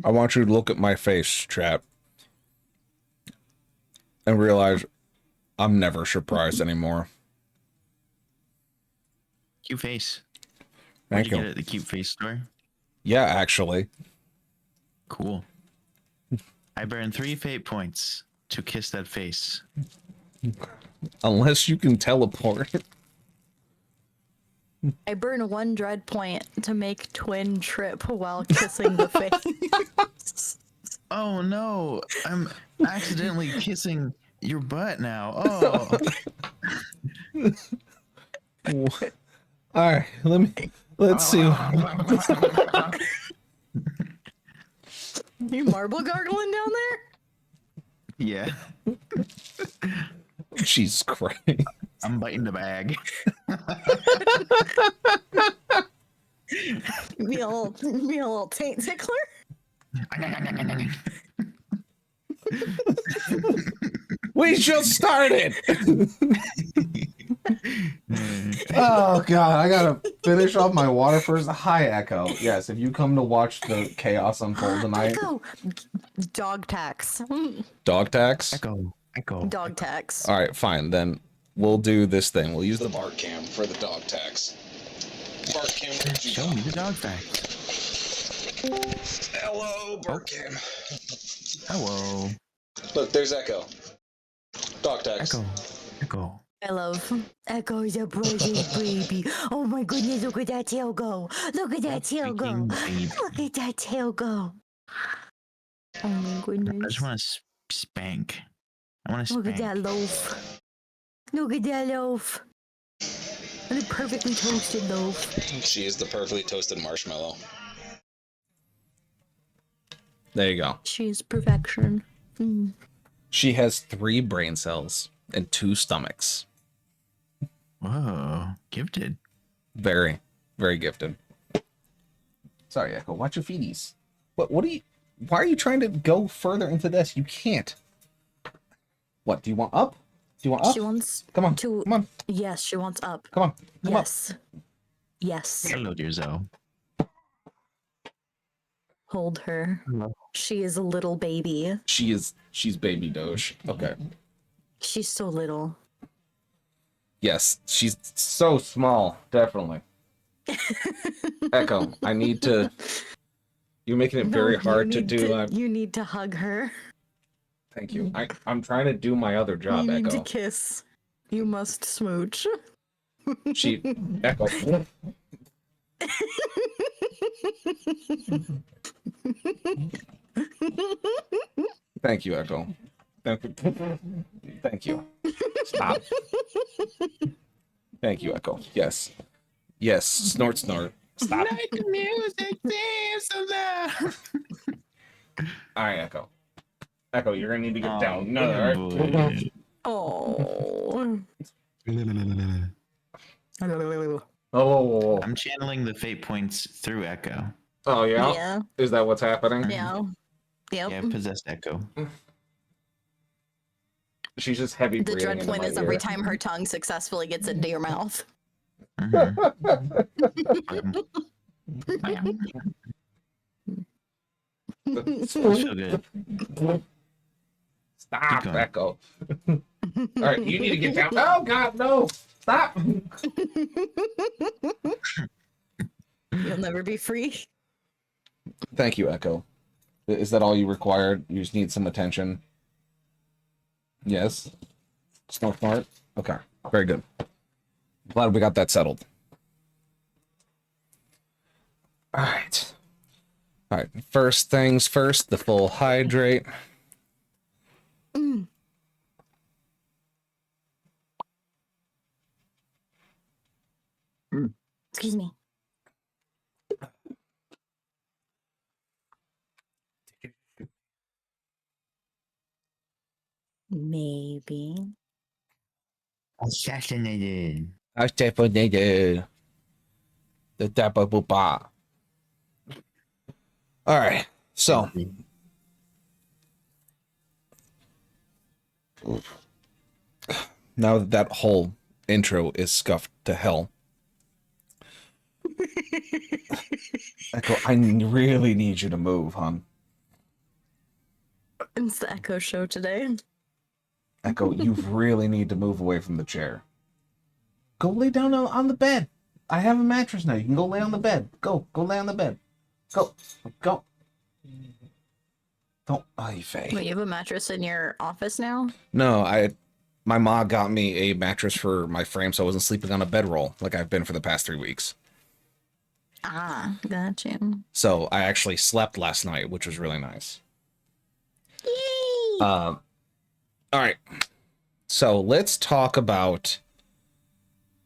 I want you to look at my face, chat, and realize I'm never surprised anymore. Cute face. Thank Where'd you you. get it at the cute face store? Yeah, actually. Cool. I burn 3 fate points to kiss that face. Unless you can teleport. I burn 1 dread point to make twin trip while kissing the face. Oh no, I'm accidentally kissing your butt now. Oh. All right, let's see. You marble gargling down there? Yeah, Jesus Christ. I'm biting the bag. Be a little taint tickler? We just started. Oh god, I gotta finish off my water first. Hi, Echo. Yes, if you come to watch the chaos unfold tonight. Echo! Dog tax. Dog tax? Echo. Dog tax. All right, fine. Then we'll do this thing. We'll use the bark cam for the dog tax. Bark cam, where'd you Show go? me the dog tag. Hello, bark cam. Hello. Look, there's Echo. Dog tax. Echo. I love Echo's a precious baby. Oh my goodness, look at that tail go. Look at that tail go. Look at that tail go. Oh my I goodness. just want to spank. I want to Look spank. at that loaf. Look at that loaf. And a perfectly toasted loaf. She is the perfectly toasted marshmallow. There you go. She is perfection. She has 3 brain cells and 2 stomachs. Whoa, gifted. Very, very gifted. Sorry, Echo. Watch your feeties. What are you? Why are you trying to go further into this? You can't. What? Do you want up? Do you want up? She wants Come on. to. Come on. Yes, she wants up. Come on. Come Yes. Yes. Hello, dear Zoe. Hold her. Hello. She is a little baby. She's baby Doge. Okay. She's so little. Yes, she's so small. Definitely. Echo, I need to. You're making it very hard to do. You need to hug her. Thank you. I'm trying to do my other job, You need Echo. to kiss. You must smooch. She Echo. Thank you, Echo. Thank you. Stop. Thank you, Echo. Yes. Yes. Snort, snort. Stop. Like the music seems so loud. All right, Echo. Echo, you're gonna need to get down. No, good all boy. right. Oh. Oh. I'm channeling the fate points through Echo. Oh yeah. Yeah. Is that what's happening? Yeah. Yep. Yeah, possessed Echo. She's just heavy The breathing. dread into point my is every ear. time her tongue successfully gets into your mouth. Mhm. So good. Stop, going. Echo. All right, you need to get down. Oh God, no! Stop. You'll never be free. Thank you, Echo. Is that all you required? You just need some attention. Yes. Snort, smart. Okay, very good. Glad we got that settled. All right. All right. First things first. The full hydrate. Excuse me. Maybe. Assassinated. I definitely the Dappa Boopa. All right. So, now that that whole intro is scuffed to hell, Echo, I really need you to move, hon. It's the Echo show today. Echo, you really need to move away from the chair. Go lay down on the bed. I have a mattress now. You can go lay on the bed. Go lay on the bed. Go. Don't. Ay, Faye. Wait, you have a mattress in your office now? No, my mom got me a mattress for my frame, so I wasn't sleeping on a bedroll like I've been for the past 3 weeks. Ah, gotcha. So I actually slept last night, which was really nice. Yay! All right. So let's talk about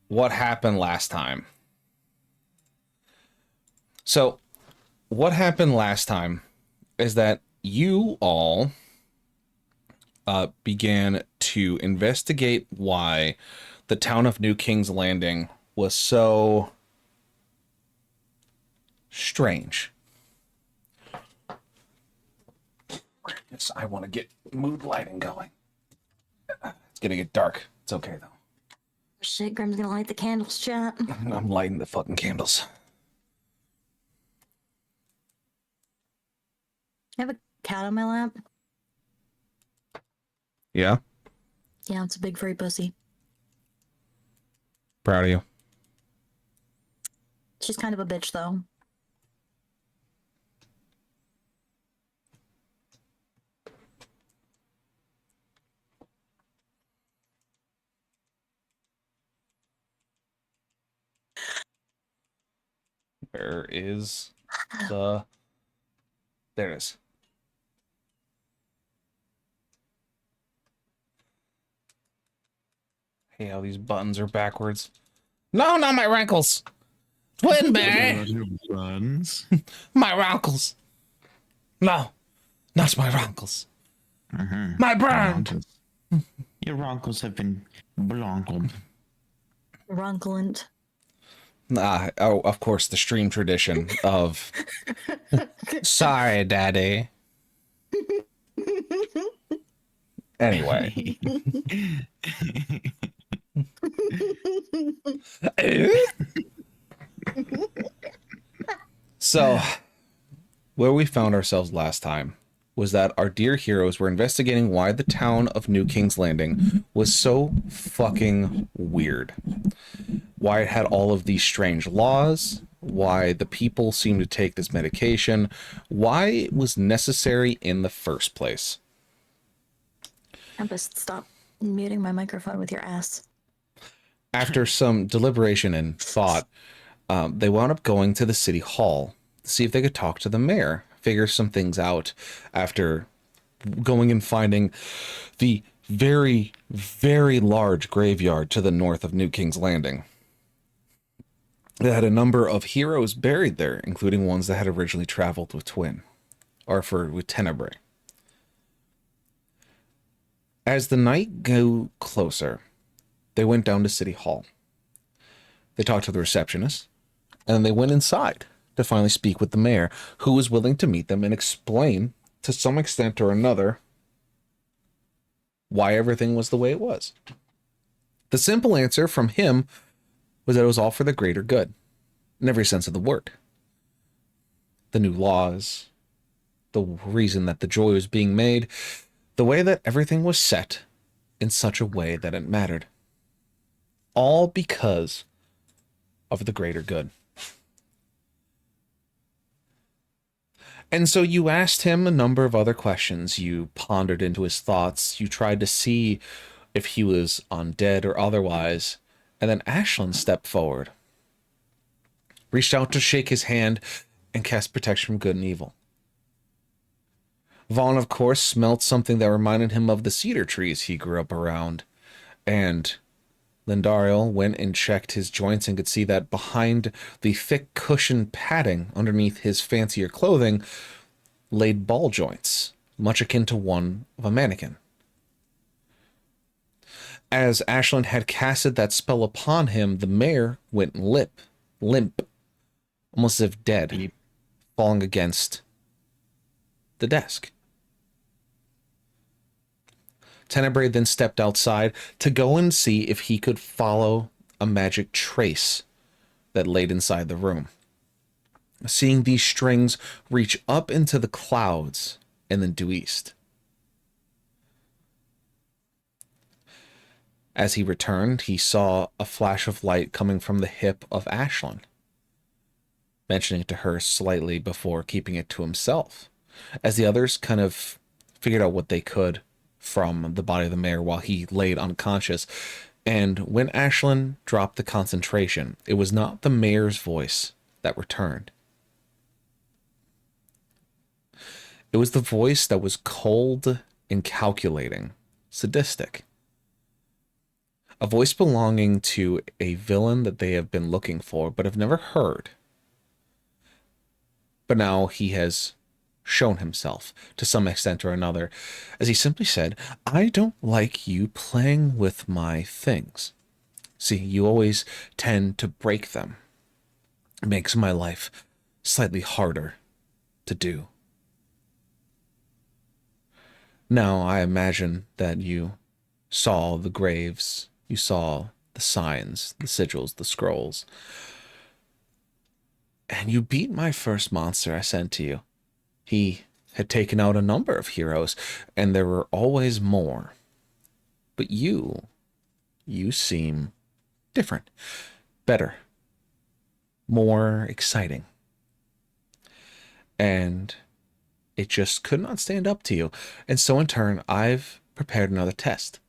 what happened last time. So what happened last time is that you all began to investigate why the town of New King's Landing was so strange. Yes, I want to get mood lighting going. It's gonna get dark. It's okay though. Shit, Grim's gonna light the candles, chat. I'm lighting the fucking candles. I have a cat on my lap. Yeah, Yeah, it's a big furry pussy. proud of you. She's kind of a bitch, though. Where is the... There it is. Hey, how these buttons are backwards. No, not my rankles. Twin bear. Buns. My rankles. No, not my rankles. My brand. Your uncles have been blonkled. Runculent. Oh, of course, the stream tradition of... Sorry, Daddy. Anyway. So, where we found ourselves last time was that our dear heroes were investigating why the town of New King's Landing was so fucking weird. Why it had all of these strange laws, why the people seemed to take this medication, why it was necessary in the first place. Tempest, stop muting my microphone with your ass. After some deliberation and thought, they wound up going to the city hall to see if they could talk to the mayor, figure some things out after going and finding the very, very large graveyard to the north of New King's Landing. They had a number of heroes buried there, including ones that had originally traveled with with Tenebrae. As the night grew closer, they went down to City Hall. They talked to the receptionist, and then they went inside to finally speak with the mayor, who was willing to meet them and explain, to some extent or another, why everything was the way it was. The simple answer from him was that it was all for the greater good, in every sense of the word. The new laws, the reason that the joy was being made, the way that everything was set in such a way that it mattered. All because of the greater good. And so you asked him a number of other questions. You pondered into his thoughts. You tried to see if he was undead or otherwise. And then Ashlyn stepped forward, reached out to shake his hand, and cast protection from good and evil. Vaughn, of course, smelt something that reminded him of the cedar trees he grew up around. And Lindariel went and checked his joints and could see that behind the thick cushioned padding underneath his fancier clothing laid ball joints, much akin to one of a mannequin. As Ashlyn had casted that spell upon him, the mayor went limp, almost as if dead, falling against the desk. Tenebrae then stepped outside to go and see if he could follow a magic trace that laid inside the room. Seeing these strings reach up into the clouds and then due east. As he returned, he saw a flash of light coming from the hip of Ashlyn, mentioning it to her slightly before keeping it to himself, as the others kind of figured out what they could from the body of the mayor while he laid unconscious. And when Ashlyn dropped the concentration, it was not the mayor's voice that returned. It was the voice that was cold and calculating, sadistic. A voice belonging to a villain that they have been looking for but have never heard. But now he has shown himself to some extent or another, as he simply said, "I don't like you playing with my things. See, you always tend to break them. It makes my life slightly harder to do. Now, I imagine that you saw the graves, you saw the signs, the sigils, the scrolls, and you beat my first monster I sent to you. He had taken out a number of heroes, and there were always more. But you seem different, better, more exciting. And it just could not stand up to you. And so in turn, I've prepared another test.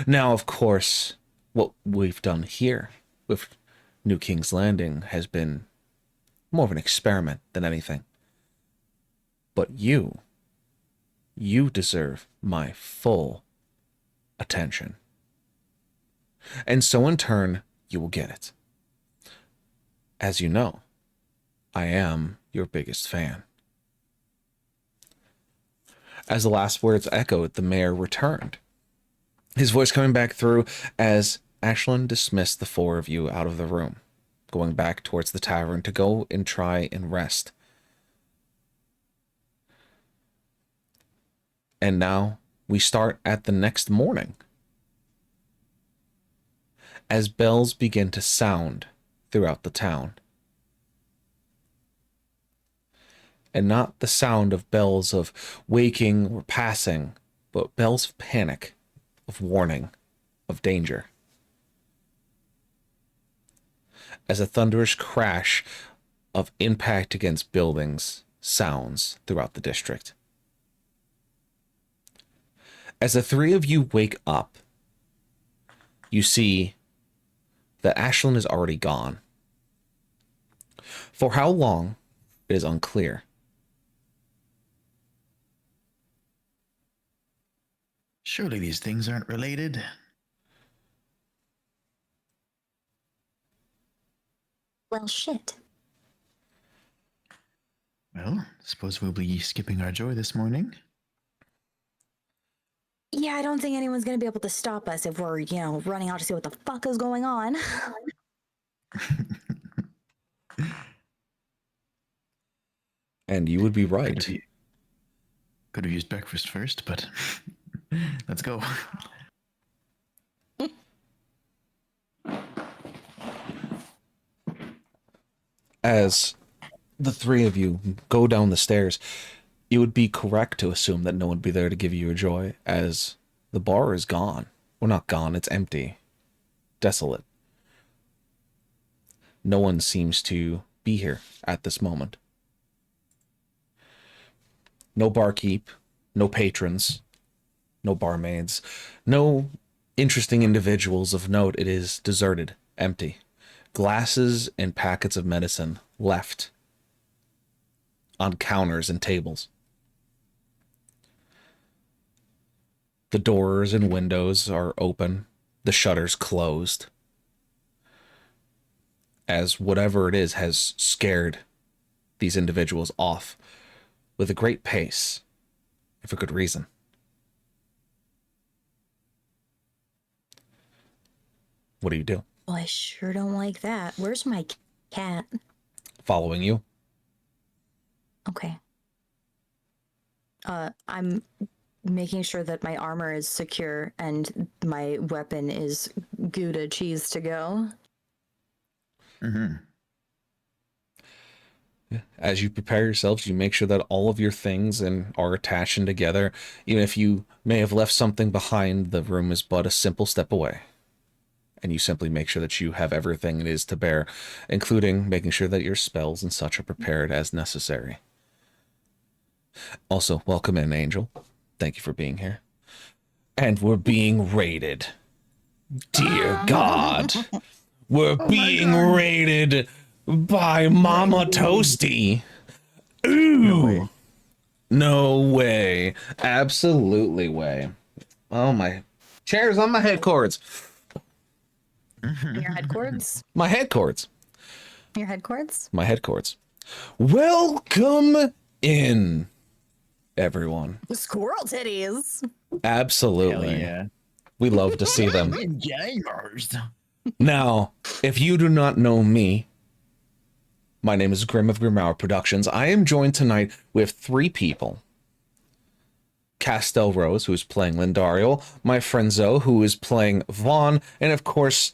Now, of course, what we've done here with New King's Landing has been more of an experiment than anything. But you deserve my full attention. And so in turn, you will get it. As you know, I am your biggest fan." As the last words echoed, the mayor returned, his voice coming back through as Ashlyn dismissed the four of you out of the room, going back towards the tavern to go and try and rest. And now we start at the next morning, as bells begin to sound throughout the town. And not the sound of bells of waking or passing, but bells of panic, of warning, of danger. As a thunderous crash of impact against buildings sounds throughout the district. As the three of you wake up, you see that Ashlyn is already gone. For how long, it is unclear. Surely these things aren't related. Well, shit. Well, suppose we'll be skipping our joy this morning. Yeah, I don't think anyone's gonna be able to stop us if we're, running out to see what the fuck is going on. And you would be right. Could have used breakfast first, but let's go. As the three of you go down the stairs, it would be correct to assume that no one would be there to give you a joy, as the bar is gone. Well, not gone, it's empty. Desolate. No one seems to be here at this moment. No barkeep, no patrons, no barmaids, no interesting individuals of note. It is deserted, empty. Glasses and packets of medicine left on counters and tables. The doors and windows are open, the shutters closed, as whatever it is has scared these individuals off with a great pace, and for good reason. What do you do? Well, I sure don't like that. Where's my cat? Following you. Okay. I'm making sure that my armor is secure and my weapon is Gouda cheese to go. Mm-hmm. As you prepare yourselves, you make sure that all of your things are attaching together. Even if you may have left something behind, the room is but a simple step away. And you simply make sure that you have everything it is to bear, including making sure that your spells and such are prepared as necessary. Also, welcome in, Angel. Thank you for being here. And we're being raided. Dear God. We're being raided by Mama Toasty. Ooh. No way. Absolutely way. Oh, my chair's on my head cords. Your head cords? My head cords. Your head cords? My head cords. Welcome in, everyone. Squirrel titties. Absolutely. Hell yeah. We love to see them. Gamers. Now, if you do not know me, my name is Grim of Grimhour Productions. I am joined tonight with 3 people. Castel Rose, who is playing Lindario, my friend Zoe, who is playing Vaughn, and of course,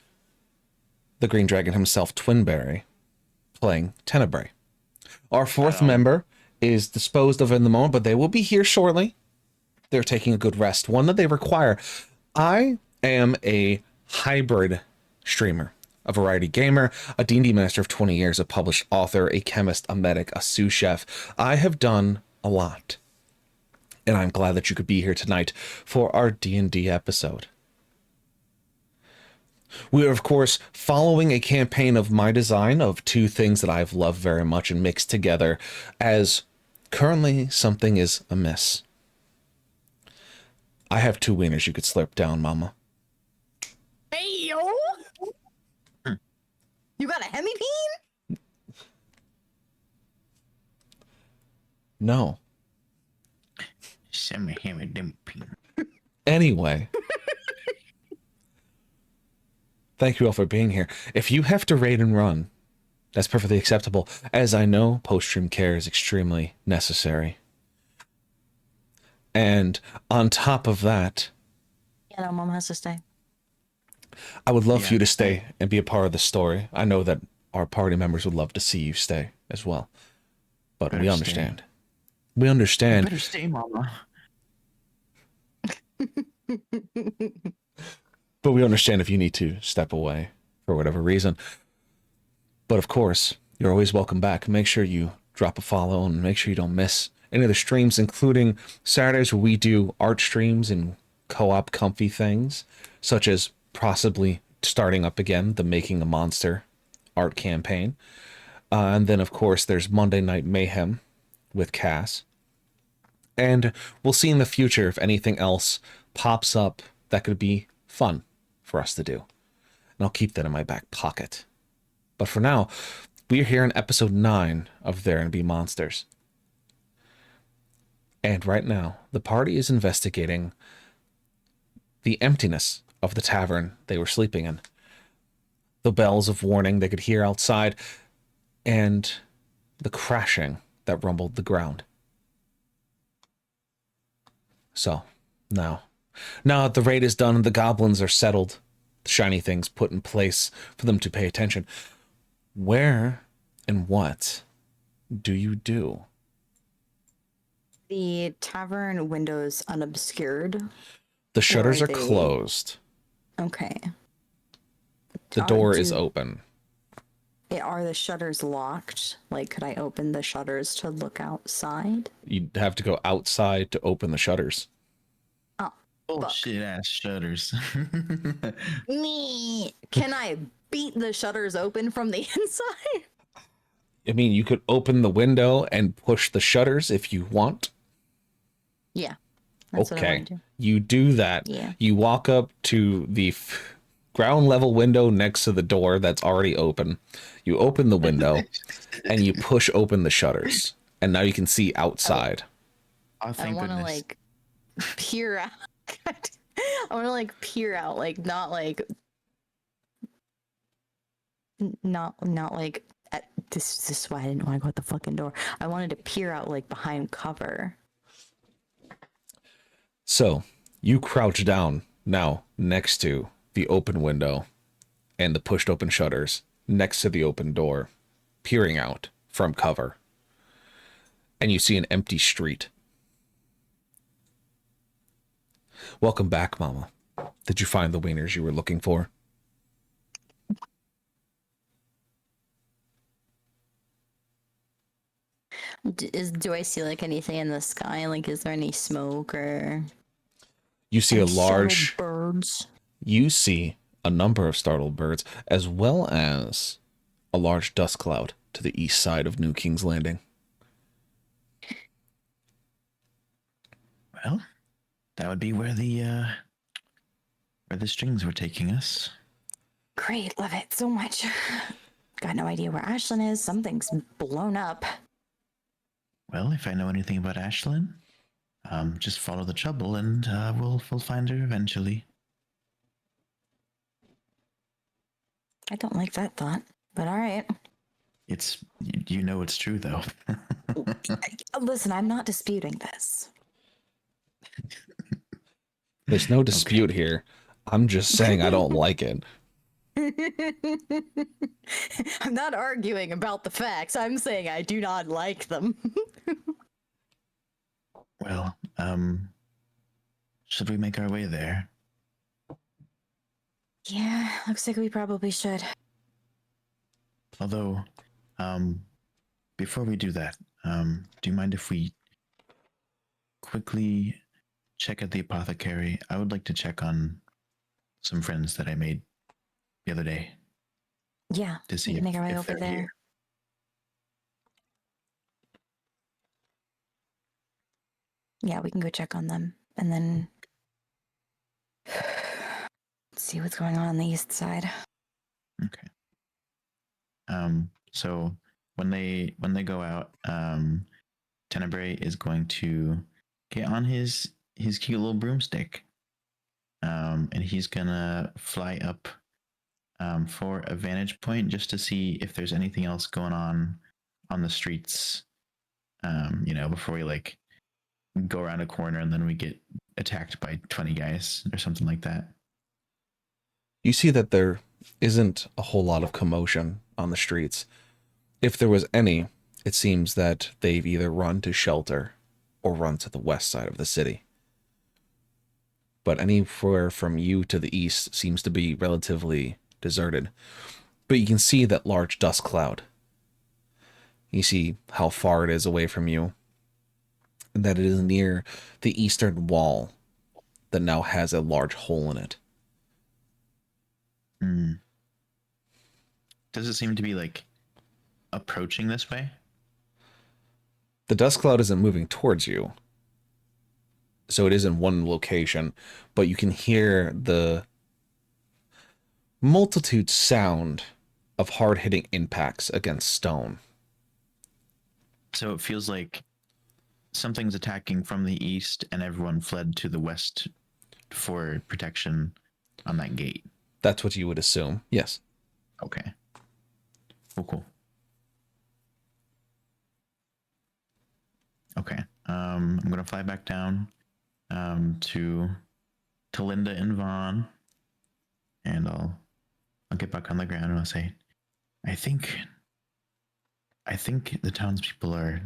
the Green Dragon himself, Twinberry, playing Tenebrae. Our 4th member is disposed of in the moment, but they will be here shortly. They're taking a good rest, one that they require. I am a hybrid streamer, a variety gamer, a D&D master of 20 years, a published author, a chemist, a medic, a sous chef. I have done a lot. And I'm glad that you could be here tonight for our D&D episode. We are, of course, following a campaign of my design of 2 things that I've loved very much and mixed together, as currently something is amiss. I have 2 wieners you could slurp down, Mama. Hey, yo! You got a hemipene? No. Send me him a dimping. Anyway. Thank you all for being here. If you have to raid and run, that's perfectly acceptable, as I know post-stream care is extremely necessary. And on top of that, Yeah, no, Mom has to stay. I would love for you to stay and be a part of the story. I know that our party members would love to see you stay as well. But we understand. Stay. We understand. Better stay, Mama. But we understand if you need to step away for whatever reason. But of course, you're always welcome back. Make sure you drop a follow and make sure you don't miss any of the streams, including Saturdays where we do art streams and co-op comfy things, such as possibly starting up again the Making a Monster art campaign. And then, of course, there's Monday Night Mayhem with Cass. And we'll see in the future if anything else pops up that could be fun for us to do. And I'll keep that in my back pocket. But for now, we're here in episode 9 of There and Be Monsters. And right now, the party is investigating the emptiness of the tavern they were sleeping in. The bells of warning they could hear outside, and the crashing that rumbled the ground. So, now that the raid is done and the goblins are settled, the shiny things put in place for them to pay attention, where and what do you do? The tavern windows unobscured. The shutters Or are they- closed. Okay. The door is open. Are the shutters locked? Like, could I open the shutters to look outside? You'd have to go outside to open the shutters. Oh, Bullshit ass shutters. me. Can I beat the shutters open from the inside? I mean, you could open the window and push the shutters if you want. Yeah. That's what I Okay, want to do. you do that. Yeah. You walk up to the ground level window next to the door that's already open. You open the window and you push open the shutters. And now you can see outside. Oh, I thank want to goodness. like peer out. I want to like peer out, like not like this is why I didn't want to go at the fucking door. I wanted to peer out like behind cover. So you crouch down now next to the open window and the pushed open shutters. next to the open door, peering out from cover. And you see an empty street. Welcome back, Mama. Did you find the wieners you were looking for? Do I see like anything in the sky? Like, is there any smoke or You see like, a large... birds? You see a number of startled birds, as well as a large dust cloud to the east side of New King's Landing. Well, that would be where the strings were taking us. Great, love it so much. Got no idea where Ashlyn is. Something's blown up. Well, if I know anything about Ashlyn, just follow the trouble, and we'll find her eventually. I don't like that thought, but all right. It's you know it's true though. Listen, I'm not disputing this. There's no dispute here. I'm just saying I don't like it. I'm not arguing about the facts. I'm saying I do not like them. Well, should we make our way there? Yeah, looks like we probably should. Although, before we do that, do you mind if we quickly check at the apothecary? I would like to check on some friends that I made the other day. Yeah, to see we can if, make our way if over they're there. here. Yeah, we can go check on them and then see what's going on the east side. Okay. So when they go out, Tenebrae is going to get on his cute little broomstick, and he's gonna fly up for a vantage point just to see if there's anything else going on the streets. Before we like go around a corner and then we get attacked by 20 guys or something like that. You see that there isn't a whole lot of commotion on the streets. If there was any, it seems that they've either run to shelter or run to the west side of the city. But anywhere from you to the east seems to be relatively deserted. But you can see that large dust cloud. You see how far it is away from you, and that it is near the eastern wall that now has a large hole in it. Does it seem to be like approaching this way? The dust cloud isn't moving towards you, so it is in one location, but you can hear the multitude sound of hard-hitting impacts against stone. So it feels like something's attacking from the east and everyone fled to the west for protection on that gate. That's what you would assume, yes. Okay. Cool. Okay. I'm gonna fly back down to Linda and Vaughn, and I'll get back on the ground and I'll say, I think the townspeople are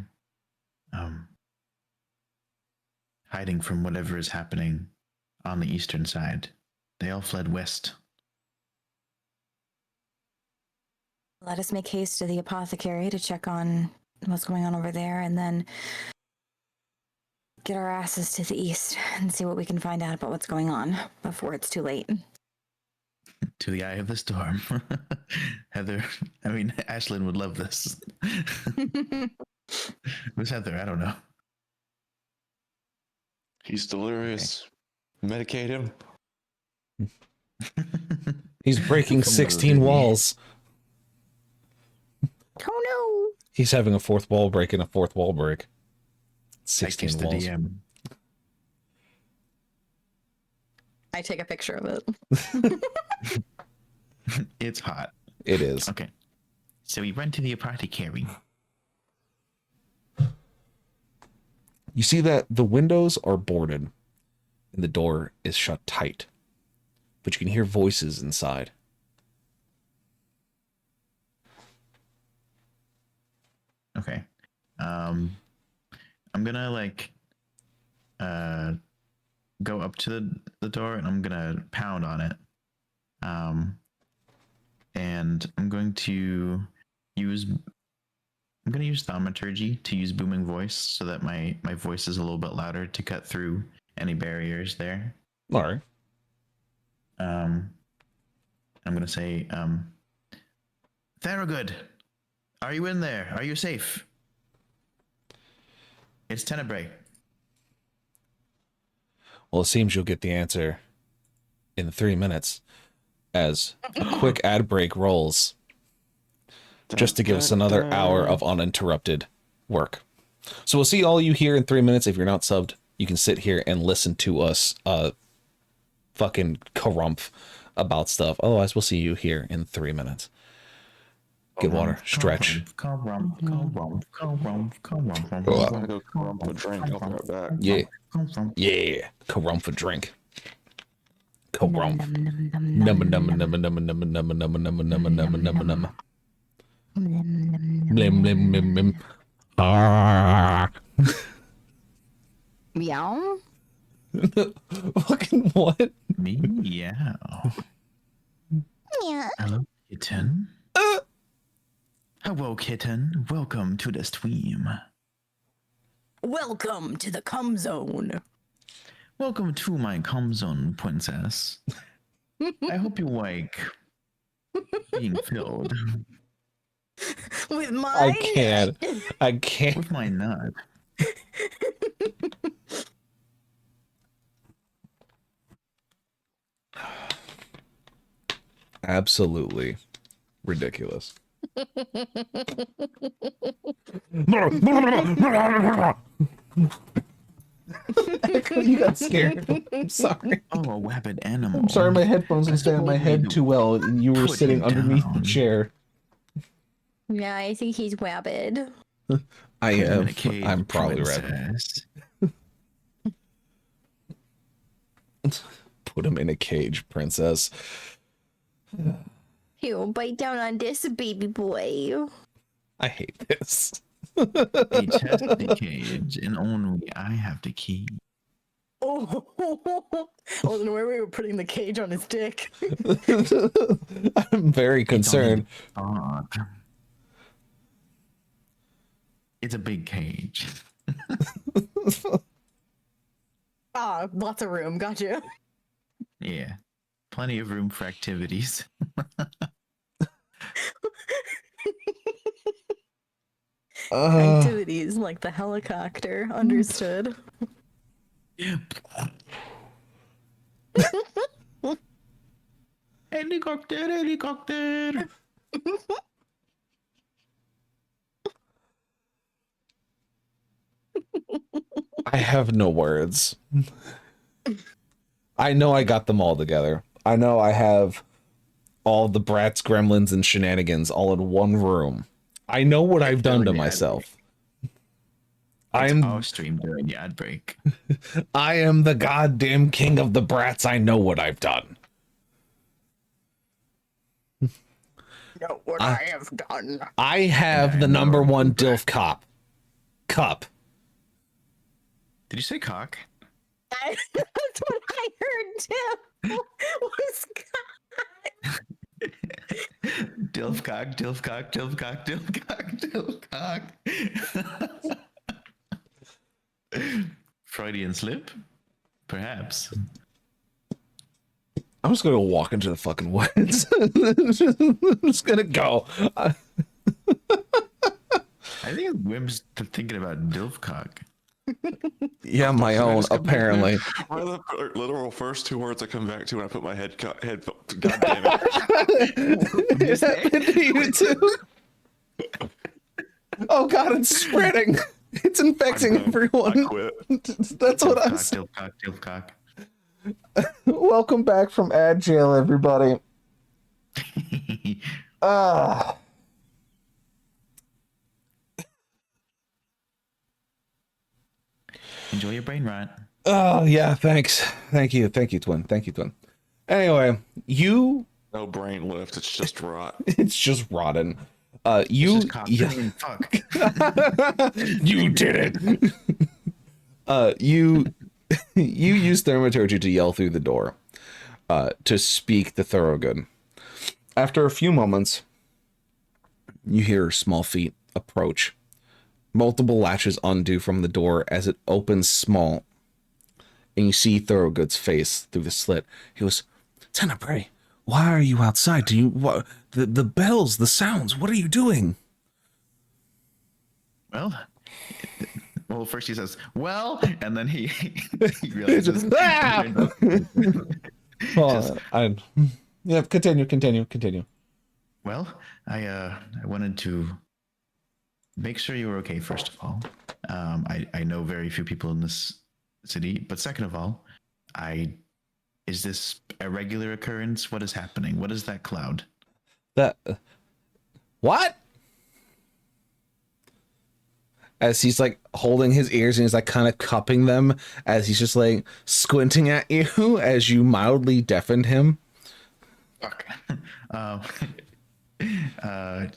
hiding from whatever is happening on the eastern side. They all fled west. Let us make haste to the apothecary to check on what's going on over there and then get our asses to the east and see what we can find out about what's going on before it's too late. To the eye of the storm. Heather, Ashlyn would love this. Who's Heather? I don't know. He's delirious. Okay. Medicate him. He's breaking 16 walls. Oh no! He's having a fourth wall break and a fourth wall break. 16 walls. The DM. I take a picture of it. It's hot. It is. Okay. So we run to the apothecary. You see that the windows are boarded and the door is shut tight, but you can hear voices inside. I'm gonna like go up to the door and I'm gonna pound on it. And I'm going to use thaumaturgy to use booming voice so that my voice is a little bit louder to cut through any barriers there. All right. I'm gonna say, Theragood, are you in there? Are you safe? It's Tenebrae. Well, it seems you'll get the answer in 3 minutes as a quick ad break rolls just to give us another hour of uninterrupted work. So we'll see all you here in 3 minutes. If you're not subbed, you can sit here and listen to us fucking carumph about stuff. Otherwise, we'll see you here in 3 minutes. Get water, stretch. I'm gonna go crump a drink. I'll be right back. Yeah. Yeah. Carumph a drink. Carumph. Numma numma numma numma numma numma numma numma numma numma numma numma. Blim blim blim blim. Ah. Meow. Fucking what? Meow. Yeah. Hello, kitten. Hello, kitten. Welcome to the stream. Welcome to the cum zone. Welcome to my cum zone, princess. I hope you like being filled With my I can't. with my nut. Absolutely ridiculous. You got scared. I'm sorry. Oh, a rabid animal. I'm sorry, my headphones didn't stay on my head too well, and you were Put sitting you underneath the down. chair. Yeah, I think he's rabid. I Put him in am. a cage, I'm probably right. princess. Put him in a cage, princess. Here, bite down on this, baby boy. I hate this. A tested cage, and only I have the key. Oh, I wasn't aware we were putting the cage on his dick. I'm very concerned. It's a big cage. Ah, lots of room. Gotcha. Yeah. Plenty of room for activities. Activities like the helicopter. Understood. Helicopter, helicopter. I have no words. I know I got them all together. I know I have all the brats, gremlins, and shenanigans all in one room. I know what I've done to myself. I'm off stream during the ad break. I am the goddamn king of the brats. I know what I've done. Know what I have done. I have the number one DILF cup. Did you say cock? That's what I heard too. Was Dilf cock, dilf cock, dilf cock, dilf cock, dilf cock. Freudian slip? Perhaps. I'm just gonna walk into the fucking woods. I'm just gonna go. I think Wim's thinking about dilf cock. Yeah, my own, apparently. What are the literal first two words I come back to when I put my head? God damn it! It happened to you too. Oh god, it's spreading. It's infecting everyone. I quit. That's what I'm saying. Dilf cock. Welcome back from ad jail, everybody. Enjoy your brain rot. Oh yeah, thanks. Thank you, twin. Thank you, twin. Anyway, No brain lift. It's just rot. It's just rotten. You This is costume, fuck. you did it. You you use thaumaturgy to yell through the door, to speak the Thorogood. After a few moments, you hear small feet approach. Multiple latches undo from the door as it opens small, and you see Thorogood's face through the slit. He goes, Tenebrae, why are you outside? Do you what? The bells, the sounds. What are you doing? Well, first he says, "Well," and then he realizes. Yeah, continue. Well, I wanted to make sure you were okay. First of all, I know very few people in this city, but second of all, is this a regular occurrence? What is happening? What is that cloud? What? As he's like holding his ears and he's like kind of cupping them as he's just like squinting at you as you mildly deafened him. Fuck.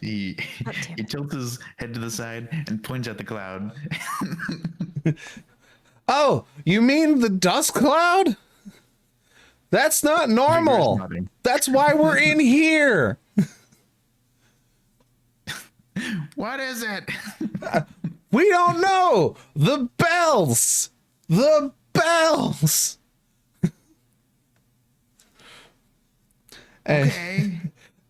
He tilts his head to the side and points at the cloud. Oh, you mean the dust cloud? That's not normal. That's why we're in here. What is it? We don't know. The bells. The bells. Okay.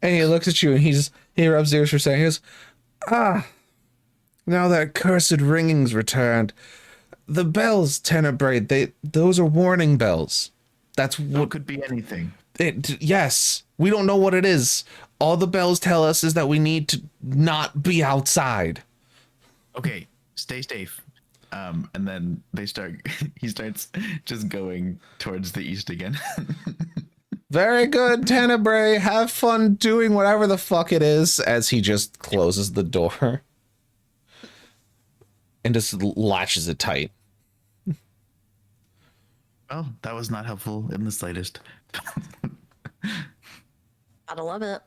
And he looks at you and he rubs his ears for a second. He goes, now that cursed ringing's returned. The bells, Tenebrae, those are warning bells. That's what could be anything. Yes, we don't know what it is. All the bells tell us is that we need to not be outside. Okay, stay safe. And then he starts just going towards the east again. Very good, Tenebrae. Have fun doing whatever the fuck it is, as he just closes the door and just latches it tight. Well, that was not helpful in the slightest. Gotta love it.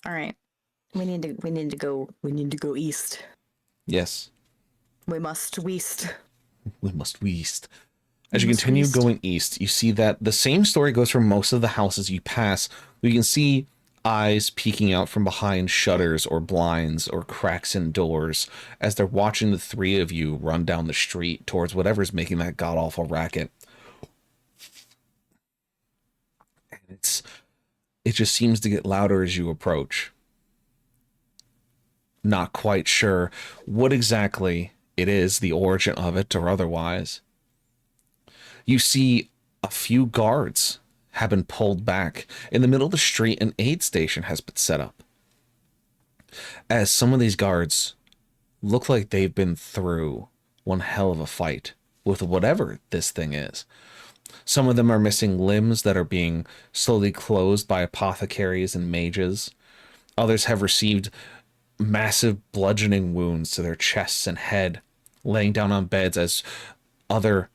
All right. We need to go east. Yes. We must west. We must west. As you continue going east, you see that the same story goes for most of the houses you pass. You can see eyes peeking out from behind shutters or blinds or cracks in doors as they're watching the three of you run down the street towards whatever's making that god-awful racket. And it just seems to get louder as you approach. Not quite sure what exactly it is, the origin of it or otherwise. You see a few guards have been pulled back. In the middle of the street, an aid station has been set up. As some of these guards look like they've been through one hell of a fight with whatever this thing is. Some of them are missing limbs that are being slowly closed by apothecaries and mages. Others have received massive bludgeoning wounds to their chests and head, laying down on beds as other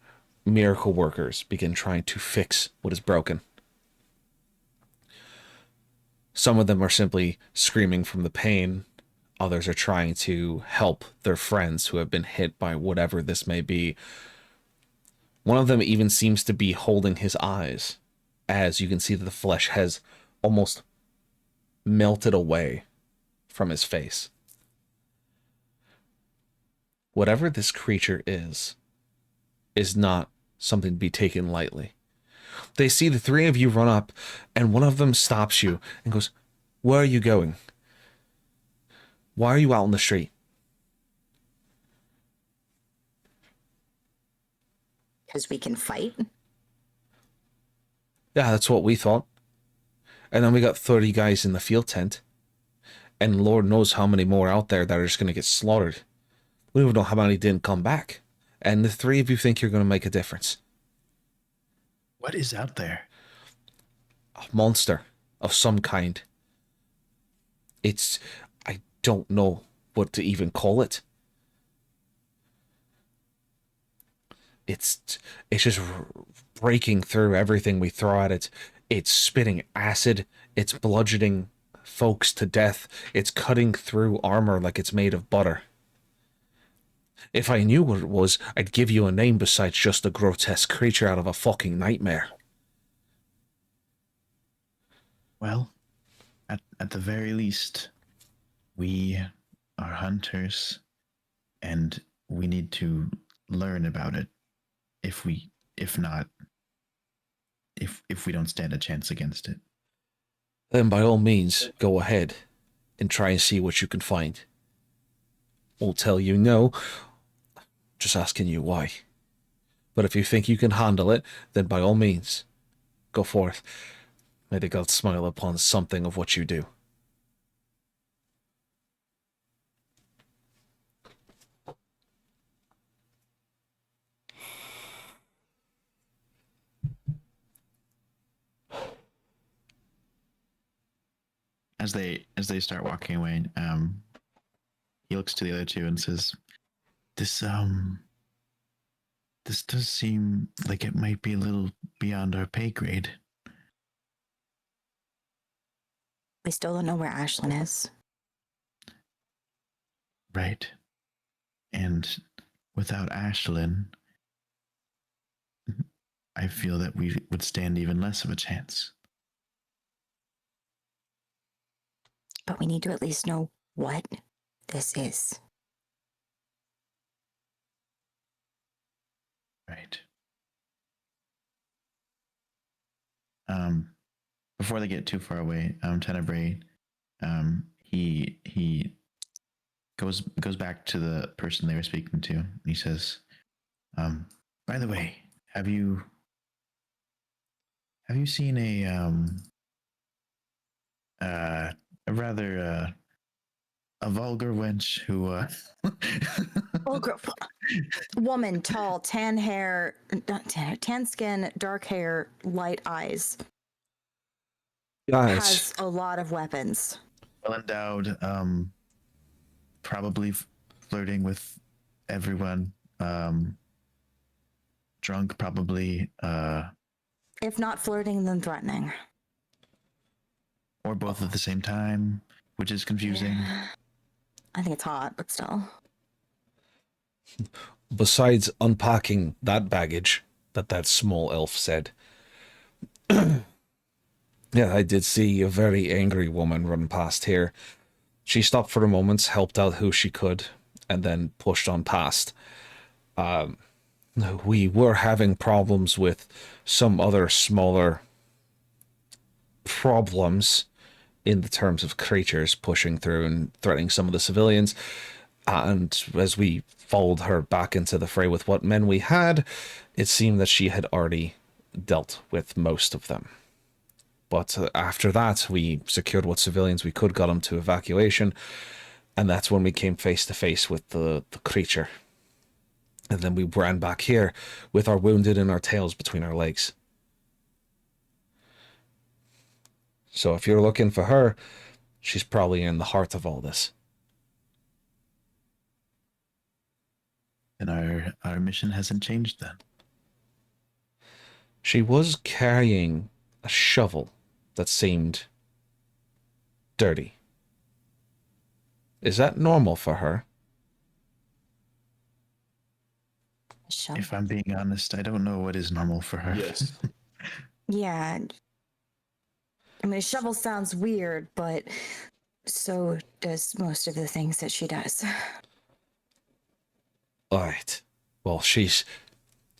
miracle workers begin trying to fix what is broken. Some of them are simply screaming from the pain. Others are trying to help their friends who have been hit by whatever this may be. One of them even seems to be holding his eyes, as you can see that the flesh has almost melted away from his face. Whatever this creature is not something to be taken lightly. They see the three of you run up, and one of them stops you and goes, "Where are you going? Why are you out on the street?" Because we can fight. Yeah, that's what we thought. And then we got 30 guys in the field tent. And Lord knows how many more out there that are just going to get slaughtered. We don't know how many didn't come back. And the three of you think you're going to make a difference. What is out there? A monster of some kind. I don't know what to even call it. It's just breaking through everything we throw at it. It's spitting acid. It's bludgeoning folks to death. It's cutting through armor like it's made of butter. If I knew what it was, I'd give you a name besides just a grotesque creature out of a fucking nightmare. Well, at the very least, we are hunters, and we need to learn about it. If we don't stand a chance against it. Then by all means, go ahead and try and see what you can find. Won't tell you no, just asking you why. But if you think you can handle it, then by all means, go forth. May the gods smile upon something of what you do. As they start walking away, he looks to the other two and says, This does seem like it might be a little beyond our pay grade. We still don't know where Ashlyn is. Right. And without Ashlyn, I feel that we would stand even less of a chance. But we need to at least know what this is. Right. Before they get too far away, Tenebrae, he goes back to the person they were speaking to. And he says, by the way, have you seen a rather a vulgar wench who Vulgar woman, tall, tan hair, not tan skin, dark hair, light eyes. Guys, Has a lot of weapons. well endowed, probably flirting with everyone, drunk probably, If not flirting, then threatening. or both at the same time, which is confusing. Yeah. I think it's hot, but still. besides unpacking that baggage that small elf said, yeah, I did see a very angry woman run past here. She stopped for a moment, helped out who she could, and then pushed on past. We were having problems with some other smaller problems in the terms of creatures pushing through and threatening some of the civilians. And as we followed her back into the fray with what men we had, it seemed that she had already dealt with most of them. But after that, we secured what civilians we could, got them to evacuation, and that's when we came face to face with the creature. And then we ran back here with our wounded and our tails between our legs. So if you're looking for her, she's probably in the heart of all this. And our mission hasn't changed then. She was carrying a shovel that seemed dirty. Is that normal for her? If I'm being honest, I don't know what is normal for her. Yes. Yeah. I mean, a shovel sounds weird, but so does most of the things that she does. Alright. Well, she's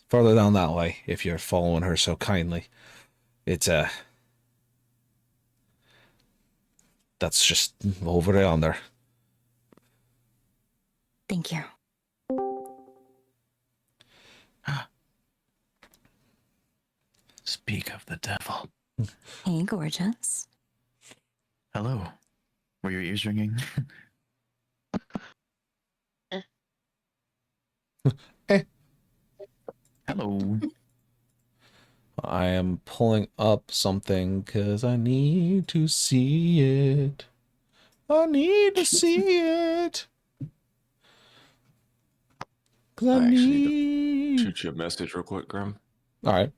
further down that way, if you're following her so kindly. It's, that's just over yonder. Thank you. Speak of the devil. Hey, gorgeous. Hello. Were your ears ringing? Eh. Hello. I am pulling up something because I need to see it. I need to see it. Because I actually need to need... shoot you a message real quick, Grim. Alright.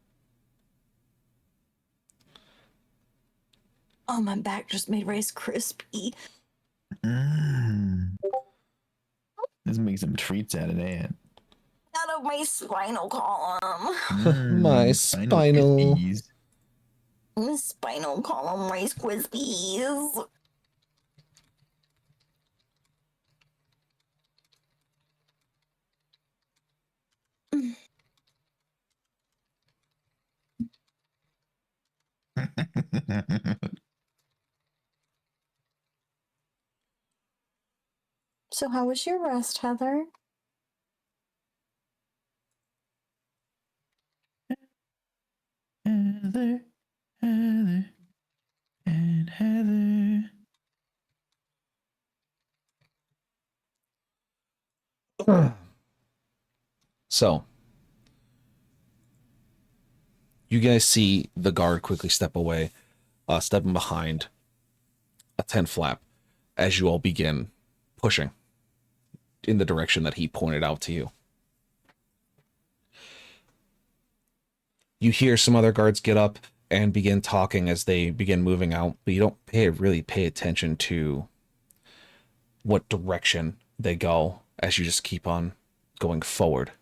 Oh, my back just made Rice crispy. Mm. Let's make some treats out of that. Out of my spinal column. My Spinal spinal. Krispies. My spinal column Rice Krispies. So how was your rest, Heather? Heather, Heather, and Heather. So, you guys see the guard quickly step away, stepping behind a tent flap as you all begin pushing in the direction that he pointed out to you. You hear some other guards get up and begin talking as they begin moving out, but you don't really pay attention to what direction they go as you just keep on going forward.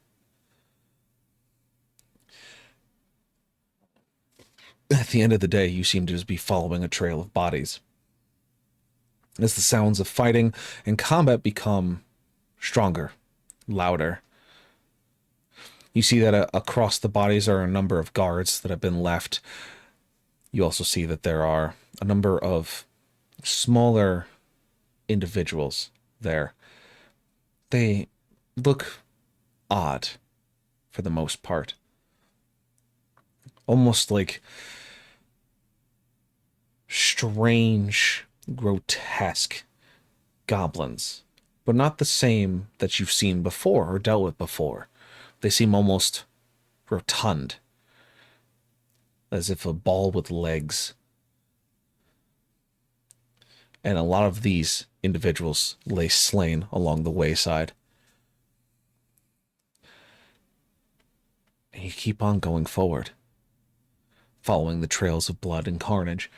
At the end of the day, you seem to just be following a trail of bodies. As the sounds of fighting and combat become stronger, louder, you see that across the bodies are a number of guards that have been left. You also see that there are a number of smaller individuals there. They look odd for the most part. Almost like strange, grotesque goblins, but not the same that you've seen before or dealt with before. They seem almost rotund, as if a ball with legs. And a lot of these individuals lay slain along the wayside. And you keep on going forward, following the trails of blood and carnage,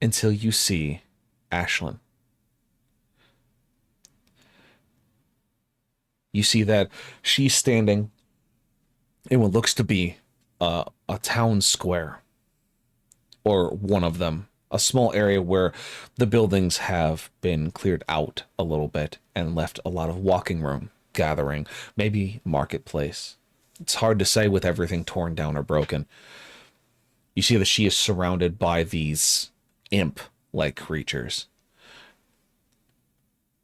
until you see Ashlyn. You see that she's standing in what looks to be a town square, or one of them, a small area where the buildings have been cleared out a little bit and left a lot of walking room, gathering, maybe marketplace. It's hard to say with everything torn down or broken. You see that she is surrounded by these imp-like creatures,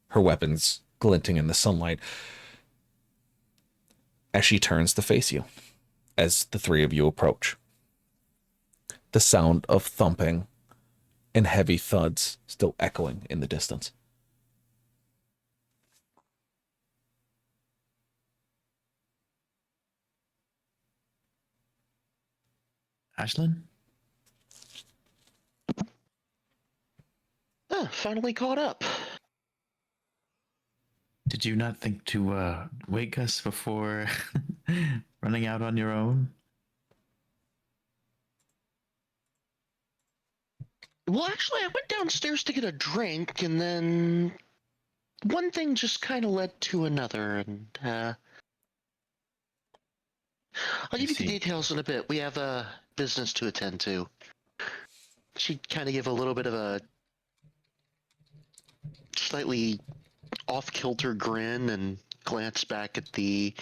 her weapons glinting in the sunlight, as she turns to face you, as the three of you approach. The sound of thumping and heavy thuds still echoing in the distance. Ashlyn? Finally caught up. Did you not think to wake us before running out on your own? Well, actually, I went downstairs to get a drink, and then one thing just kind of led to another, and I'll give you the details in a bit. We have a business to attend to. She'd kind of give a little bit of a slightly off-kilter grin and glance back at the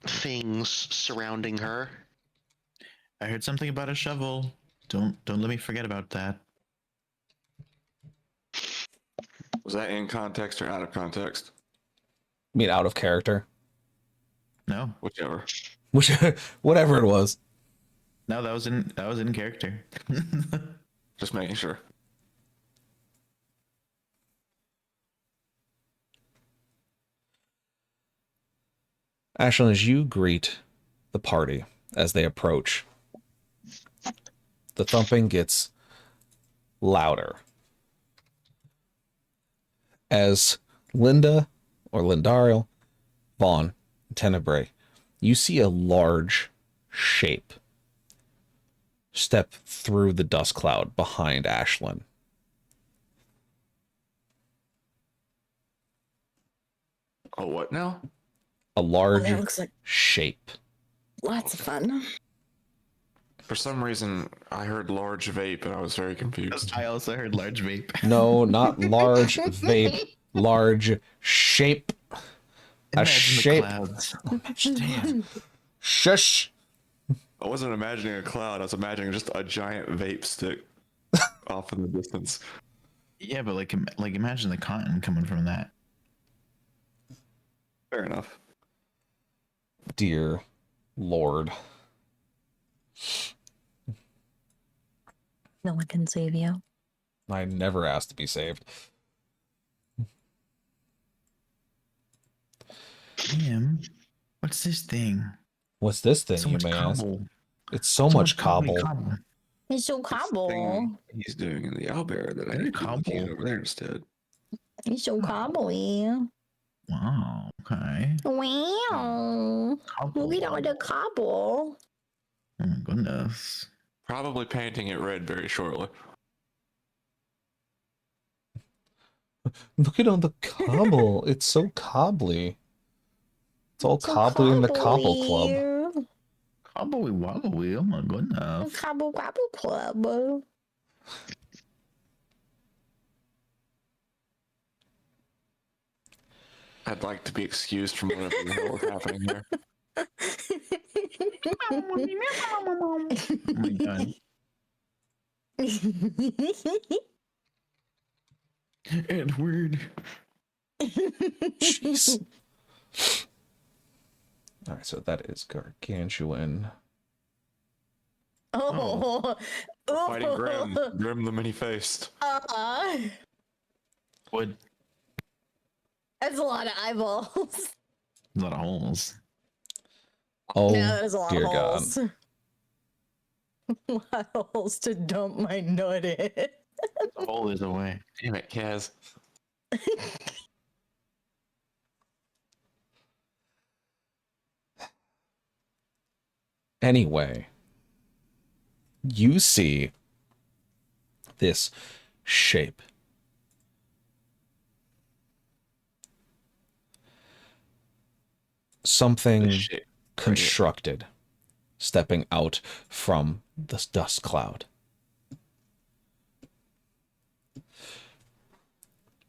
things surrounding her. I heard something about a shovel. Don't let me forget about that. Was that in context or out of context? I mean, out of character. No. Whichever. Which, whatever it was. No, that was in character. Just making sure. Ashlyn, as you greet the party as they approach, the thumping gets louder. As Linda, or Lindario, Vaughn, and Tenebrae, you see a large shape step through the dust cloud behind Ashlyn. Oh, what now? A large That looks like shape. lots of fun. For some reason, I heard large vape and I was very confused. I also heard large vape. No, not large vape. Large shape. Imagine the shape. clouds. Damn. Shush. I wasn't imagining a cloud. I was imagining just a giant vape stick off in the distance. Yeah, but like imagine the cotton coming from that. Fair enough. Dear Lord. No one can save you. I never asked to be saved. Damn. What's this thing? What's this thing, So you much may ask? cobble. It's so much cobbly cobble. It's so It's the cobble. thing he's doing in the owlbear that I Very need to be looking at cobble. over there instead. It's so cobbly. Wow. Okay. Wow. Cobble. Look at all the cobble. Oh my goodness. Probably painting it red very shortly. Look at all the cobble. It's so cobbly. It's all So cobbly in the Cobble Club. cobbly. Cobbly wobbly. Oh my goodness. Cobble Cobble Club. I'd like to be excused from whatever the hell is happening here. Oh my god. Edward. Jeez. Alright, so that is gargantuan. Oh. Fighting Grim. Grim the many-faced. Wood. That's a lot of eyeballs. A lot of holes. Oh, Yeah, that is a lot dear of God. holes. A lot of holes to dump my nut in. The hole is away. Damn it, Kaz. Anyway, you see this shape. Something This shit. constructed stepping out from this dust cloud.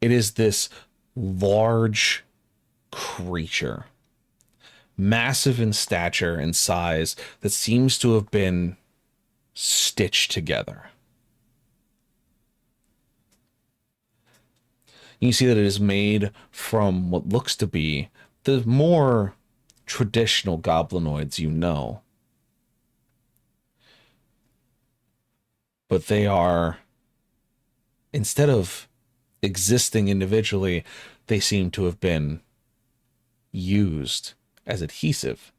It is this large creature, massive in stature and size, that seems to have been stitched together. You see that it is made from what looks to be the more traditional goblinoids you know. But they are, instead of existing individually, they seem to have been used as adhesive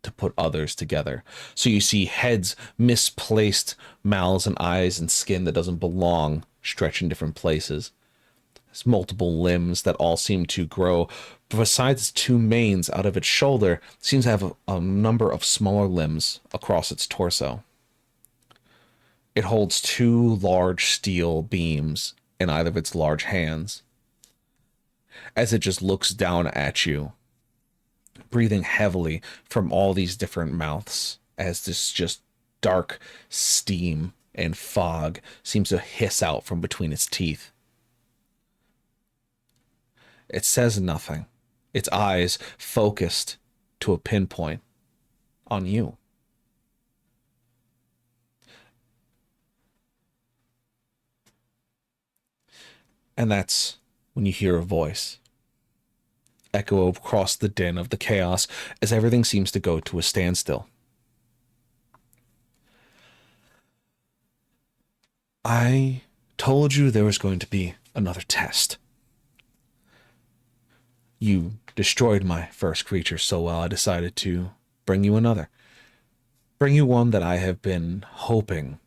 to put others together. So you see heads misplaced, mouths and eyes and skin that doesn't belong stretch in different places. There's multiple limbs that all seem to grow. Besides its two manes out of its shoulder, it seems to have a number of smaller limbs across its torso. It holds two large steel beams in either of its large hands. As it just looks down at you, breathing heavily from all these different mouths, as this just dark steam and fog seems to hiss out from between its teeth. It says nothing. Its eyes focused to a pinpoint on you. And that's when you hear a voice echo across the din of the chaos as everything seems to go to a standstill. I told you there was going to be another test. You destroyed my first creature so well, I decided to bring you another. Bring you one that I have been hoping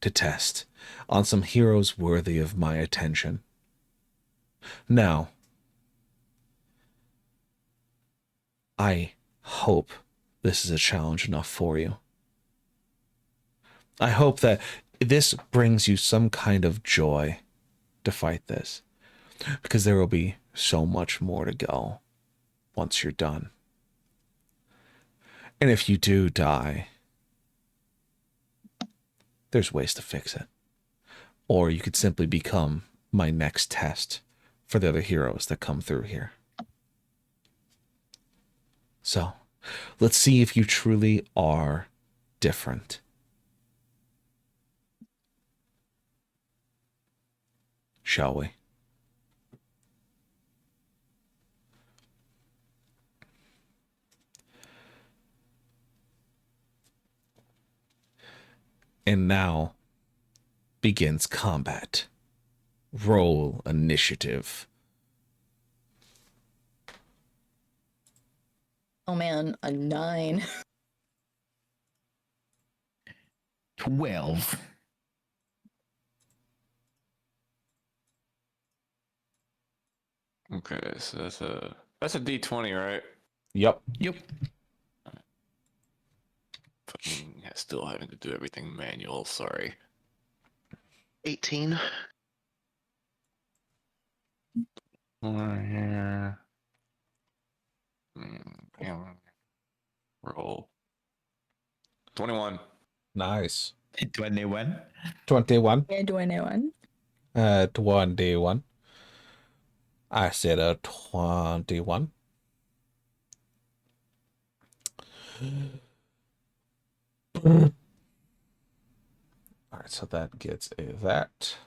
to test on some heroes worthy of my attention. Now, I hope this is a challenge enough for you. I hope that this brings you some kind of joy to fight this, because there will be so much more to go once you're done. And if you do die, there's ways to fix it. Or you could simply become my next test for the other heroes that come through here. So, let's see if you truly are different. Shall we? And now begins combat. Roll initiative. Oh man, a 9. 12. Okay, so that's a D20, right? Yep. Yep. Fucking still having to do everything manual. Sorry. 18. Here. Roll. 21. Nice. 21. 21. Yeah, do I know one? 21. I said a 21. All right, so that gets a that.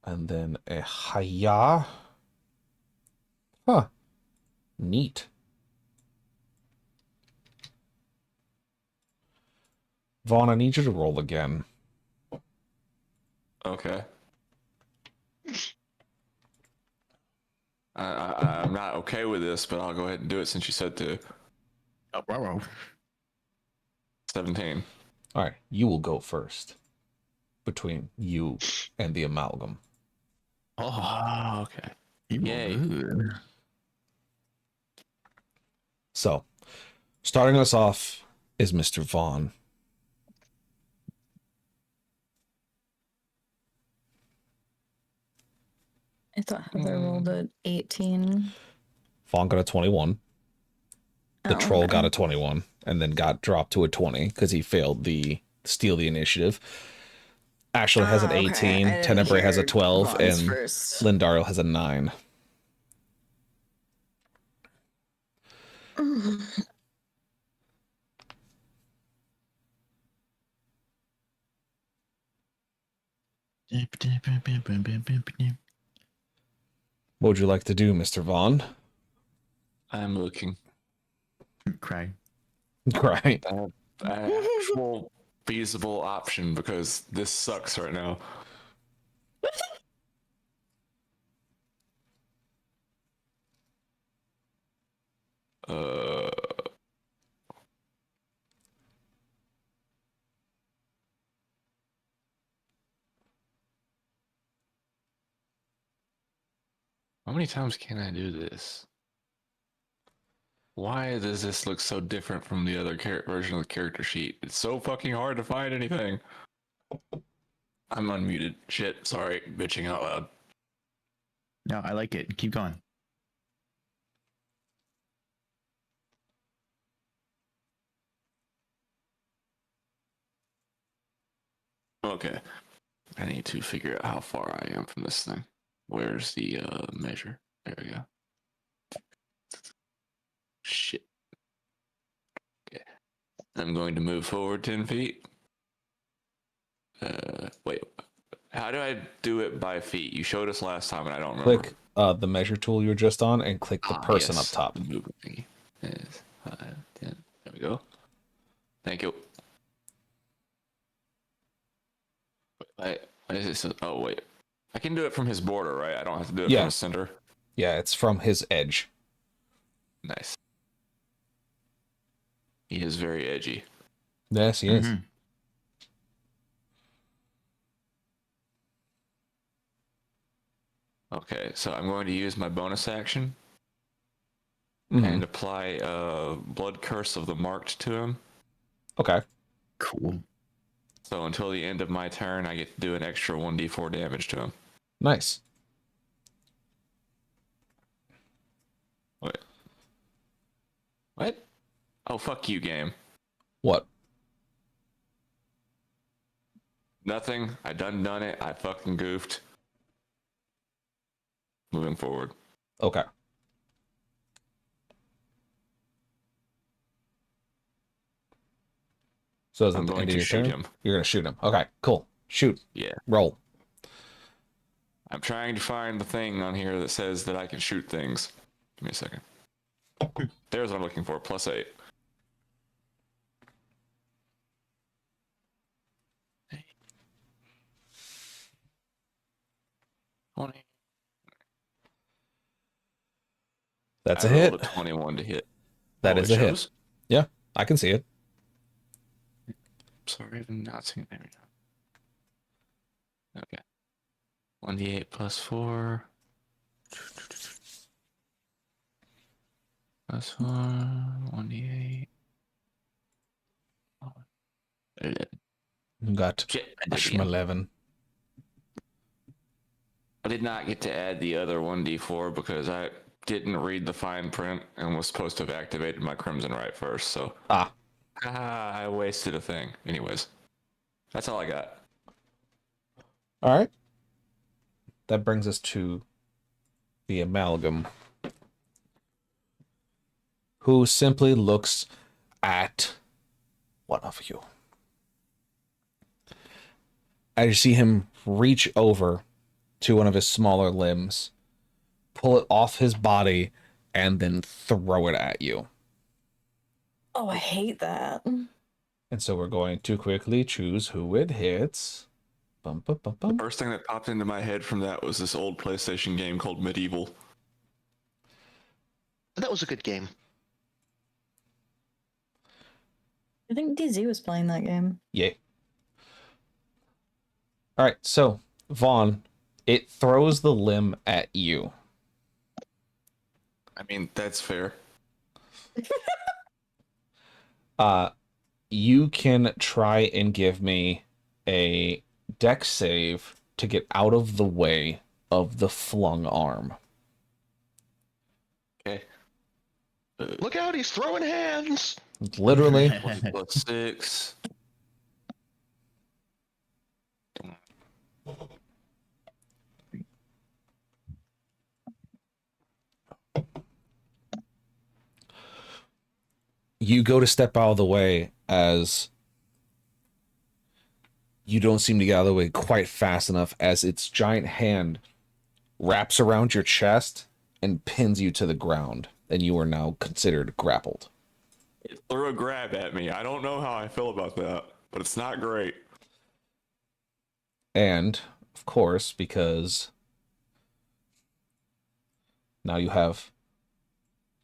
And then a hiya. Huh. Neat. Vaughn, I need you to roll again. Okay. I'm not okay with this, but I'll go ahead and do it since you said to. Oh, wow. 17. All right, you will go first between you and the amalgam. Oh, okay. You Yay. good. So, starting us off is Mr. Vaughn. I thought Heather rolled an 18. Vaughn got a 21. The Oh, troll okay. got a 21 and then got dropped to a 20 because he failed the steal the initiative. Ashley has an 18, Tenebrae has a 12, and first. Lindario has a 9. What would you like to do, Mr. Vaughn? I'm looking. Cry. Right. An actual feasible option because this sucks right now. Uh, how many times can I do this? Why does this look so different from the other version of the character sheet? It's so fucking hard to find anything. I'm unmuted. Shit, sorry, bitching out loud. No, I like it. Keep going. Okay, I need to figure out how far I am from this thing. Where's the measure? There we go. Shit. Okay, I'm going to move forward 10 feet. Wait. How do I do it by feet? You showed us last time and I don't remember. Click the measure tool you were just on and click the person Yes. up top. The movement thingy. Is 5, 10. There we go. Thank you. Wait, why is it so, oh, wait. I can do it from his border, right? I don't have to do it Yeah. from his center. Yeah, it's from his edge. Nice. He is very edgy. Yes, he is. Mhm. Okay, so I'm going to use my bonus action Mhm. and apply Blood Curse of the Marked to him. Okay. Cool. So until the end of my turn, I get to do an extra 1d4 damage to him. Nice. What? What? Oh, fuck you, game. What? Nothing. I done it. I fucking goofed. Moving forward. Okay. So is it I'm the going end of to your shoot turn? him. You're gonna shoot him. Okay, cool. Shoot. Yeah. Roll. I'm trying to find the thing on here that says that I can shoot things. Give me a second. There's what I'm looking for. +8. Hey. 20. That's I a hit. rolled a 21 to hit. That Oh, is it a hit. shows? Yeah, I can see it. Sorry, I'm not seeing it. There we go. Okay. 1d8 +4. +4. 1d8. 11. You got Shit, I did it again. 11. I did not get to add the other 1d4 because I didn't read the fine print and was supposed to have activated my Crimson Right first, so I wasted a thing. Anyways, that's all I got. All right. That brings us to the amalgam, who simply looks at one of you. As you see him reach over to one of his smaller limbs, pull it off his body, and then throw it at you. Oh, I hate that. And so we're going to quickly choose who it hits. Bum, bum, bum, bum. First thing that popped into my head from that was this old PlayStation game called Medieval. That was a good game. I think DZ was playing that game. Yay. All right, so Vaughn, it throws the limb at you. I mean, that's fair. You can try and give me a dex save to get out of the way of the flung arm. Okay. Look out, he's throwing hands! Literally. 1 + 6. You go to step out of the way as you don't seem to get out of the way quite fast enough as its giant hand wraps around your chest and pins you to the ground, and you are now considered grappled. It threw a grab at me. I don't know how I feel about that, but it's not great. And, of course, because now you have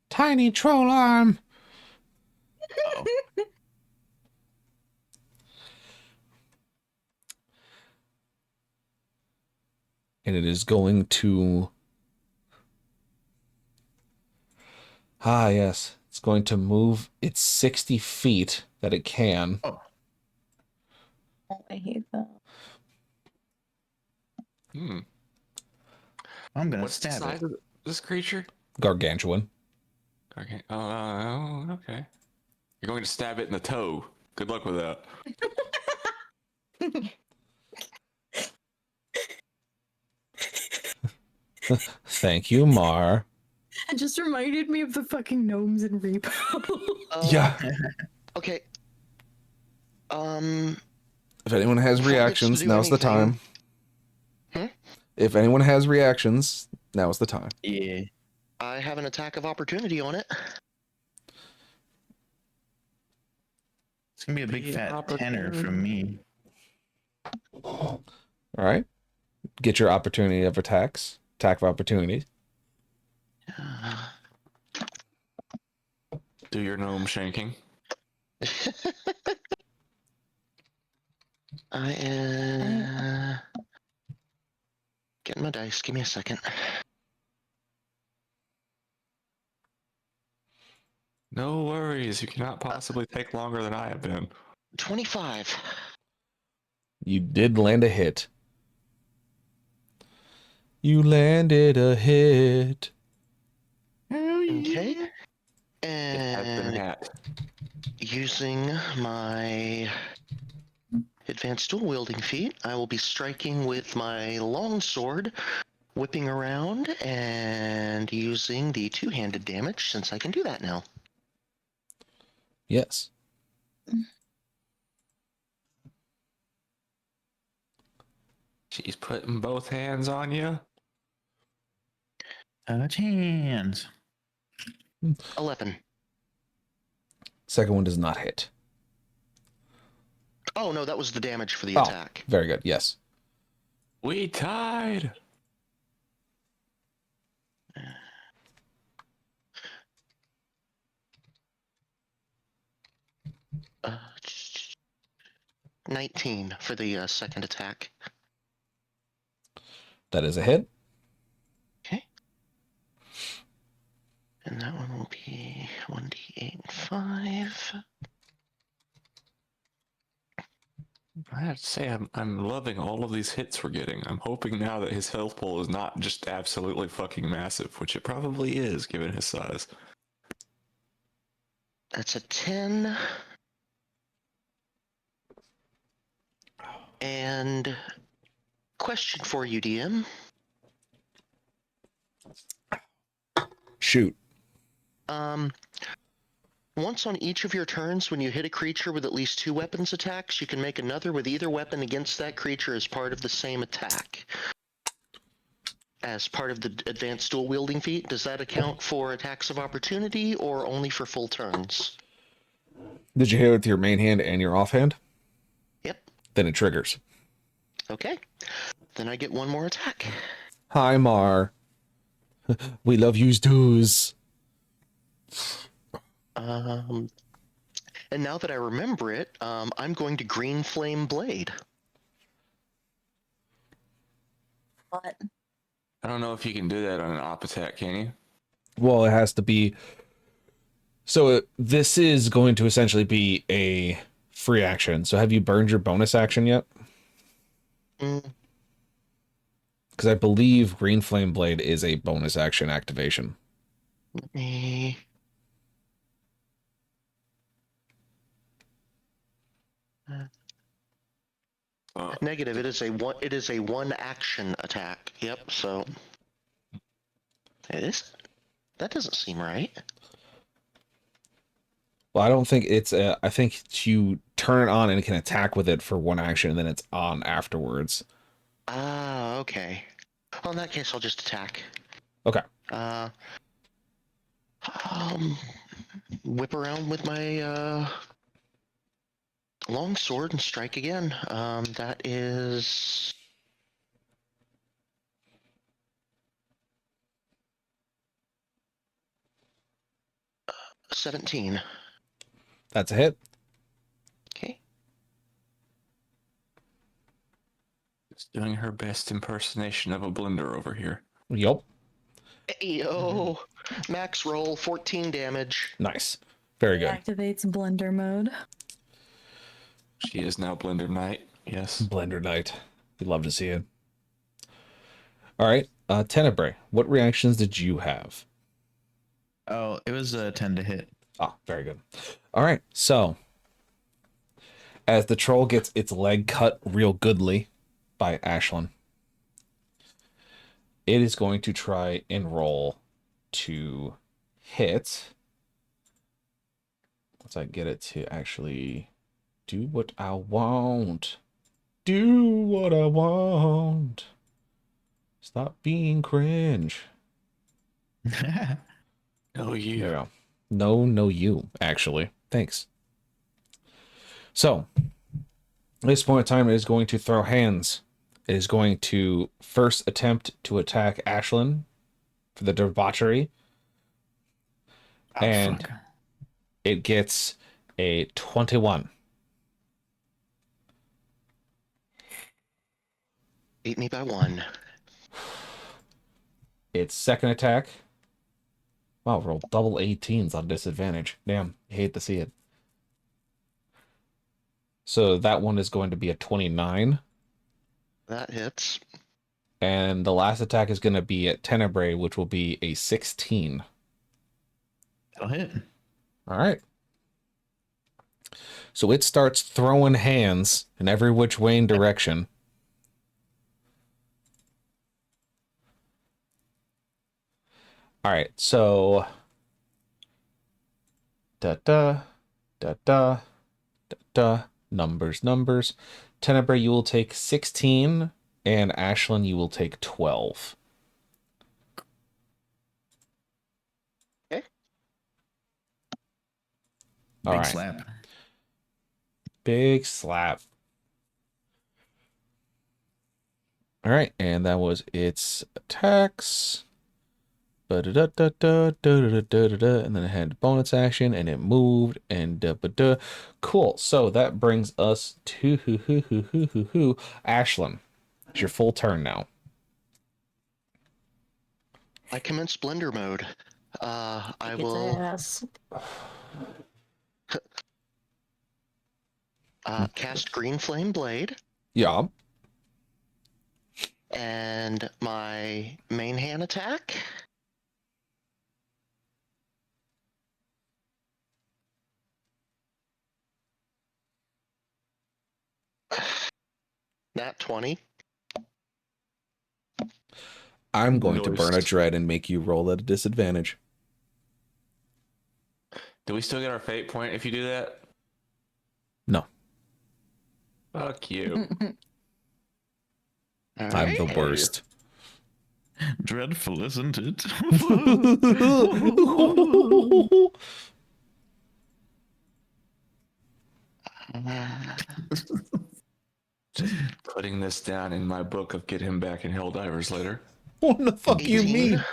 tiny troll arm. Uh-oh. And it is going to... yes. It's going to move its 60 feet that it can. Oh, I hate that. I'm gonna What's the stab size it. of this creature? Gargantuan. Okay. Oh, okay. You're going to stab it in the toe. Good luck with that. Thank you, Mar. It just reminded me of the fucking gnomes in Repo. Yeah. Okay. If anyone has Before it gets to reactions, do now's the time. anything- If anyone has reactions, now's the time. Yeah. I have an attack of opportunity on it. It's gonna be a big fat tenor from me. All right. Get your opportunity of attacks. Attack of opportunity. Do your gnome shanking. I getting my dice. Give me a second. No worries. You cannot possibly take longer than I have been. 25. You did land a hit. You landed a hit. Okay. It has been And hat. using my advanced dual wielding feat, I will be striking with my longsword, whipping around, and using the two-handed damage since I can do that now. Yes. She's putting both hands on you. Touch hands. 11. Second one does not hit. Oh, no, that was the damage for the Oh, attack. very good. Yes. We tied. Uh, 19 for the second attack. That is a hit. Okay. And that one will be 1d8 and 5. I have to say, I'm loving all of these hits we're getting. I'm hoping now that his health pool is not just absolutely fucking massive, which it probably is given his size. That's a 10. And question for you, DM. Shoot. Once on each of your turns, when you hit a creature with at least 2 weapons attacks, you can make another with either weapon against that creature as part of the same attack. As part of the advanced dual wielding feat, does that account for attacks of opportunity or only for full turns? Did you hit it with your main hand and your offhand? Yep. Then it triggers. Okay. Then I get one more attack. Hi, Mar. We love yous dues. And now that I remember it, I'm going to Green Flame Blade. What? I don't know if you can do that on an op attack, can you? Well, it has to be. So this is going to essentially be a free action. So have you burned your bonus action yet? Mm, Because I believe Green Flame Blade is a bonus action activation. let me... Negative. It is a one action attack. Yep. So it is. That doesn't seem right. Well, I don't think it's a. I think you turn it on and can attack with it for one action, and then it's on afterwards. Ah, okay. Well, in that case, I'll just attack. Okay. Whip around with my long sword and strike again. That is 17. That's a hit. Okay. It's doing her best impersonation of a blender over here. Yup. Yo, max roll 14 damage. Nice. Very good. Activates blender mode. She is now Blender Knight. Yes. Blender Knight. You'd love to see it. All right. Tenebrae, what reactions did you have? Oh, it was a 10 to hit. Ah, very good. All right. So, as the troll gets its leg cut real goodly by Ashlyn, it is going to try and roll to hit. Once I get it to actually do what I want. Do what I want. Stop being cringe. No, you. There you go. No, you, actually. Thanks. So, at this point in time, it is going to throw hands. It is going to first attempt to attack Ashlyn for the debauchery. Oh, and fuck. it gets a 21. Beat me by 1. Its second attack. Wow, roll double 18s on disadvantage. Damn, you hate to see it. So that one is going to be a 29. That hits. And the last attack is going to be at Tenebrae, which will be a 16. That'll hit. All right. So it starts throwing hands in every which way and direction. All right, so da da da da da da numbers. Tenebrae, you will take 16, and Ashlyn, you will take 12. Okay. All Big right. slap. Big slap. All right, and that was its attacks. And then it had bonus action, and it moved, and cool. So that brings us to Ashlyn. It's your full turn now. I commence blender mode. I Kick its will ass. cast Green Flame Blade, Yeah. and my main hand attack. Nat 20. I'm going to burn a Nice. dread and make you roll at a disadvantage. Do we still get our fate point if you do that? No, Fuck you. All I'm right. the worst. Dreadful, isn't it? Putting this down in my book of Get Him Back in Helldivers later. What the fuck you 18.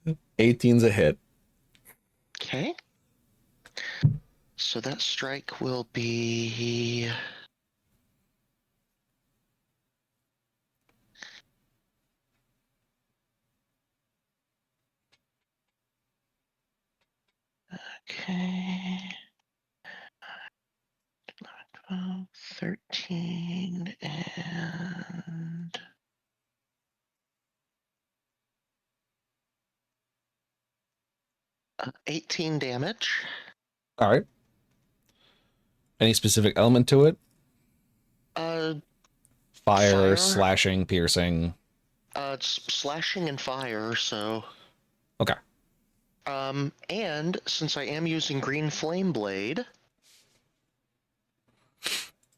mean? 18's a hit. Okay. So that strike will be... Okay. 12, 13, and... Uh, 18 damage. All right. Any specific element to it? Uh, Fire, Fire. slashing, piercing. it's slashing and fire, so... Okay. And since I am using Green Flame Blade,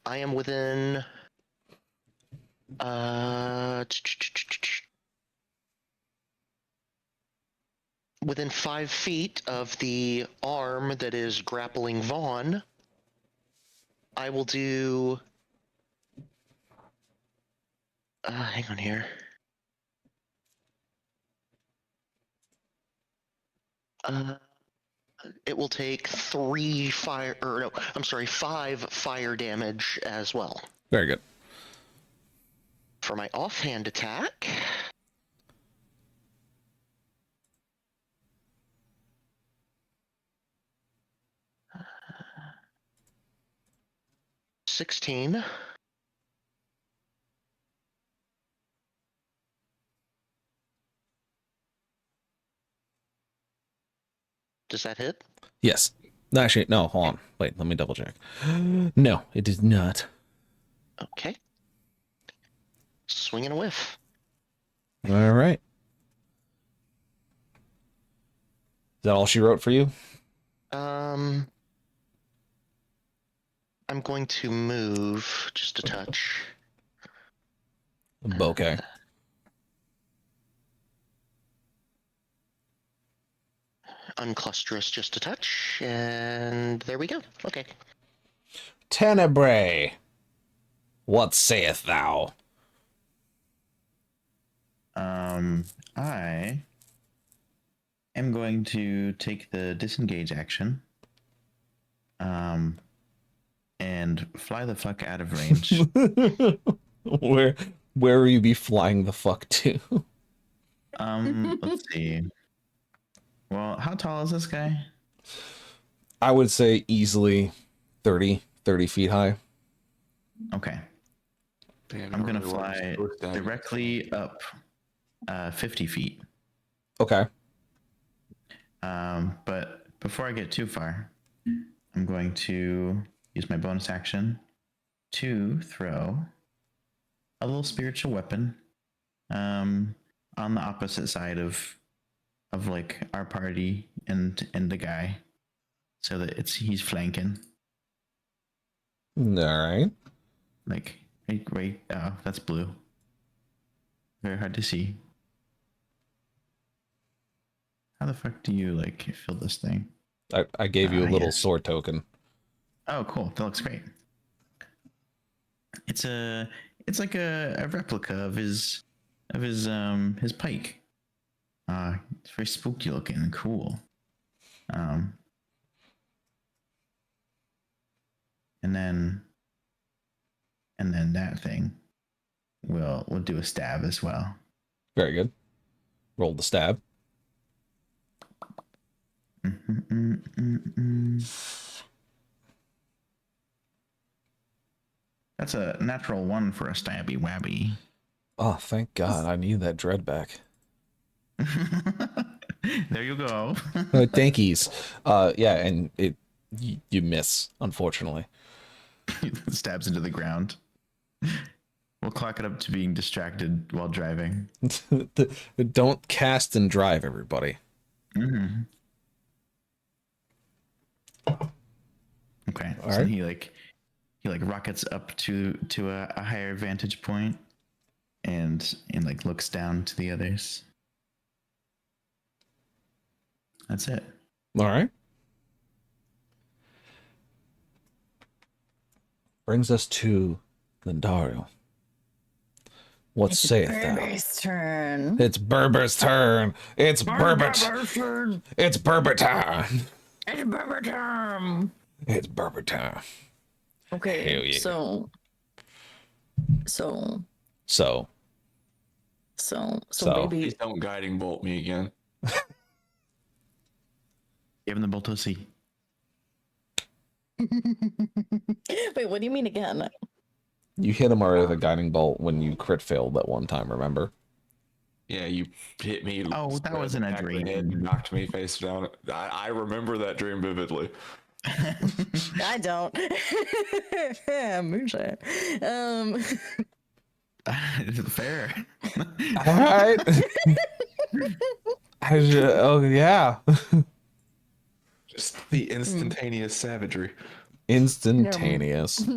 I am within... within 5 feet of the arm that is grappling Vaughn. I will do... hang on here. It will take 5 fire damage as well. Very good. For my offhand attack... 16. Does that hit? Yes. No, actually, no, hold on. Wait, let me double check. No, it does not. Okay. Swing and a whiff. All right. Is that all she wrote for you? I'm going to move just a touch. Okay. Uncluster us just a touch, and there we go. Okay. Tenebrae, what sayest thou? I am going to take the disengage action. And fly the fuck out of range. Where will you be flying the fuck to? Let's see. Well, how tall is this guy? I would say easily 30 feet high. Okay. Damn, I'm I gonna really want to fly push that. directly up 50 feet. Okay. But before I get too far, I'm going to use my bonus action to throw a little spiritual weapon on the opposite side of like our party and the guy, so that he's flanking. All right. Like wait, oh, that's blue. Very hard to see. How the fuck do you like fill this thing? I gave you a little Yes. sword token. Oh, cool. That looks great. It's like a replica of his pike. It's very spooky looking and cool. And then that thing will do a stab as well. Very good. Roll the stab. That's a natural 1 for a stabby wabby. Oh, thank God. I need that dread back. There you go. Thankies. Yeah, and you miss, unfortunately. Stabs into the ground. We'll clock it up to being distracted while driving. Don't cast and drive, everybody. Mm-hmm. Okay, All so right. he rockets up to a higher vantage point, and like looks down to the others. That's it. All right. Brings us to Lindario. What saith thou? Berber's turn. It's Berber's turn. It's Berbert. Berber's turn. It's Berber time. It's Berber time. It's Berber time. Okay, Hell yeah. so So. baby. Please don't guiding bolt me again. Give him the Boltosi. Wait, what do you mean again? You hit him already with a guiding bolt when you crit failed that one time, remember? Yeah, you hit me. Oh, that wasn't a back of the dream. head and knocked me face down. I remember that dream vividly. I don't. Moonshine. Fair. All right. Oh, yeah. Just the instantaneous savagery. Instantaneous.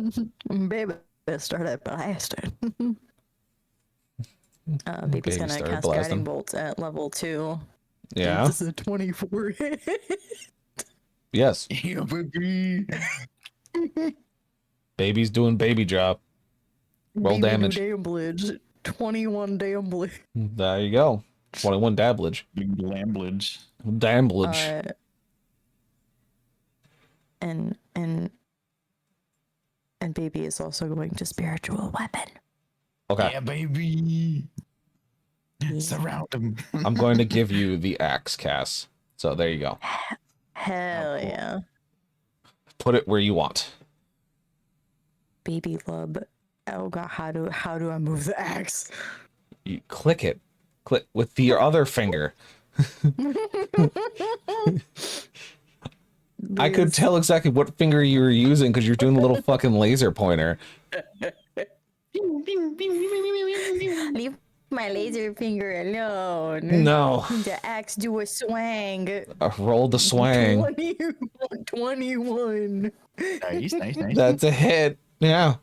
Baby started blasting. Baby's Baby gonna started cast blasting. guiding bolts at level 2. Yeah. This is a 24. Yes. Yeah, baby. Baby's doing baby job. Roll Baby damage. do damage. 21 damage. There you go. 21 dabblage. Big lamblage. Damblage. And baby is also going to spiritual weapon. Okay. Yeah, baby. Yeah. Surround him. I'm going to give you the axe, Cass. So there you go. Hell cool. yeah. Put it where you want. Baby love. Oh god, how do I move the axe? You click it. Click with your other finger. I could tell exactly what finger you were using because you're doing the little fucking laser pointer. Leave my laser finger alone. No. The axe do a swang. Roll the swang. 21. Nice. That's a hit. Yeah.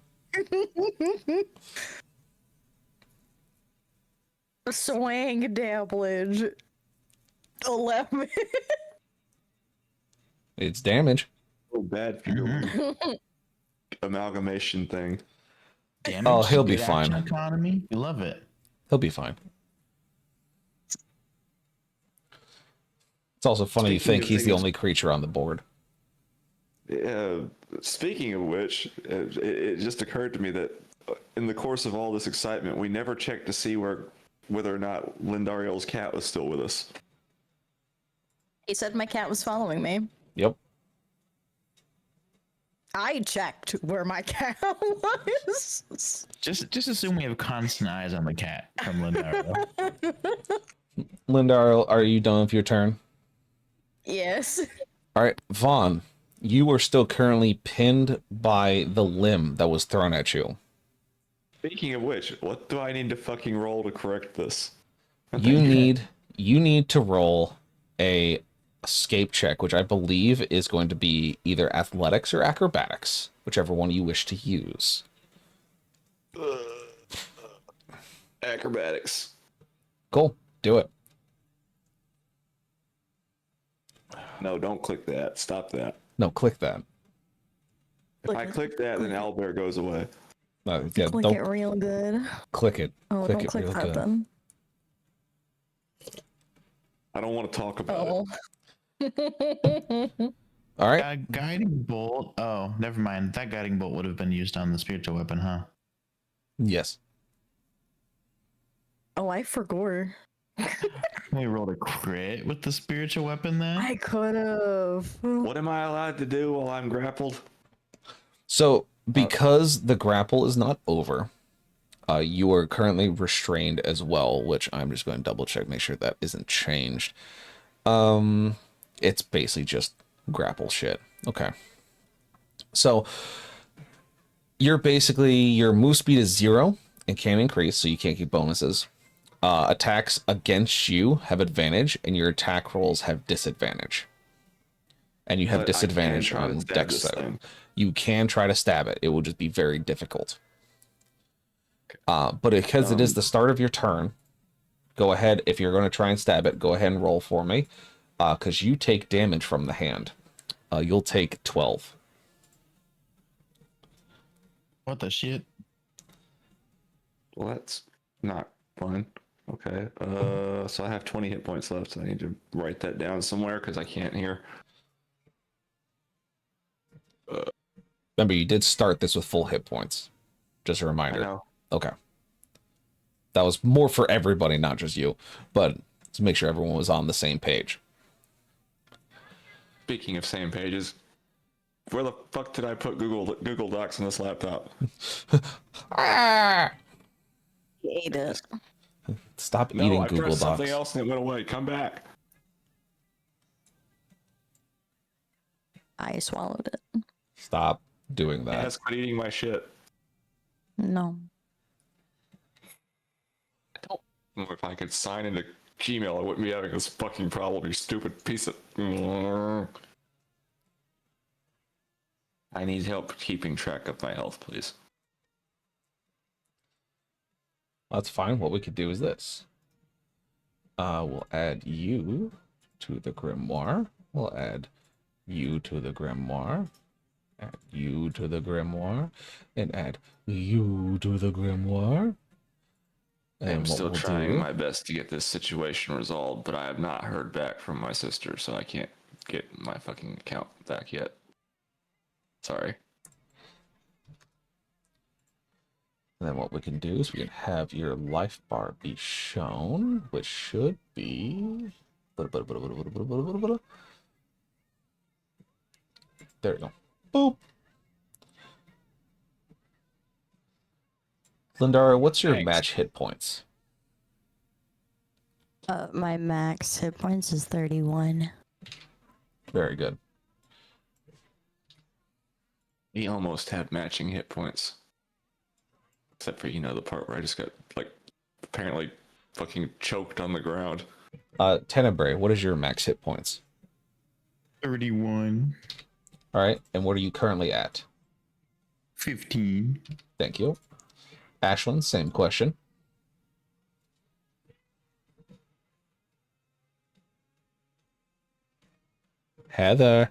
Swang dabblage. 11. It's damage. So bad for your amalgamation thing. Damage. Oh, he'll be good fine. action economy. You love it. He'll be fine. It's also funny you think he's the only creature on the board. Speaking of which, it just occurred to me that in the course of all this excitement, we never checked to see whether or not Lindario's cat was still with us. He said my cat was following me. Yep. I checked where my cat was. Just assume we have constant eyes on the cat from Lindaro. Linda, are you done with your turn? Yes. All right, Vaughn, you are still currently pinned by the limb that was thrown at you. Speaking of which, what do I need to fucking roll to correct this? You need to roll a escape check, which I believe is going to be either athletics or acrobatics, whichever one you wish to use. Acrobatics. Cool, do it. No, don't click that. Stop that. No, click that. If I click that, then Owlbear goes away. Yeah, Click don't it real good. click it. Oh, Click don't it click real that good. then. I don't want to talk about it. All right. Guiding bolt. Oh, never mind. That guiding bolt would have been used on the spiritual weapon, huh? Yes. Oh, I forgot. We rolled a crit with the spiritual weapon then. I could have. What am I allowed to do while I'm grappled? So, because the grapple is not over, you are currently restrained as well, which I'm just going to double check, make sure that isn't changed. It's basically just grapple shit. Okay. So, your move speed is 0 and can increase, so you can't get bonuses. Attacks against you have advantage, and your attack rolls have disadvantage. And you have But disadvantage I can try on to stab dex this save. thing. You can try to stab it. It will just be very difficult. But because it is the start of your turn, go ahead. If you're going to try and stab it, go ahead and roll for me. Because you take damage from the hand. You'll take 12. What the shit? Well, that's not fun. Okay. So I have 20 hit points left. I need to write that down somewhere because I can't hear. Remember, you did start this with full hit points. Just a reminder. I know. Okay. That was more for everybody, not just you. But to make sure everyone was on the same page. Speaking of same pages, where the fuck did I put Google Docs on this laptop? Ate it. Stop No, eating I Google pressed Docs. something else and it went away. Come back. I swallowed it. Stop doing that. Yes, quit eating my shit. No. I don't know if I could sign into Gmail, I wouldn't be having this fucking problem, you stupid piece of... I need help keeping track of my health, please. That's fine. What we could do is this. We'll add you to the grimoire. We'll add you to the grimoire. Add you to the grimoire. And add you to the grimoire. And I'm what still we'll trying do- my best to get this situation resolved, but I have not heard back from my sister, so I can't get my fucking account back yet. Sorry. And then what we can do is we can have your life bar be shown, which should be... There we go. Boop. Lindara, what's your Thanks. match hit points? My max hit points is 31. Very good. We almost had matching hit points. Except for, the part where I just got, apparently fucking choked on the ground. Tenebrae, what is your max hit points? 31. All right, and what are you currently at? 15. Thank you. Ashlyn, same question. Heather.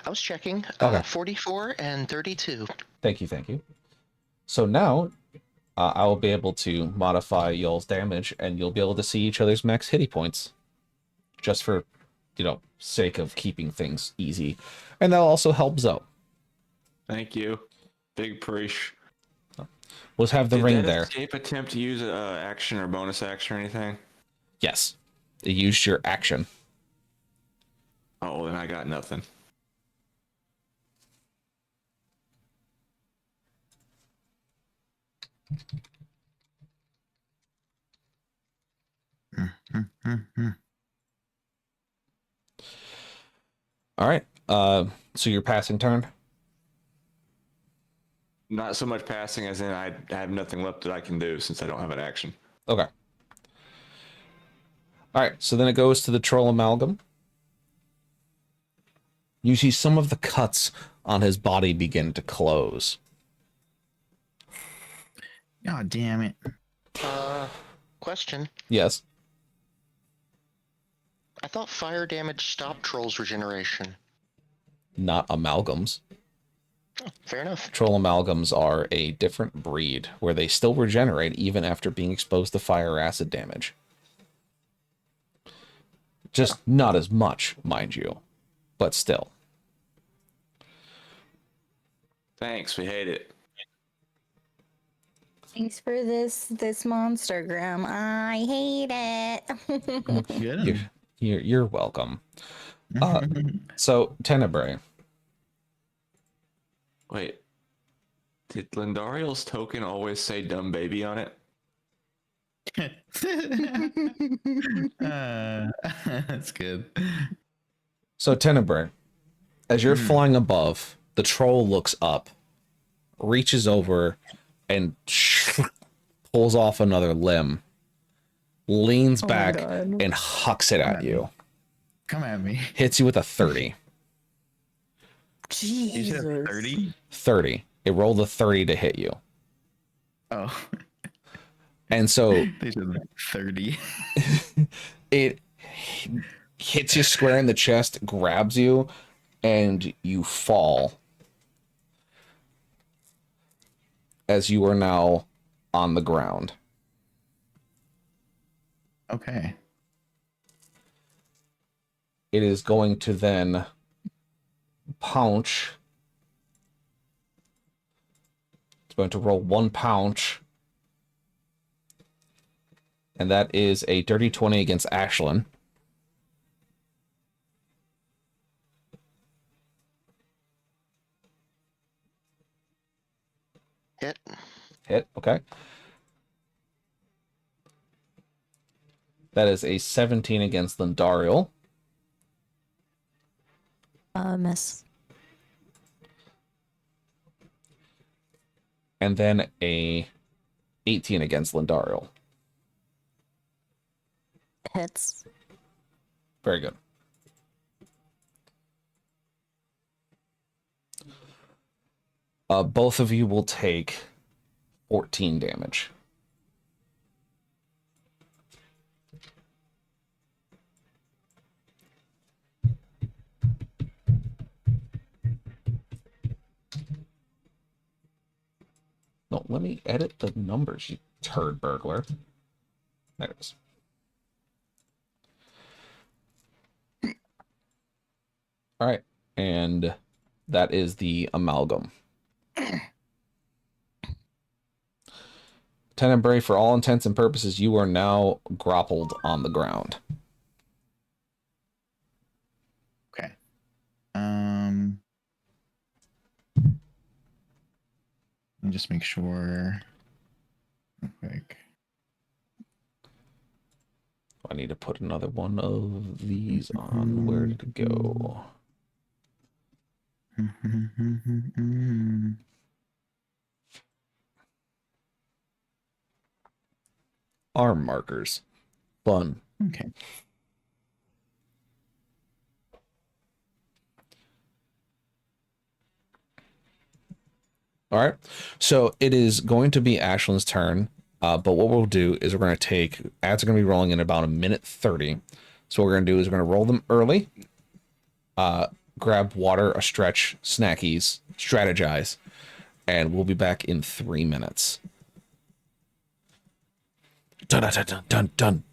I was checking. Okay. 44 and 32. Thank you. So now, I will be able to modify y'all's damage, and you'll be able to see each other's max hitty points. Just for, sake of keeping things easy. And that'll also help Zoe. Thank you. Big preach. We'll have the Did ring that there. escape attempt to use action or bonus action or anything? Yes. It used your action. Oh, then I got nothing. All right. So your passing turn. Not so much passing as in I have nothing left that I can do since I don't have an action. Okay. All right. So then it goes to the troll amalgam. You see some of the cuts on his body begin to close. God damn it. Question. Yes. I thought fire damage stopped trolls regeneration. Not amalgams. Oh, fair enough. Troll amalgams are a different breed where they still regenerate even after being exposed to fire or acid damage. Just not as much, mind you, but still. Thanks, we hate it. Thanks for this monstergram. I hate it. You're welcome. So Tenebrae. Wait, did Lindariel's token always say dumb baby on it? That's good. So Tenebrae, as you're flying above, the troll looks up, reaches over, and pulls off another limb, leans back, and hucks it at you. Come at me. Hits you with a 30. You said Jesus. 30? 30. It rolled a 30 to hit you. Oh. And so They said 30. it hits you square in the chest, grabs you, and you fall as you are now on the ground. Okay. It is going to then pounce. It's going to roll 1 pounce. And that is a dirty 20 against Ashlyn. Hit. Hit, okay. That is a 17 against Lindariel. Miss. And then a 18 against Lindariel. Hits. Very good. Both of you will take 14 damage. No, let me edit the numbers, you turd burglar. There it is. All right, and that is the amalgam. Tenebrae, for all intents and purposes, you are now grappled on the ground. Okay. Let me just make sure. Real quick. I need to put another one of these on. Where did it go? Arm markers. Fun. Okay. All right. So it is going to be Ashlyn's turn. But what we'll do is we're going to take, ads are going to be rolling in about a minute 30. So what we're going to do is we're going to roll them early. Grab water, a stretch, snackies, strategize. And we'll be back in 3 minutes. Dun, dun, dun, dun, dun.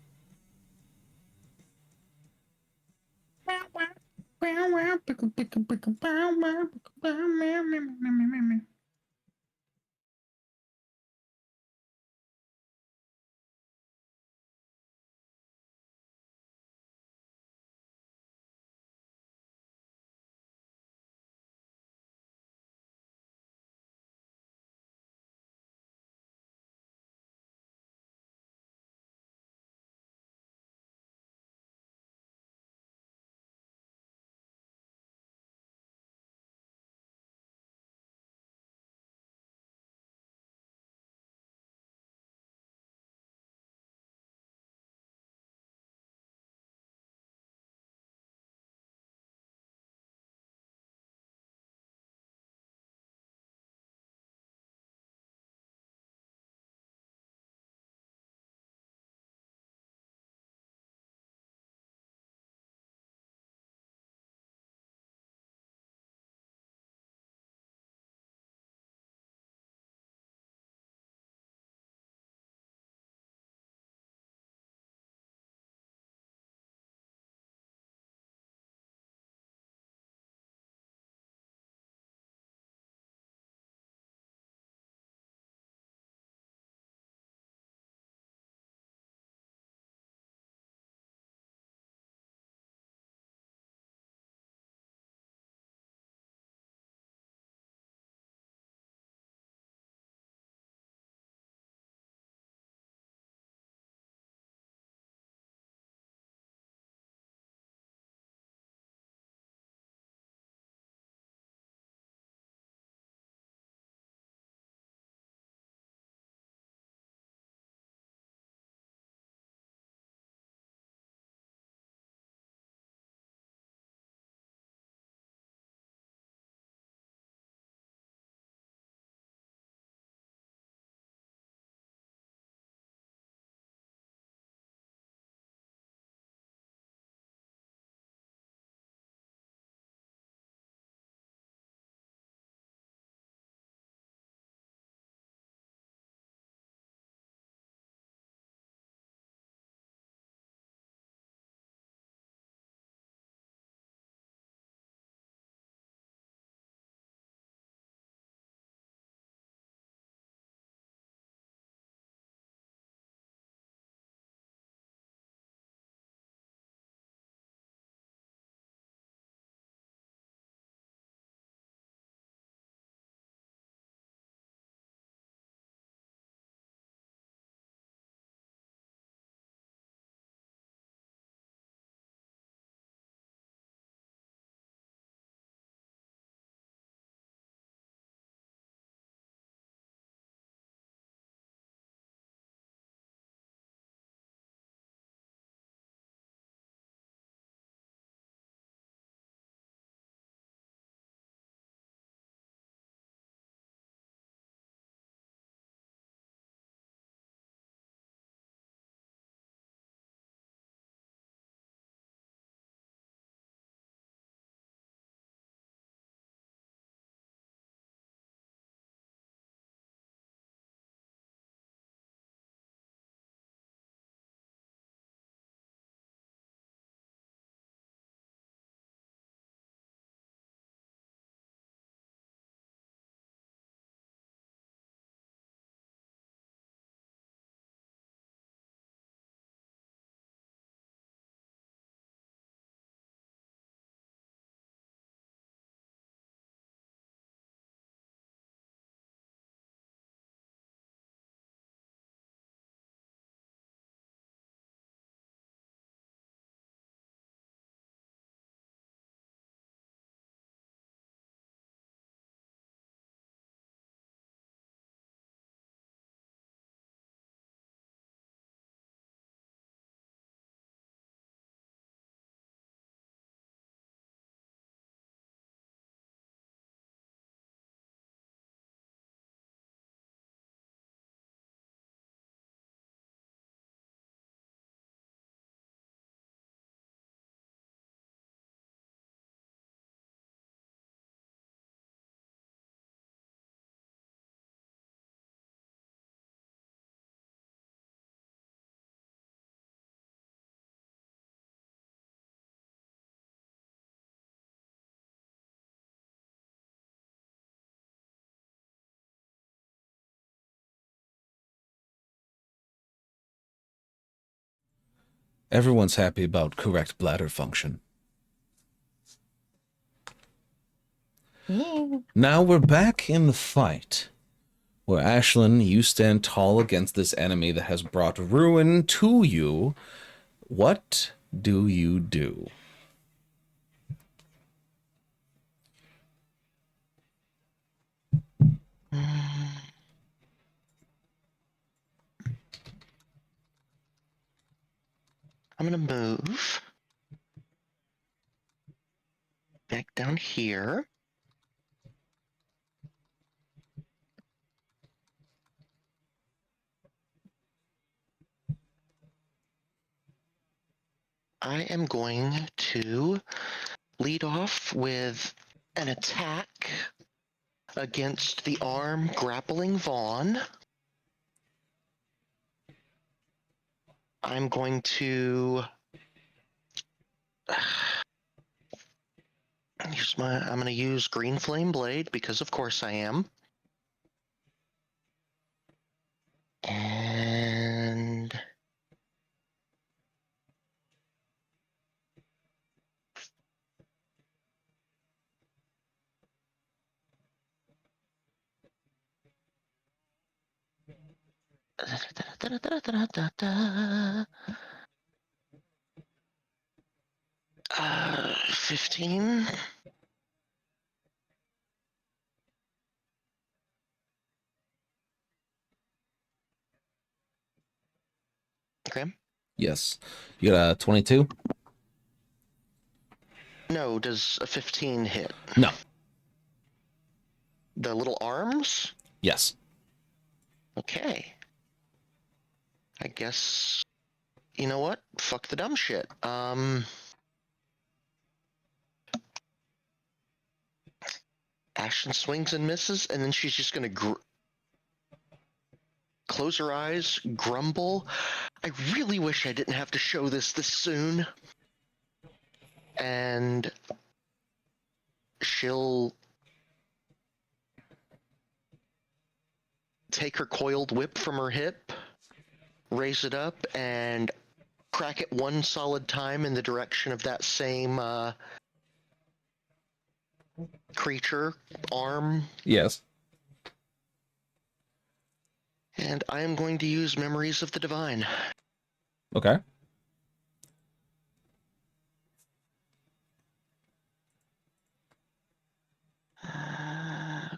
Everyone's happy about correct bladder function. Yeah. Now we're back in the fight, where Ashlyn, you stand tall against this enemy that has brought ruin to you. What do you do? I'm gonna move back down here. I am going to lead off with an attack against the arm grappling Vaughn. I'm going to I'm going to use Green Flame Blade because of course I am. And da, 15. Okay. Yes. You got a 22? No, does a 15 hit? No. The little arms? Yes. Okay. I guess, you know what? Fuck the dumb shit. Ashton swings and misses, and then she's just gonna close her eyes, grumble. I really wish I didn't have to show this soon. And she'll take her coiled whip from her hip, raise it up, and crack it one solid time in the direction of that same creature arm. Yes. And I am going to use Memories of the Divine. Okay.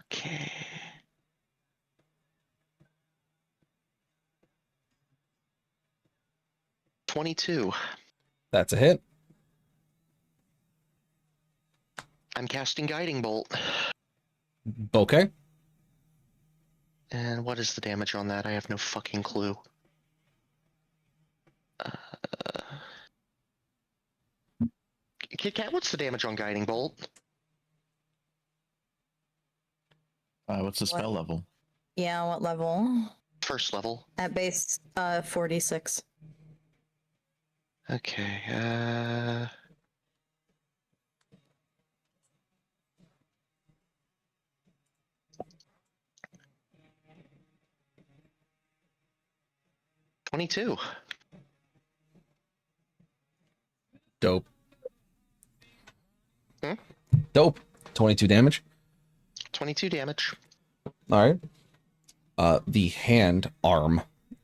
Okay. $22. That's a hit. I'm casting Guiding Bolt. Okay. And what is the damage on that? I have no fucking clue. Kit Kat, what's the damage on Guiding Bolt? What's the spell level? Yeah, what level? First level. At base 46. Okay, 22. Dope. Hmm? Dope. 22 damage. 22 damage. All right. The hand arm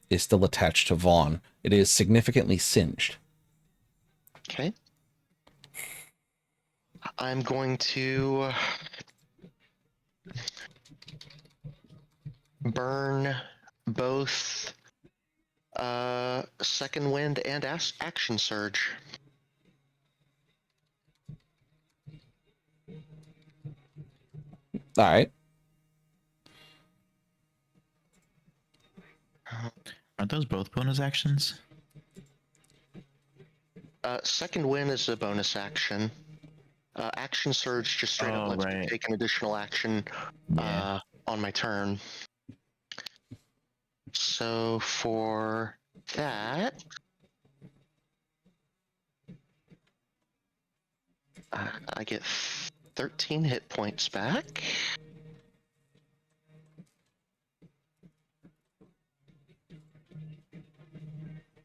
is still attached to Vaughn. It is significantly singed. Okay. I'm going to burn both Second Wind and Action Surge. All right. Aren't those both bonus actions? Second Wind is a bonus action. Action Surge just straight up lets me right. take an additional action Yeah. on my turn. So for that, I get 13 hit points back.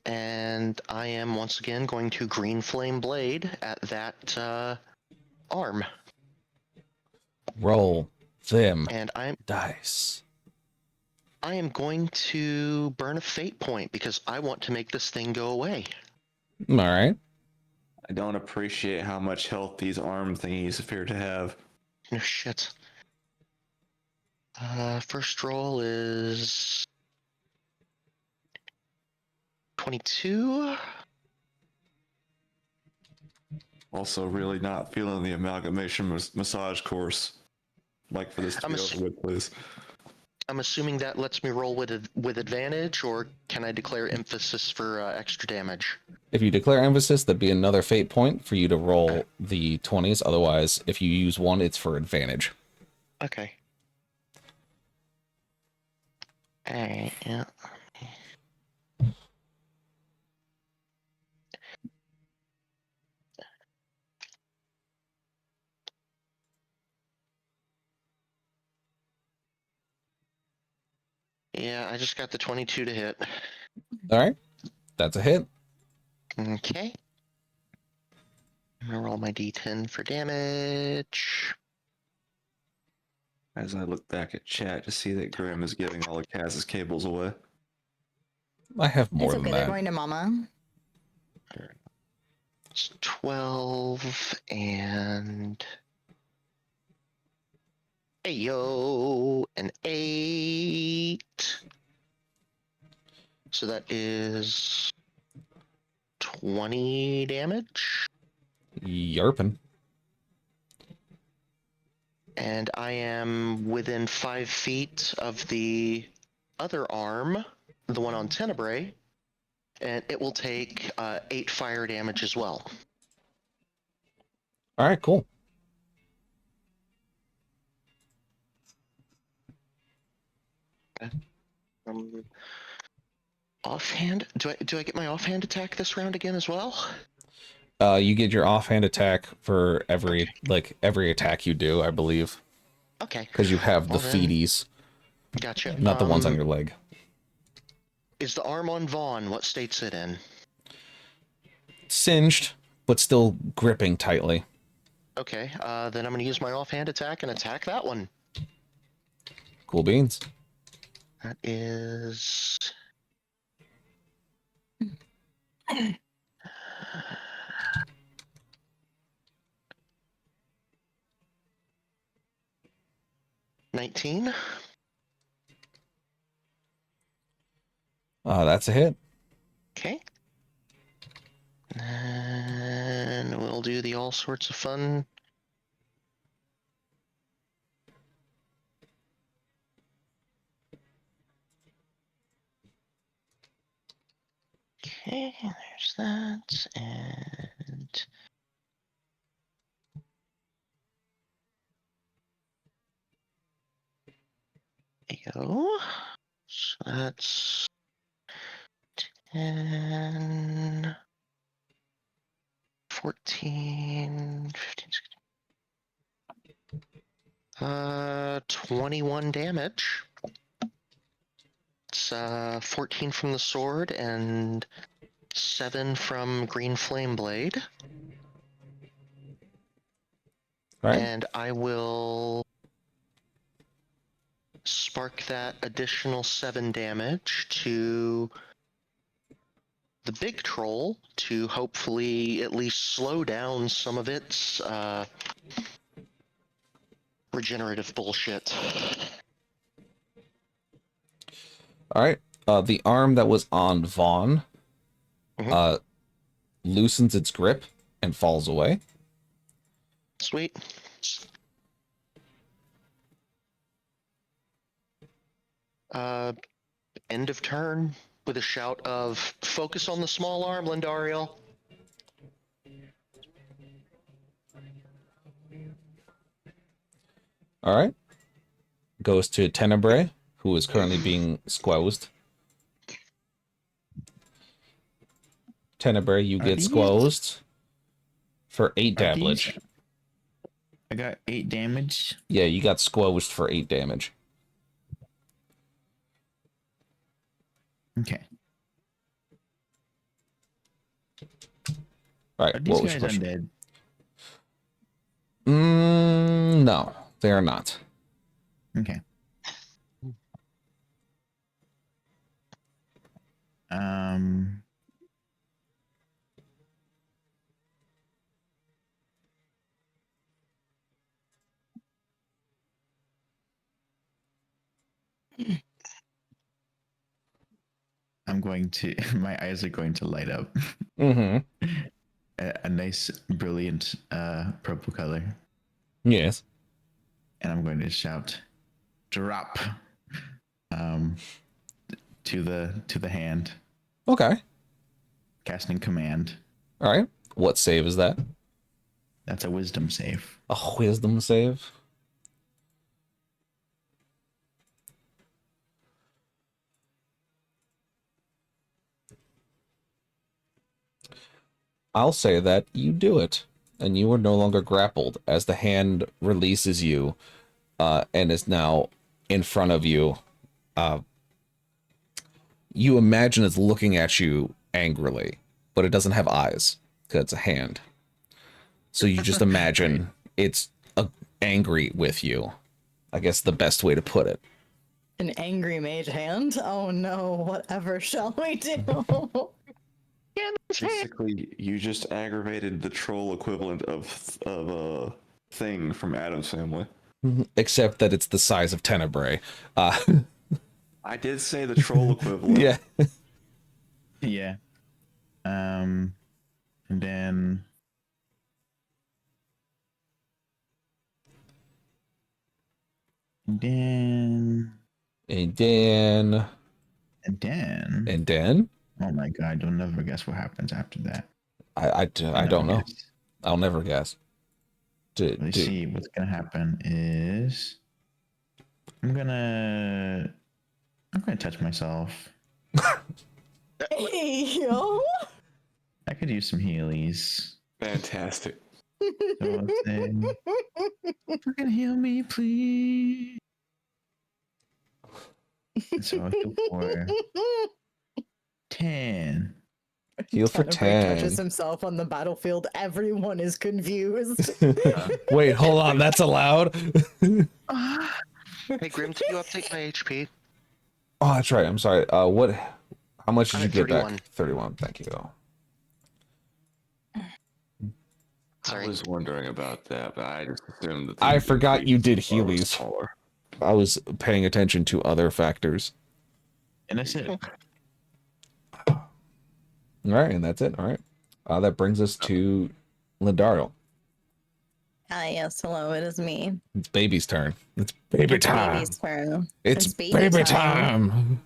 And I am once again going to Green Flame Blade at that arm. Roll them And dice. I am going to burn a fate point because I want to make this thing go away. All right. I don't appreciate how much health these arm thingies appear to have. No shit. First roll is 22. Also, really not feeling the amalgamation massage course. Like for this to be over with, please. I'm assuming that lets me roll with advantage, or can I declare emphasis for extra damage? If you declare emphasis, that'd be another fate point for you to roll the 20s. Otherwise, if you use one, it's for advantage. Okay. Alright, yeah. Yeah, I just got the 22 to hit. All right. That's a hit. Okay. I'm gonna roll my d10 for damage. As I look back at chat to see that Grim is giving all of Kaz's cables away. I have more It's than okay, they're that. going to Mama. It's 12 and... Ayo, an 8. So that is 20 damage. Yarpin. And I am within 5 feet of the other arm, the one on Tenebrae, and it will take 8 fire damage as well. All right, cool. Offhand? Do I get my offhand attack this round again as well? You get your offhand attack for every attack you do, I believe. Okay. Because you have the Well then, feeties, gotcha. not the ones on your leg. Is the arm on Vaughn? What state's it in? Singed, but still gripping tightly. Okay, then I'm going to use my offhand attack and attack that one. Cool beans. That is... $19. That's a hit. Okay. And we'll do the all sorts of fun. Okay, there's that, and... There you go. So that's... 10... 14... 15... 16... 21 damage. It's 14 from the sword and 7 from Green Flame Blade. Right. And I will spark that additional 7 damage to the big troll to hopefully at least slow down some of its regenerative bullshit. All right. The arm that was on Vaughn loosens its grip and falls away. Sweet. End of turn with a shout of focus on the small arm, Lindariel. All right. Goes to Tenebrae, who is currently being squozed. Tenebrae, you get squozed for 8 damage. I got 8 damage. Yeah, you got squozed for 8 damage. Okay. All Are right, these what was your guys question? undead? No, they are not. Okay. Um. I'm going to. My eyes are going to light up. Mm-hmm. A nice, brilliant purple color, Yes. and I'm going to shout, "Drop!" Um, to the hand, Okay. casting command. All right. What save is that? That's a wisdom save. A wisdom save. I'll say that you do it, and you are no longer grappled as the hand releases you, and is now in front of you. You imagine it's looking at you angrily, but it doesn't have eyes because it's a hand. So you just imagine it's angry with you. I guess the best way to put it. An angry mage hand? Oh no, whatever shall we do? Basically, you just aggravated the troll equivalent of a thing from Adam's Family. Except that it's the size of Tenebrae. I did say the troll equivalent. Yeah. Yeah. And then And then. and then. Oh my god! You'll never guess what happens after that. I don't know. Guess. I'll never guess. Let's see. What's gonna happen is I'm gonna touch myself. Hey, yo. I could use some Heelys. Fantastic. So I'll say, "Fucking heal me, please." So I'll heal for 10. Heal for Tenebrae touches 10. himself on the battlefield. Everyone is confused. Wait, hold on. That's allowed? Hey, Grim, did you update my HP? Oh, that's right. I'm sorry. How much did I'm you at get 31. back? 31. Thank you. Sorry. I was wondering about that, but I just assumed that I forgot you did bar was Heelys. smaller. I was paying attention to other factors. And that's it. All right, and that's it. All right. That brings us to Lindario. Ah, yes, hello, it is me. It's baby's turn. It's baby time. Baby's turn. It's baby time.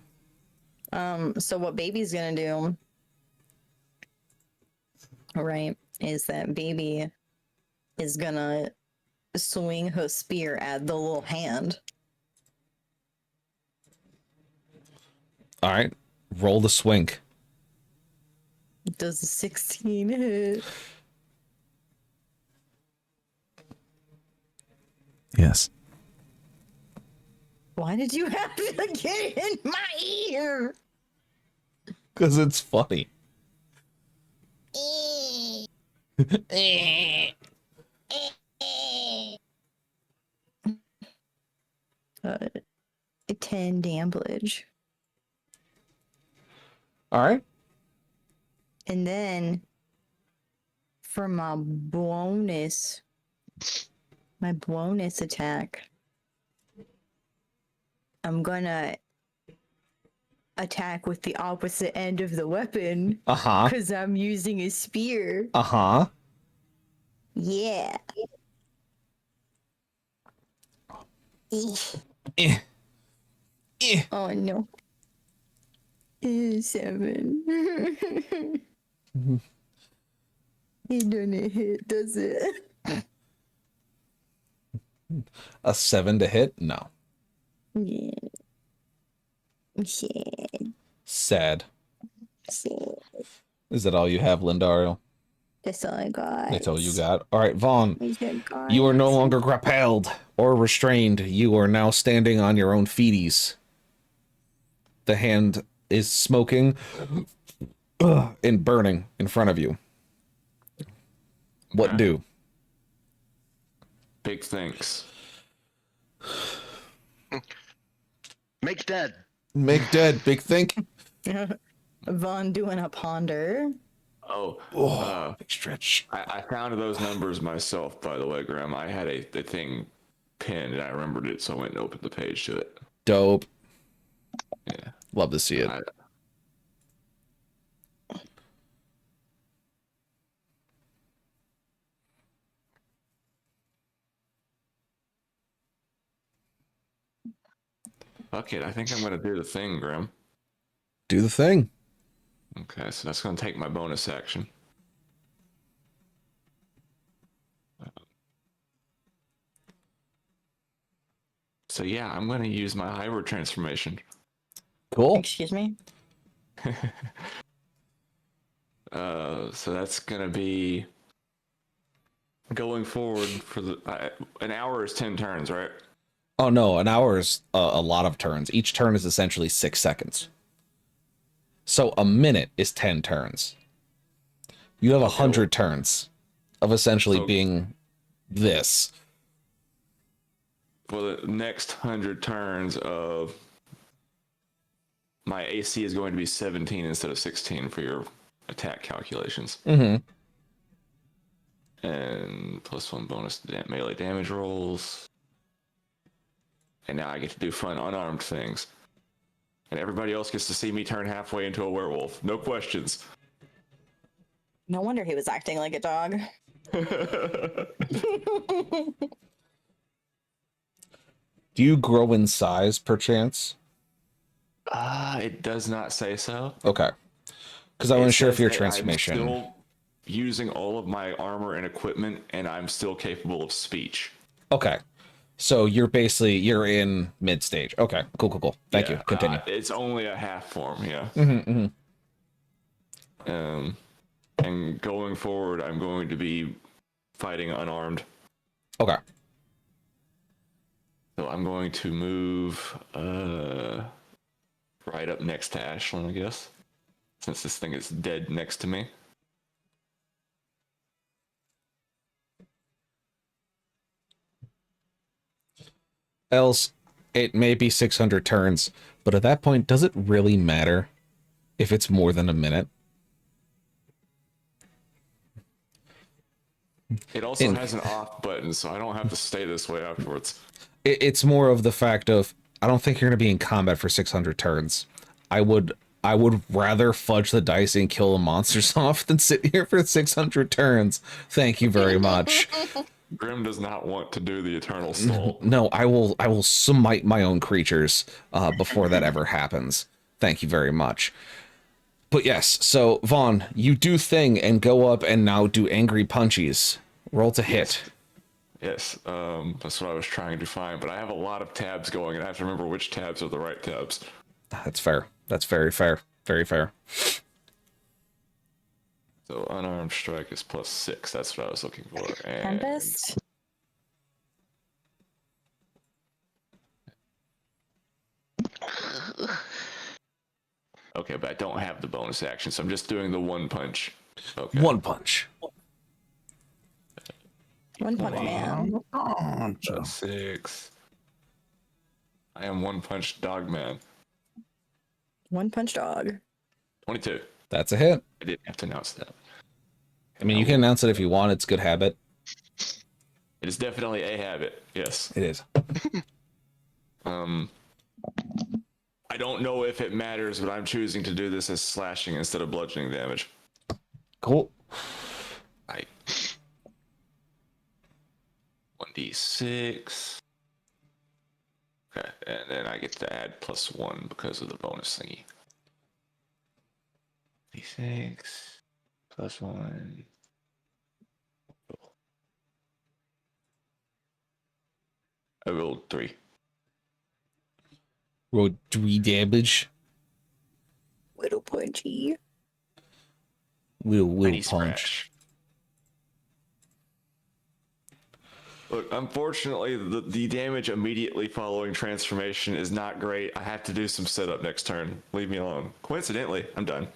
So what baby's gonna do, right, is that baby is gonna swing her spear at the little hand. All right. Roll the swing. Does a 16 hit? Yes. Why did you have to get in my ear? Because it's funny. A 10 damage. All right. And then for my bonus attack, I'm gonna attack with the opposite end of the weapon. Uh-huh. Because I'm using a spear. Uh-huh. Yeah. Eh. Eh. Oh no. 7. It doesn't hit, does it? A 7 to hit? No. Yeah. Sad. Sad. Sad. Is that all you have, Lindario? That's all I got. That's all you got. All right, Vaughn. You You are no longer grappled or restrained. You are now standing on your own feeties. The hand is smoking and burning in front of you. What Okay. do? Big thanks. Make dead. Make dead. Big think. Vaughn doing a ponder. Oh, Big stretch. I found those numbers myself, by the way, Graham. I had a thing pinned and I remembered it, so I went and opened the page to it. Dope. Yeah. Love to see it. Fuck it. I think I'm going to do the thing, Graham. Do the thing. Okay, so that's going to take my bonus action. So yeah, I'm going to use my hybrid transformation. Cool. Excuse me? So that's going to be going forward for an hour is 10 turns, right? Oh no, an hour is a lot of turns. Each turn is essentially 6 seconds. So a minute is 10 turns. You have 100 turns of essentially being this. For the next 100 turns of my AC is going to be 17 instead of 16 for your attack calculations. Mm-hmm. And +1 bonus to melee damage rolls. And now I get to do fun unarmed things. And everybody else gets to see me turn halfway into a werewolf. No questions. No wonder he was acting like a dog. Do you grow in size, perchance? It does not say so. Okay. Because I wasn't sure if your I'm transformation... still using all of my armor and equipment, and I'm still capable of speech. Okay. So you're in mid-stage. Okay, cool. Thank you. Continue. It's only a half form, yeah. Mm-hmm. And going forward, I'm going to be fighting unarmed. Okay. So I'm going to move right up next to Ashlyn, I guess, since this thing is dead next to me. Else, it may be 600 turns, but at that point, does it really matter if it's more than a minute? It also has an off button, so I don't have to stay this way afterwards. It's more of the fact of, I don't think you're going to be in combat for 600 turns. I would rather fudge the dice and kill the monsters off than sit here for 600 turns. Thank you very much. Grim does not want to do the eternal stall. No, I will smite my own creatures before that ever happens. Thank you very much. But yes, so Vaughn, you do thing and go up and now do angry punchies. Roll to hit. Yes, that's what I was trying to find, but I have a lot of tabs going, and I have to remember which tabs are the right tabs. That's fair. That's very fair. Very fair. So unarmed strike is +6. That's what I was looking for. And Tempest? okay, but I don't have the bonus action, so I'm just doing the one punch. Okay. One punch. One punch man. 6. I am one punch dog man. One punch dog. 22. That's a hit. I didn't have to announce that. I mean, you can announce it if you want. It's good habit. It is definitely a habit. Yes. It is. I don't know if it matters, but I'm choosing to do this as slashing instead of bludgeoning damage. Cool. 1d6. Okay, and then I get to add +1 because of the bonus thingy. D6 +1. I rolled 3. Roll 3 damage. Little punchy. Will punch. Scratch. Look, unfortunately, the damage immediately following transformation is not great. I have to do some setup next turn. Leave me alone. Coincidentally, I'm done.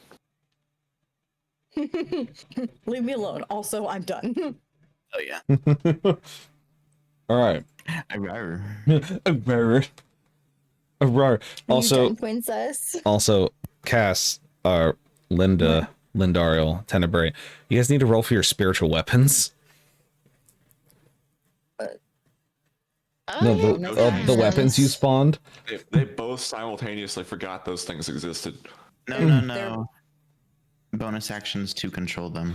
Leave me alone. Also, I'm done. Oh yeah. All right. Also, you done, princess? also, Cass, Linda, Lindariel, Tenebrae, you guys need to roll for your spiritual weapons. No, the weapons you spawned. They both simultaneously forgot those things existed. No. Bonus actions to control them.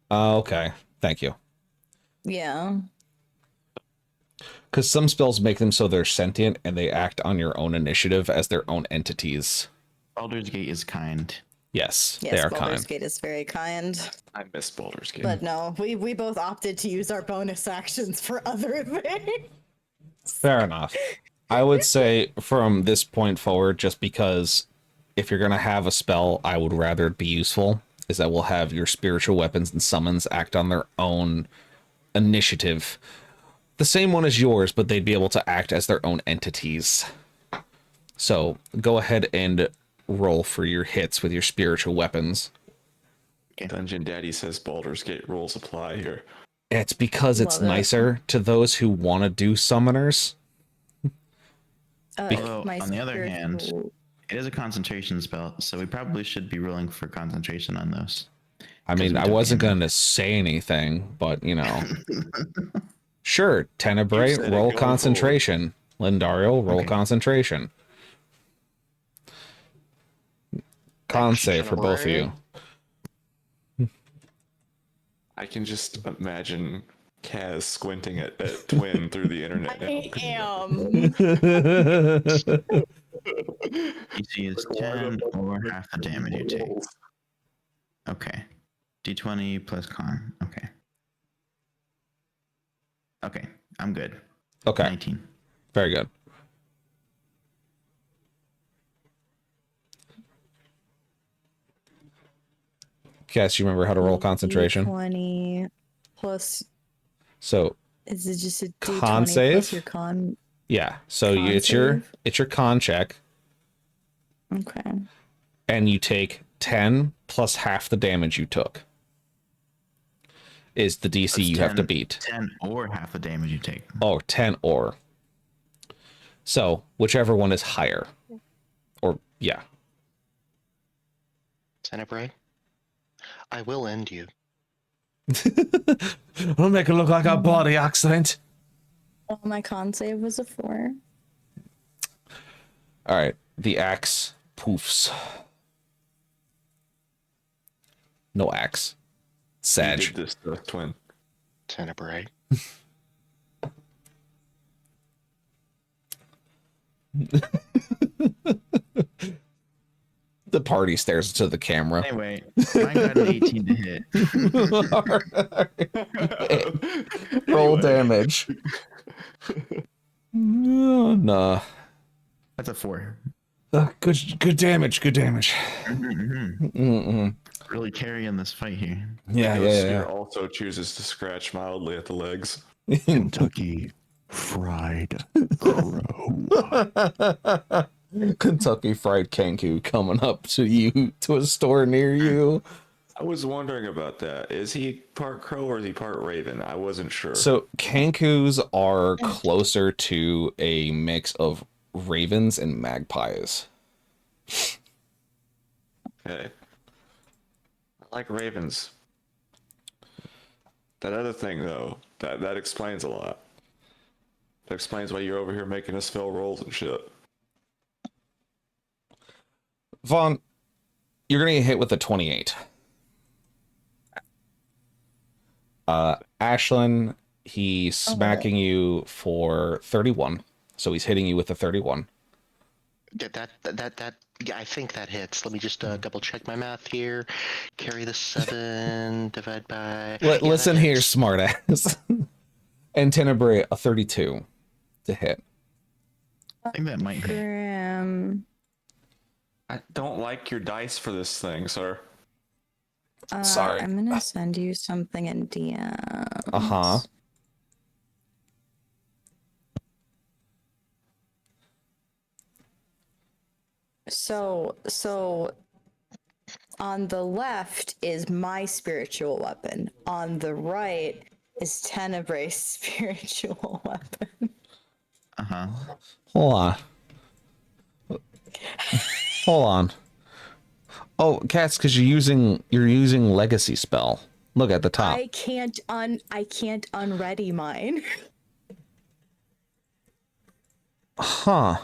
Okay. Thank you. Yeah. Because some spells make them so they're sentient and they act on your own initiative as their own entities. Baldur's Gate is kind. Yes, they are Baldur's kind. Gate is very kind. I miss Baldur's Gate. But no, we both opted to use our bonus actions for other things. Fair enough. I would say from this point forward, just because if you're going to have a spell, I would rather it be useful, is that we'll have your spiritual weapons and summons act on their own initiative. The same one as yours, but they'd be able to act as their own entities. So go ahead and roll for your hits with your spiritual weapons. Dungeon Daddy says Baldur's Gate rules apply here. It's because it's nicer to those who want to do summoners. Although, on the other hand, it is a concentration spell, so we probably should be rolling for concentration on those. I mean, I wasn't going to say anything, but, you know. Sure, Tenebrae, roll concentration. Lindario, roll concentration. Con save for both of you. I can just imagine Kaz squinting at Twin through the internet. I am. DC is 10 or half the damage you take. Okay. D20 plus con. Okay. Okay, I'm good. Okay. 19. Very good. Cass, you remember how to roll concentration? 20 plus. So is it just a D20 con save? Plus your con? Yeah. So con it's save? your con check. Okay. And you take 10 plus half the damage you took. Is the DC you have to beat. 10 or half the damage you take. Oh, 10 or. So whichever one is higher. Or, yeah. Tenebrae, I will end you. I'll make it look like a body accident. Well, my con save was a 4. All right. The axe poofs. No axe. Sag. You did this to Twin. Tenebrae. The party stares into the camera. Anyway, mine got an 18 to hit. Roll damage. Nah. That's a 4. Good damage. Good damage. Really carrying this fight here. Yeah. Also chooses to scratch mildly at the legs. Kentucky Fried Crow. Kentucky Fried Kanku coming up to you, to a store near you. I was wondering about that. Is he part crow or is he part raven? I wasn't sure. So Kankus are closer to a mix of ravens and magpies. Okay. I like ravens. That other thing, though, that explains a lot. That explains why you're over here making us fail rolls and shit. Vaughn, you're going to get hit with a 28. Ashlyn, he's smacking you for 31. So he's hitting you with a 31. Yeah, I think that hits. Let me just double check my math here. Carry the 7, divide by... Listen here, smartass. And Tenebrae, a 32 to hit. I think that might hit. I don't like your dice for this thing, sir. Sorry. I'm gonna send you something in DM. Uh-huh. So on the left is my spiritual weapon. On the right is Tenebray's spiritual weapon. Uh-huh. Hold on. Hold on. Oh, Cats, because you're using legacy spell. Look at the top. I can't unready mine. Huh.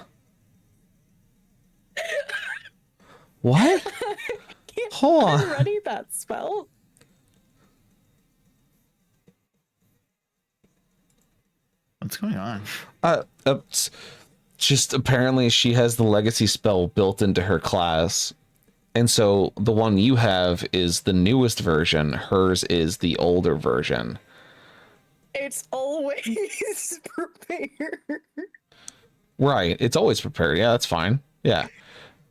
What? Hold on. Unready that spell. What's going on? Just apparently she has the legacy spell built into her class. And so the one you have is the newest version. Hers is the older version. It's always prepared. Right. It's always prepared. Yeah, that's fine. Yeah.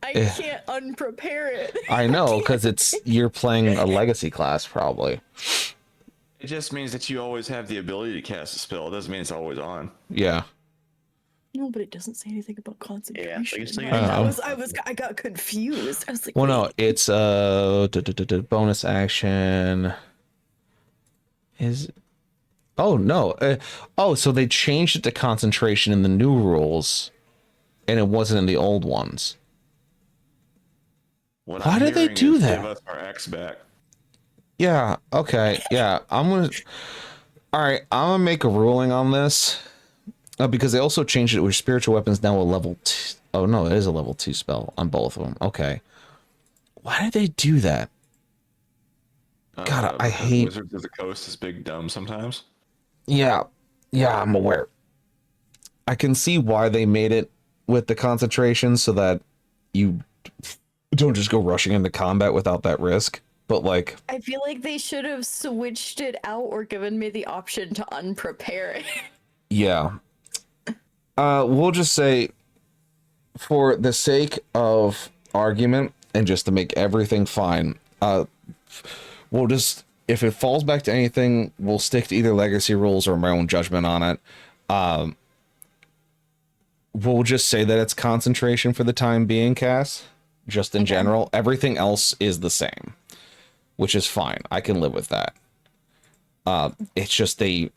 I can't unprepare it. I know, because you're playing a legacy class, probably. It just means that you always have the ability to cast a spell. It doesn't mean it's always on. Yeah. No, but it doesn't say anything about concentration. Yeah, I got confused. I was like, Well, no, it's bonus action. Oh no. So they changed it to concentration in the new rules, and it wasn't in the old ones. Why did they do that? Give us our X back. Yeah. Okay. Yeah. All right. I'm gonna make a ruling on this because they also changed it where spiritual weapons now a level 2. Oh no, it is a level 2 spell on both of them. Okay. Why did they do that? God, I hate Wizards of the Coast is big dumb sometimes. Yeah, I'm aware. I can see why they made it with the concentration so that you don't just go rushing into combat without that risk. But like, I feel like they should have switched it out or given me the option to unprepare it. yeah. We'll just say, for the sake of argument and just to make everything fine, we'll just, if it falls back to anything, we'll stick to either legacy rules or my own judgment on it. We'll just say that it's concentration for the time being, Cass. Just in general. Everything else is the same, which is fine. I can live with that. It's just they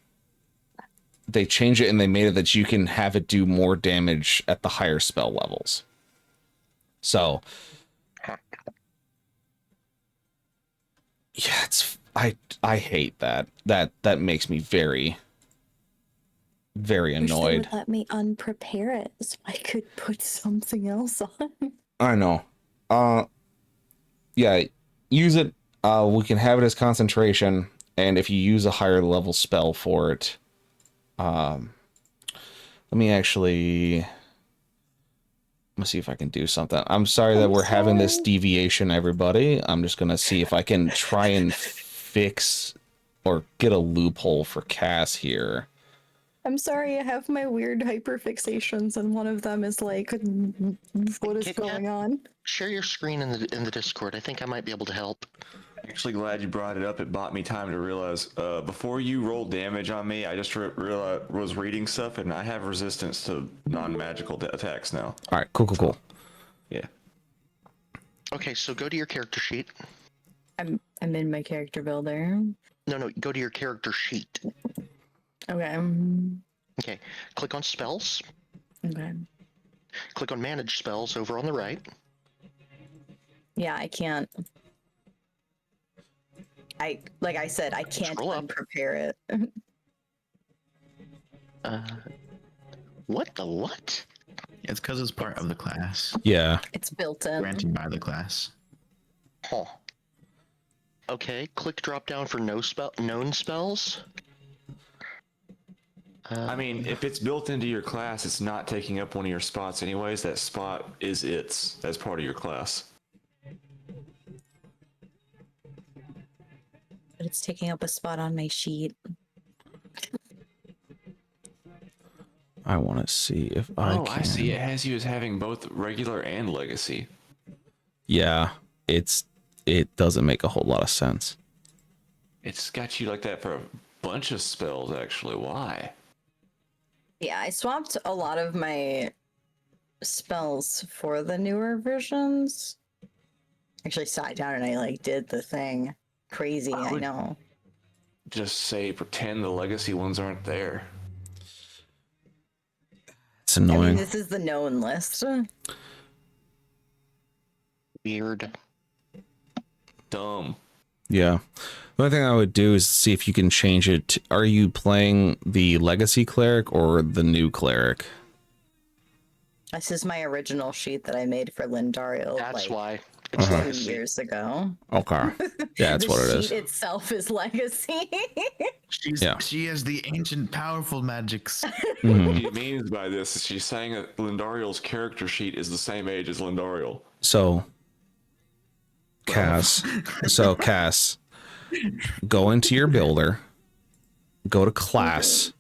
changed it and they made it that you can have it do more damage at the higher spell levels. So yeah, I hate that. That makes me very, very annoyed. Wish they would let me unprepare it so I could put something else on. I know. Yeah, use it. We can have it as concentration, and if you use a higher level spell for it, let me see if I can do something. I'm sorry that we're having this deviation, everybody. I'm just gonna see if I can try and fix or get a loophole for Cass here. I'm sorry, I have my weird hyperfixations, and one of them is like, what is going on? Share your screen in the Discord. I think I might be able to help. Actually, glad you brought it up. It bought me time to realize before you rolled damage on me, I just was reading stuff, and I have resistance to non-magical attacks now. All right, cool. Yeah. Okay, so go to your character sheet. I'm in my character builder. No, go to your character sheet. Okay. Okay, click on spells. Okay. Click on manage spells over on the right. Yeah, I can't. Like I said, I can't Scroll up. unprepare it. What the what? It's because it's part of the class, Yeah. It's built in. granted by the class. Huh. Okay, click drop down for known spells. I mean, if it's built into your class, it's not taking up one of your spots anyways. That spot is as part of your class. But it's taking up a spot on my sheet. I want to see if I can. I see. It has you as having both regular and legacy. Yeah, it doesn't make a whole lot of sense. It's got you like that for a bunch of spells, actually. Why? Yeah, I swapped a lot of my spells for the newer versions. Actually sat down and I like did the thing. Crazy, I know. Just say pretend the legacy ones aren't there. It's I mean, annoying. this is the known list. Weird. Dumb. Yeah. The only thing I would do is see if you can change it. Are you playing the legacy cleric or the new cleric? This is my original sheet that I made for Lindario That's like why. It's 2 legacy. years ago. Okay. Yeah, that's the what it sheet is. itself is legacy. She has the ancient powerful magics. Mhm. What she means by this is she's saying that Lindariel's character sheet is the same age as Lindariel. So, Cass, go into your builder, go to class,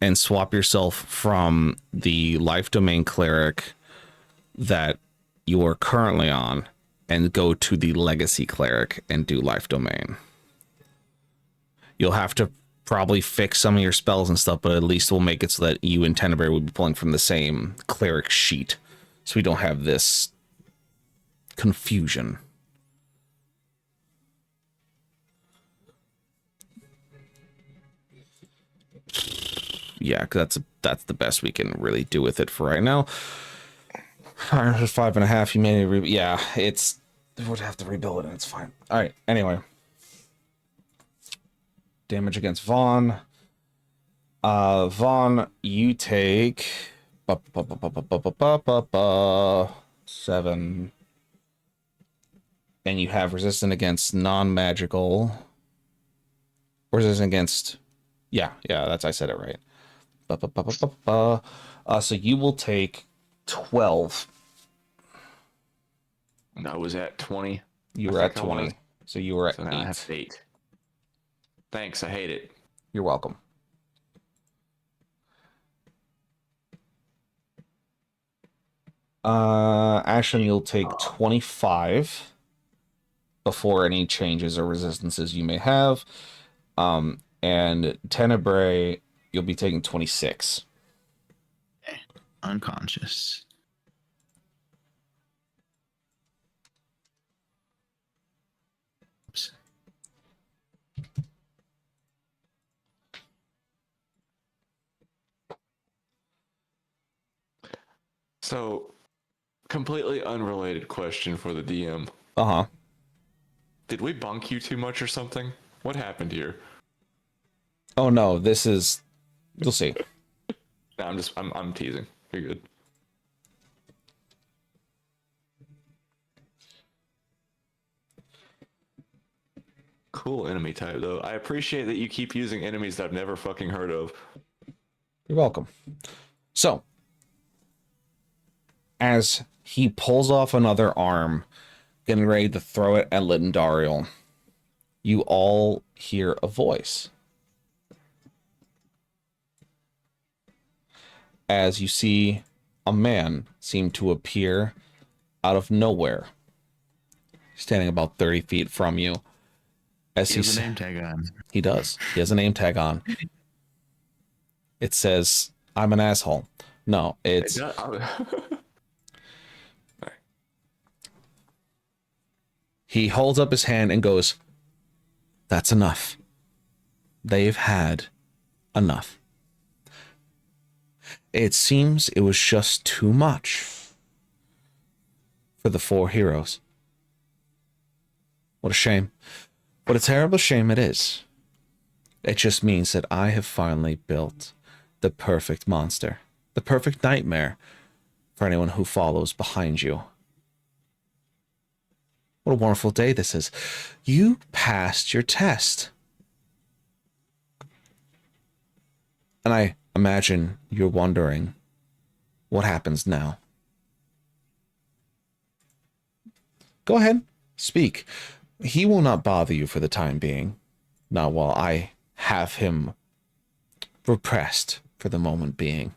and swap yourself from the life domain cleric that you are currently on, and go to the legacy cleric and do life domain. You'll have to probably fix some of your spells and stuff, but at least we'll make it so that you and Tenebrae will be pulling from the same cleric sheet, so we don't have this confusion. Yeah, that's the best we can really do with it for right now. 5.5 humanity. Yeah, it's would have to rebuild it, and it's fine. All right. Anyway, damage against Vaughn. Vaughn, you take 7, and you have resistance against non-magical. Resistance against, yeah, that's I said it right. So you will take 12. And I was at 20. You were at 20. So you were at So now 8. I have 8. Thanks, I hate it. You're welcome. Ashen, you'll take 25 before any changes or resistances you may have. And Tenebrae, you'll be taking 26. Unconscious. Oops. So, completely unrelated question for the DM. Uh-huh. Did we bunk you too much or something? What happened here? Oh no, this is, you'll see. No, I'm teasing. You're good. Cool enemy type though. I appreciate that you keep using enemies that I've never fucking heard of. You're welcome. So, as he pulls off another arm, getting ready to throw it at Lindariel, you all hear a voice. As you see a man seem to appear out of nowhere, standing about 30 feet from you. As He has a name tag on. He does. He has a name tag on. It says, "I'm an asshole." No, it's... He holds up his hand and goes, "That's enough. They've had enough. It seems it was just too much for the 4 heroes. What a shame. What a terrible shame it is. It just means that I have finally built the perfect monster, the perfect nightmare for anyone who follows behind you. What a wonderful day this is. You passed your test. And I imagine you're wondering, what happens now? Go ahead, speak. He will not bother you for the time being. Not while I have him repressed for the moment being."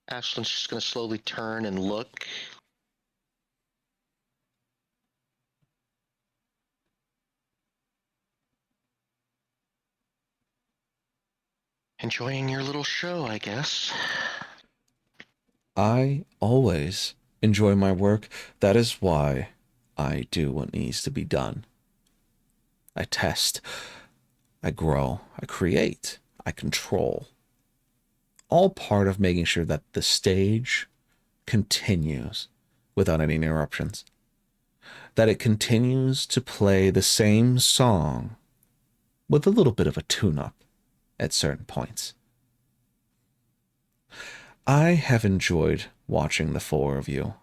Ashlyn's just going to slowly turn and look. Enjoying your little show, I guess. I always enjoy my work. That is why I do what needs to be done. I test, I grow, I create, I control. All part of making sure that the stage continues without any interruptions. That it continues to play the same song with a little bit of a tune-up at certain points. I have enjoyed watching the four of you,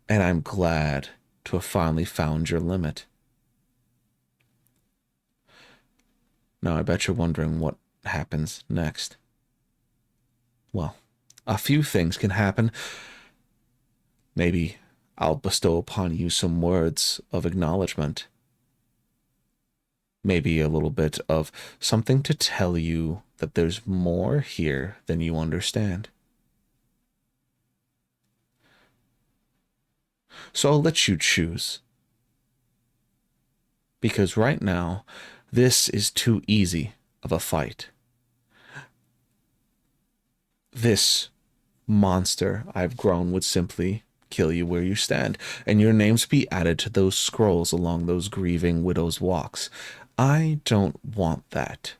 and I'm glad to have finally found your limit. Now, I bet you're wondering what happens next. Well, a few things can happen. Maybe I'll bestow upon you some words of acknowledgement. Maybe a little bit of something to tell you that there's more here than you understand. So I'll let you choose. Because right now, this is too easy of a fight. This monster I've grown would simply kill you where you stand, and your names be added to those scrolls along those grieving widows' walks. I don't want that.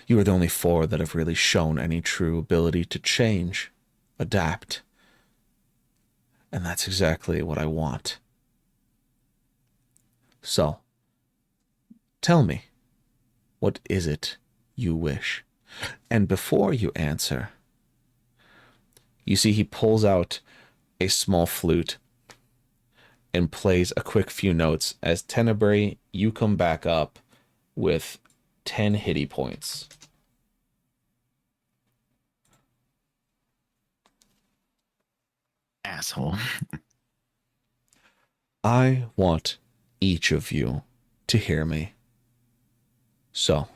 You are the only four that have really shown any true ability to change, adapt. And that's exactly what I want. So, tell me, what is it you wish? And before you answer, you see he pulls out a small flute and plays a quick few notes as Tenebrae, you come back up with 10 hitty points. Asshole. I want each of you to hear me. So,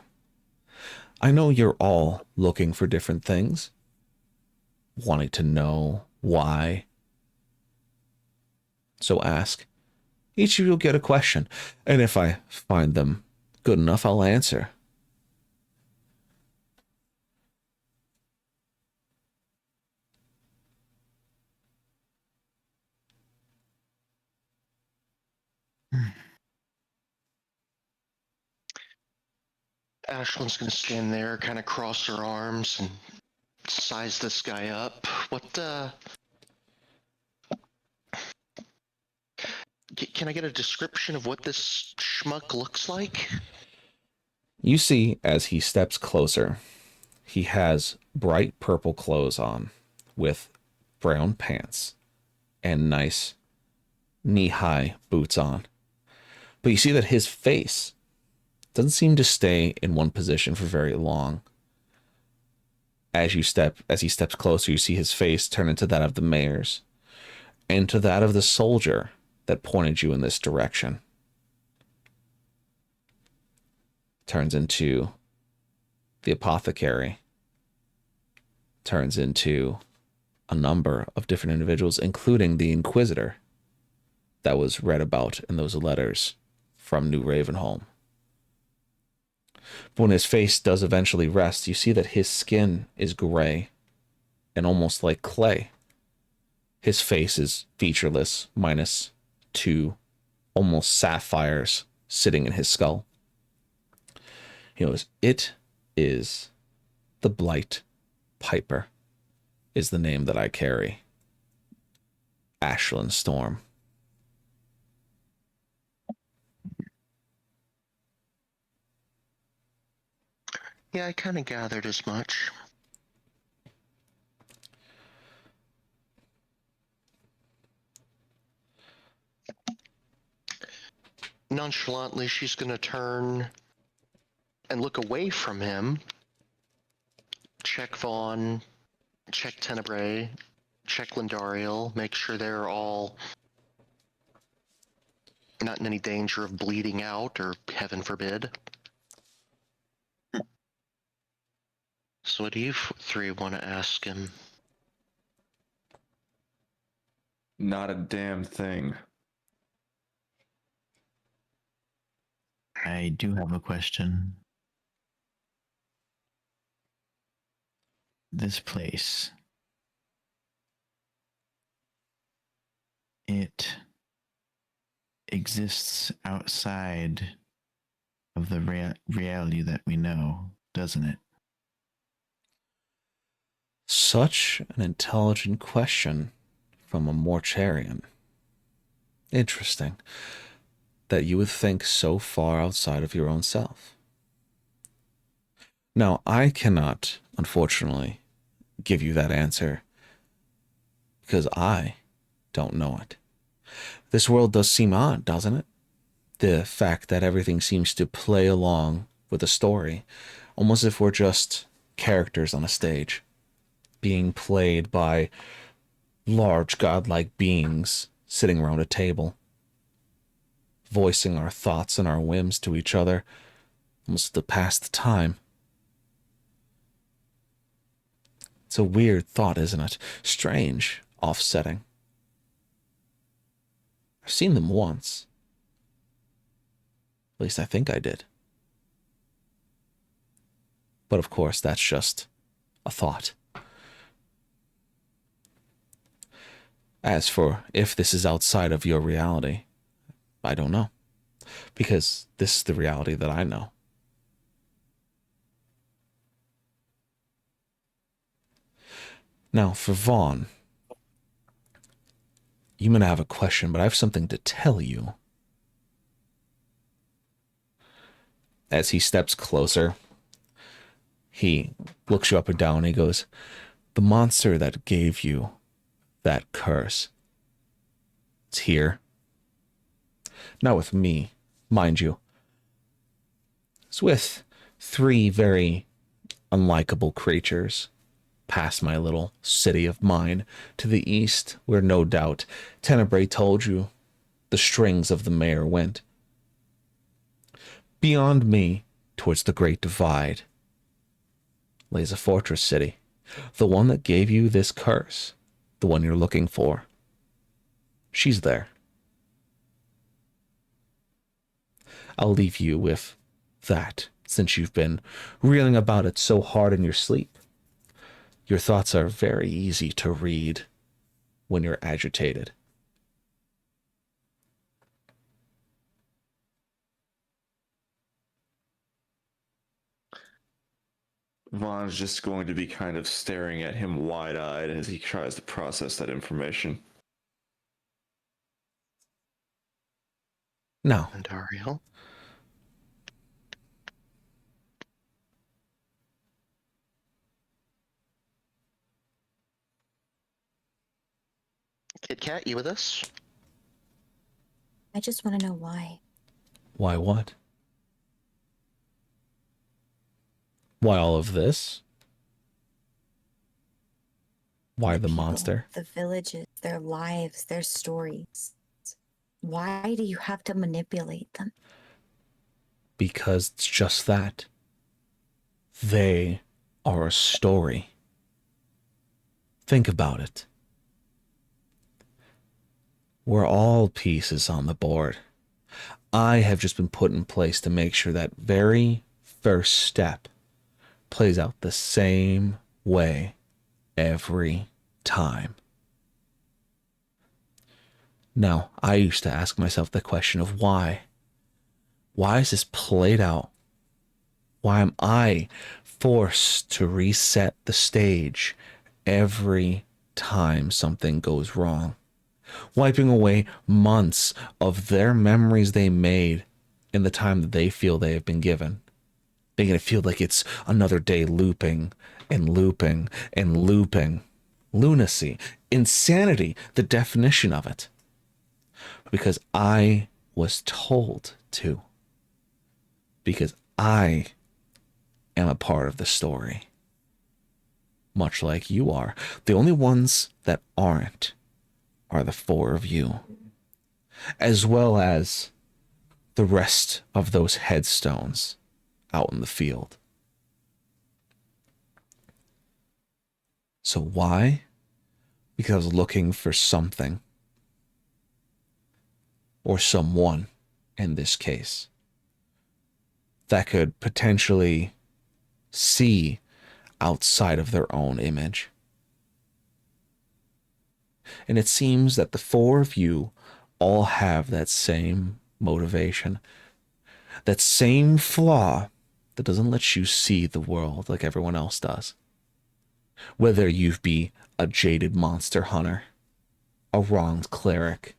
I know you're all looking for different things, wanting to know why. So ask. Each of you will get a question, and if I find them good enough, I'll answer. Ashlyn's gonna stand there, kind of cross her arms, and size this guy up. Can I get a description of what this schmuck looks like? You see, as he steps closer, he has bright purple clothes on with brown pants and nice knee-high boots on. But you see that his face doesn't seem to stay in one position for very long. As he steps closer, you see his face turn into that of the mayor's and to that of the soldier that pointed you in this direction. Turns into the apothecary. Turns into a number of different individuals, including the Inquisitor that was read about in those letters from New Ravenholm. But when his face does eventually rest, you see that his skin is gray and almost like clay. His face is featureless, minus two almost sapphires sitting in his skull. He goes, "It is the Blight Piper, is the name that I carry. Ashlyn Storm." Yeah, I kind of gathered as much. Nonchalantly, she's gonna turn and look away from him. Check Vaughn, check Tenebrae, check Lindariel, make sure they're all not in any danger of bleeding out, or heaven forbid. So what do you three want to ask him? Not a damn thing. I do have a question. this place, it exists outside of the reality that we know, doesn't it? Such an intelligent question from a Morcharian. Interesting that you would think so far outside of your own self. Now, I cannot, unfortunately, give you that answer because I don't know it. This world does seem odd, doesn't it? The fact that everything seems to play along with a story, almost as if we're just characters on a stage, being played by large godlike beings sitting around a table, voicing our thoughts and our whims to each other, almost to pass the time. It's a weird thought, isn't it? Strange, offsetting. I've seen them once. At least I think I did. But of course, that's just a thought. As for if this is outside of your reality, I don't know. Because this is the reality that I know. Now, for Vaughn, you may have a question, but I have something to tell you. As he steps closer, he looks you up and down and he goes, the monster that gave you that curse, it's here. Not with me, mind you. It's with 3 very unlikable creatures past my little city of mine to the east, where no doubt Tenebrae told you the strings of the mayor went. Beyond me, towards the Great Divide, lays a fortress city, the one that gave you this curse, the one you're looking for. She's there. I'll leave you with that, since you've been reeling about it so hard in your sleep. Your thoughts are very easy to read when you're agitated. Vaughn's just going to be kind of staring at him wide-eyed as he tries to process that information. Now, And Ariel? Kit Kat, you with us? I just want to know why. why what? Why all of this? Why the people, monster? the villages, their lives, their stories. Why do you have to manipulate them? Because it's just that. They are a story. Think about it. We're all pieces on the board. I have just been put in place to make sure that very first step plays out the same way every time. Now, I used to ask myself the question of why. Why is this played out? Why am I forced to reset the stage every time something goes wrong? Wiping away months of their memories they made in the time that they feel they have been given. Making it feel like it's another day looping and looping and looping. Lunacy, insanity, the definition of it. Because I was told to. Because I am a part of the story. Much like you are. The only ones that aren't are the 4 of you. As well as the rest of those headstones out in the field. So why? Because I was looking for something. Or someone, in this case, that could potentially see outside of their own image. And it seems that the four of you all have that same motivation, that same flaw that doesn't let you see the world like everyone else does. Whether you be a jaded monster hunter, a wronged cleric,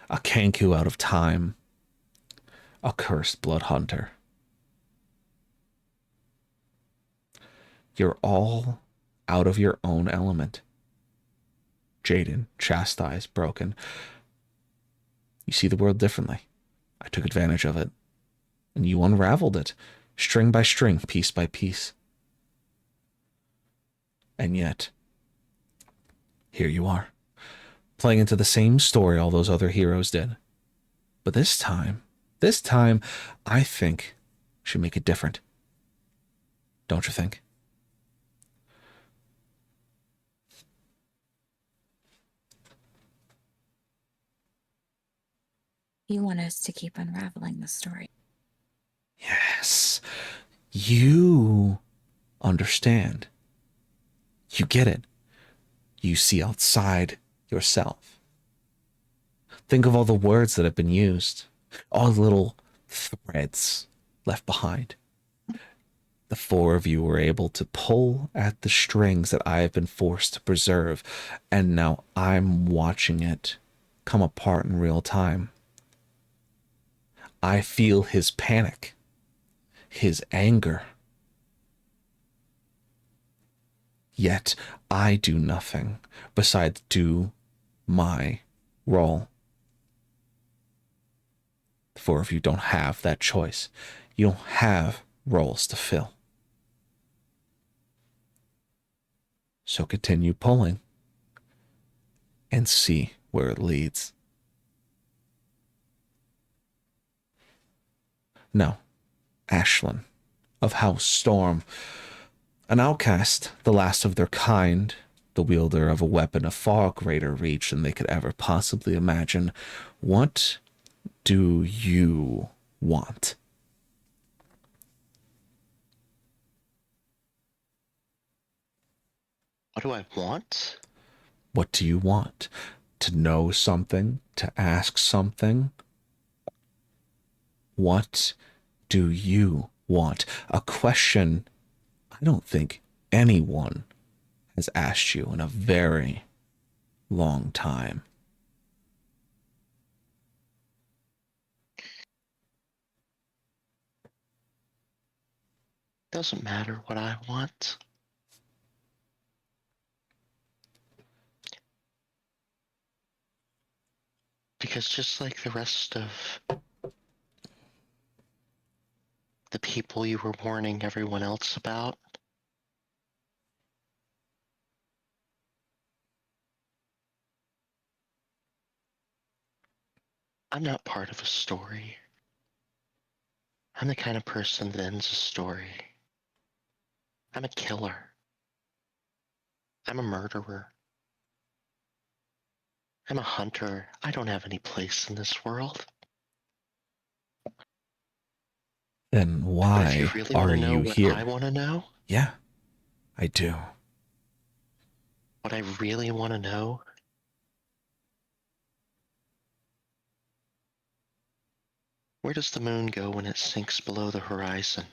a Kenku out of time, a cursed blood hunter. You're all out of your own element. Jaded, chastised, broken. You see the world differently. I took advantage of it. And you unraveled it, string by string, piece by piece. And yet, here you are, playing into the same story all those other heroes did. But this time, I think should make it different. Don't you think? You want us to keep unraveling the story. Yes. You understand. You get it. You see outside yourself. Think of all the words that have been used, all the little threads left behind. The four of you were able to pull at the strings that I have been forced to preserve, and now I'm watching it come apart in real time. I feel his panic, his anger. Yet I do nothing besides do my role. The four of you don't have that choice. You don't have roles to fill. So continue pulling and see where it leads. Now, Ashlyn of House Storm, an outcast, the last of their kind, the wielder of a weapon of far greater reach than they could ever possibly imagine. What do you want? What do I want? What do you want? To know something? To ask something? What do you want? A question I don't think anyone has asked you in a very long time. Doesn't matter what I want. Because just like the rest of the people you were warning everyone else about, I'm not part of a story. I'm the kind of person that ends a story. I'm a killer. I'm a murderer. I'm a hunter. I don't have any place in this world. Then But if you why really are want to know you what here? I want to know, Yeah, I do. what I really want to know, where does the moon go when it sinks below the horizon?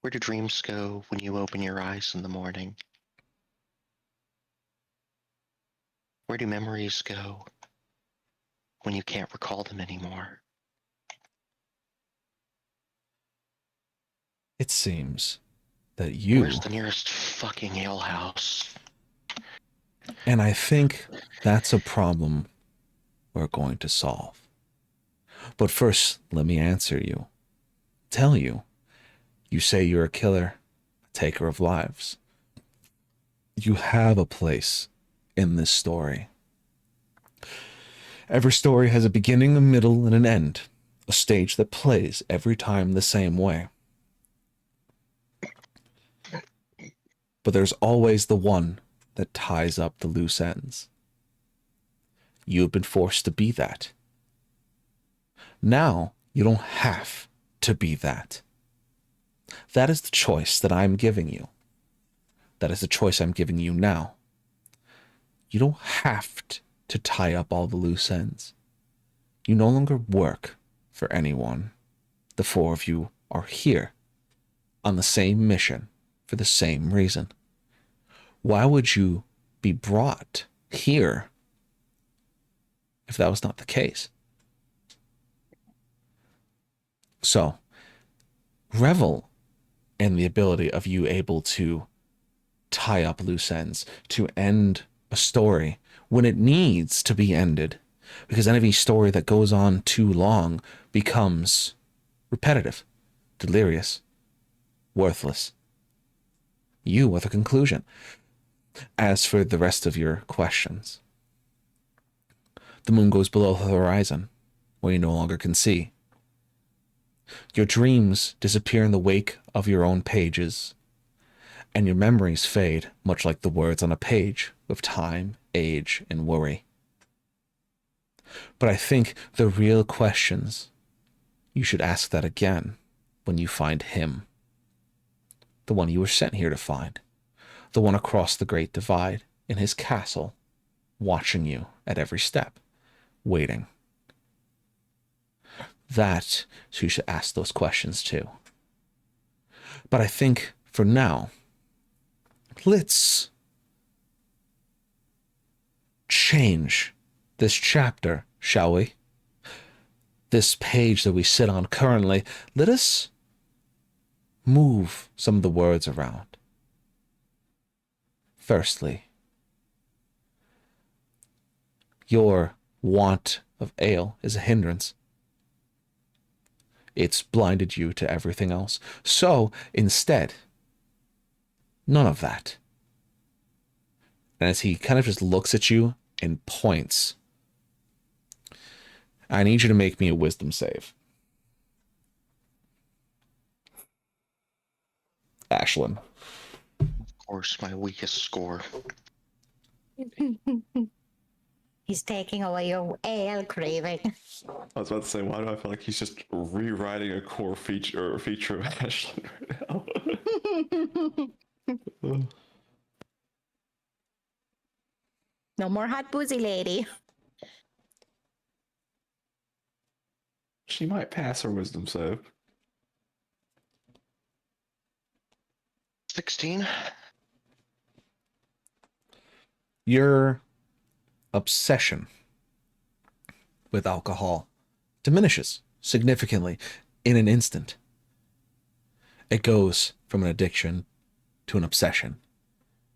Where do dreams go when you open your eyes in the morning? Where do memories go when you can't recall them anymore? It seems that And you, where's the nearest fucking alehouse? and I think that's a problem we're going to solve. But first, let me answer you. Tell you. You say you're a killer, a taker of lives. You have a place in this story. Every story has a beginning, a middle, and an end. A stage that plays every time the same way. But there's always the one that ties up the loose ends. You have been forced to be that. Now You don't have to be that. That is the choice that I'm giving you. That is the choice I'm giving you now. You don't have to tie up all the loose ends. You no longer work for anyone. The four of you are here on the same mission for the same reason. Why would you be brought here if that was not the case? So, revel in the ability of you able to tie up loose ends, to end a story when it needs to be ended, because any story that goes on too long becomes repetitive, delirious, worthless. You are the conclusion. As for the rest of your questions, the moon goes below the horizon, where you no longer can see. Your dreams disappear in the wake of your own pages, and your memories fade, much like the words on a page, with time, age, and worry. But I think the real questions, you should ask that again when you find him. The one you were sent here to find. The one across the Great Divide, in his castle, watching you at every step, waiting. That, so you should ask those questions too. But I think, for now, let's change this chapter, shall we? This page that we sit on currently, let us move some of the words around. Firstly, your want of ale is a hindrance. It's blinded you to everything else. So, instead, none of that. And as he kind of just looks at you and points, I need you to make me a wisdom save. Ashlyn. Of course, my weakest score. He's taking away your ale craving. I was about to say, why do I feel like he's just rewriting a core feature of Ashlyn right now? No more hot boozy lady. She might pass her wisdom save. 16. Your obsession with alcohol diminishes significantly in an instant. It goes from an addiction to an obsession,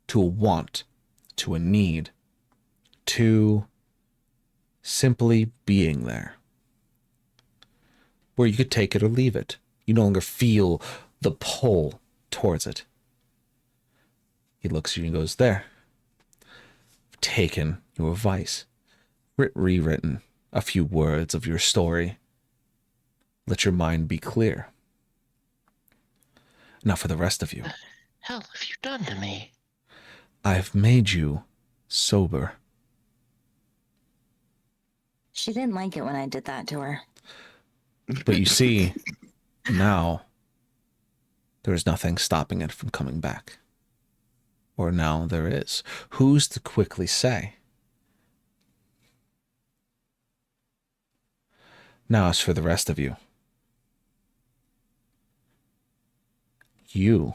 to a want, to a need, to simply being there, where you could take it or leave it. You no longer feel the pull towards it. He looks at you and goes, there. I've taken your advice, rewritten a few words of your story. Let your mind be clear. Now for the rest of you. Hell have you done to me? I've made you sober. She didn't like it when I did that to her. But you see, now there's nothing stopping it from coming back. Or now there is. Who's to quickly say? Now as for the rest of you. You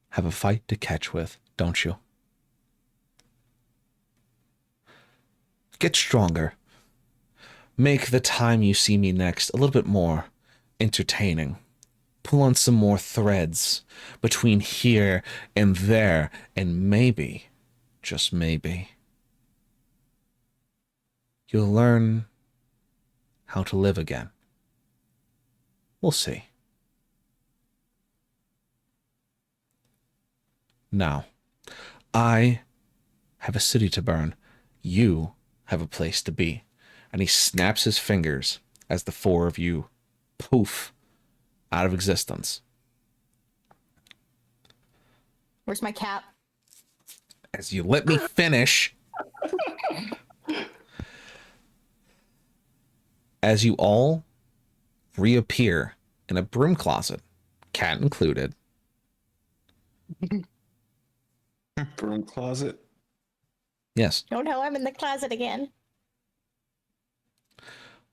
have a fight to catch with, don't you? Get stronger. Make the time you see me next a little bit more entertaining. Pull on some more threads between here and there, and maybe, just maybe, you'll learn how to live again. We'll see. Now, I have a city to burn. You have a place to be. And he snaps his fingers as the four of you poof out of existence. Where's my cap? As you let me finish. As you all reappear in a broom closet, cat included. Broom closet. Yes. Oh no, I'm in the closet again.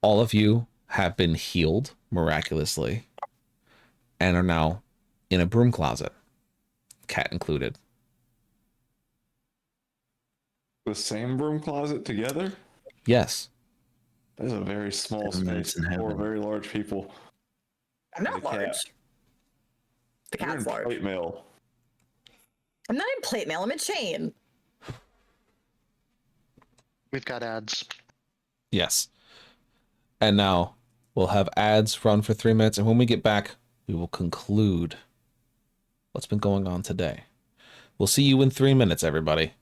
All of you have been healed miraculously and are now in a broom closet, cat included. The same broom closet together? Yes. That's a very small 7 minutes space in for heaven. very large people. I'm not The cat. large. The You're in cat's large. plate mail. I'm not in plate mail. I'm in chain. We've got ads. Yes. And now we'll have ads run for 3 minutes, and when we get back, we will conclude what's been going on today. We'll see you in 3 minutes, everybody.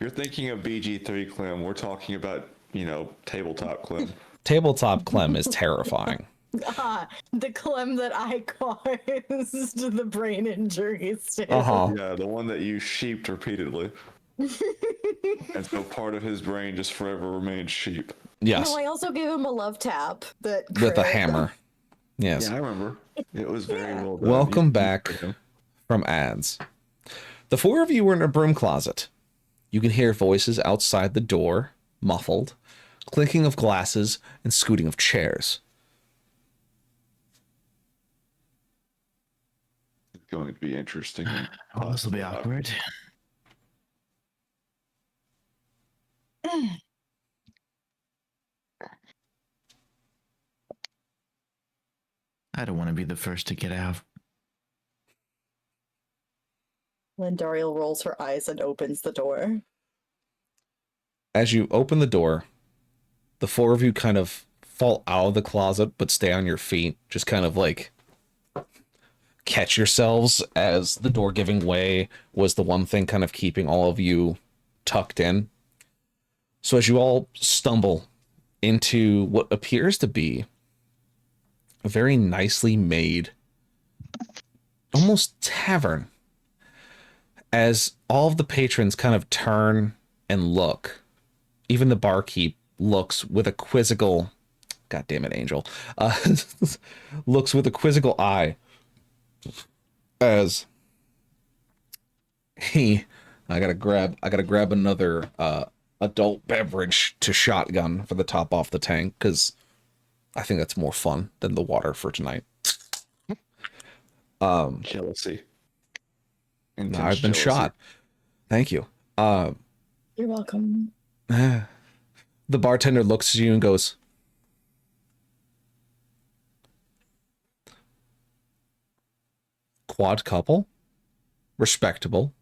You're thinking of BG3 Clem. We're talking about, tabletop Clem. Tabletop Clem is terrifying. The Clem that I caused the brain injuries to. Uh-huh. Yeah, the one that you sheeped repeatedly. And so part of his brain just forever remains sheep. Yes. No, I also gave him a love tap that With a crit. hammer. Yes. Yeah, I remember. It was very well done. Welcome You back hurt him. from ads. The four of you were in a broom closet. You can hear voices outside the door, muffled, clinking of glasses, and scooting of chairs. It's going to be interesting. Oh, this will be awkward. I don't want to be the first to get out. Lindariel rolls her eyes and opens the door. As you open the door, the four of you kind of fall out of the closet but stay on your feet, just kind of like catch yourselves as the door giving way was the one thing kind of keeping all of you tucked in. So as you all stumble into what appears to be a very nicely made, almost tavern, as all of the patrons kind of turn and look, even the barkeep looks with a quizzical, God damn it, Angel, looks with a quizzical eye as I gotta grab another adult beverage to shotgun for the top off the tank, because I think that's more fun than the water for tonight. Jealousy. No, I've been shot. Thank you. You're welcome. The bartender looks at you and goes, quad couple, respectable.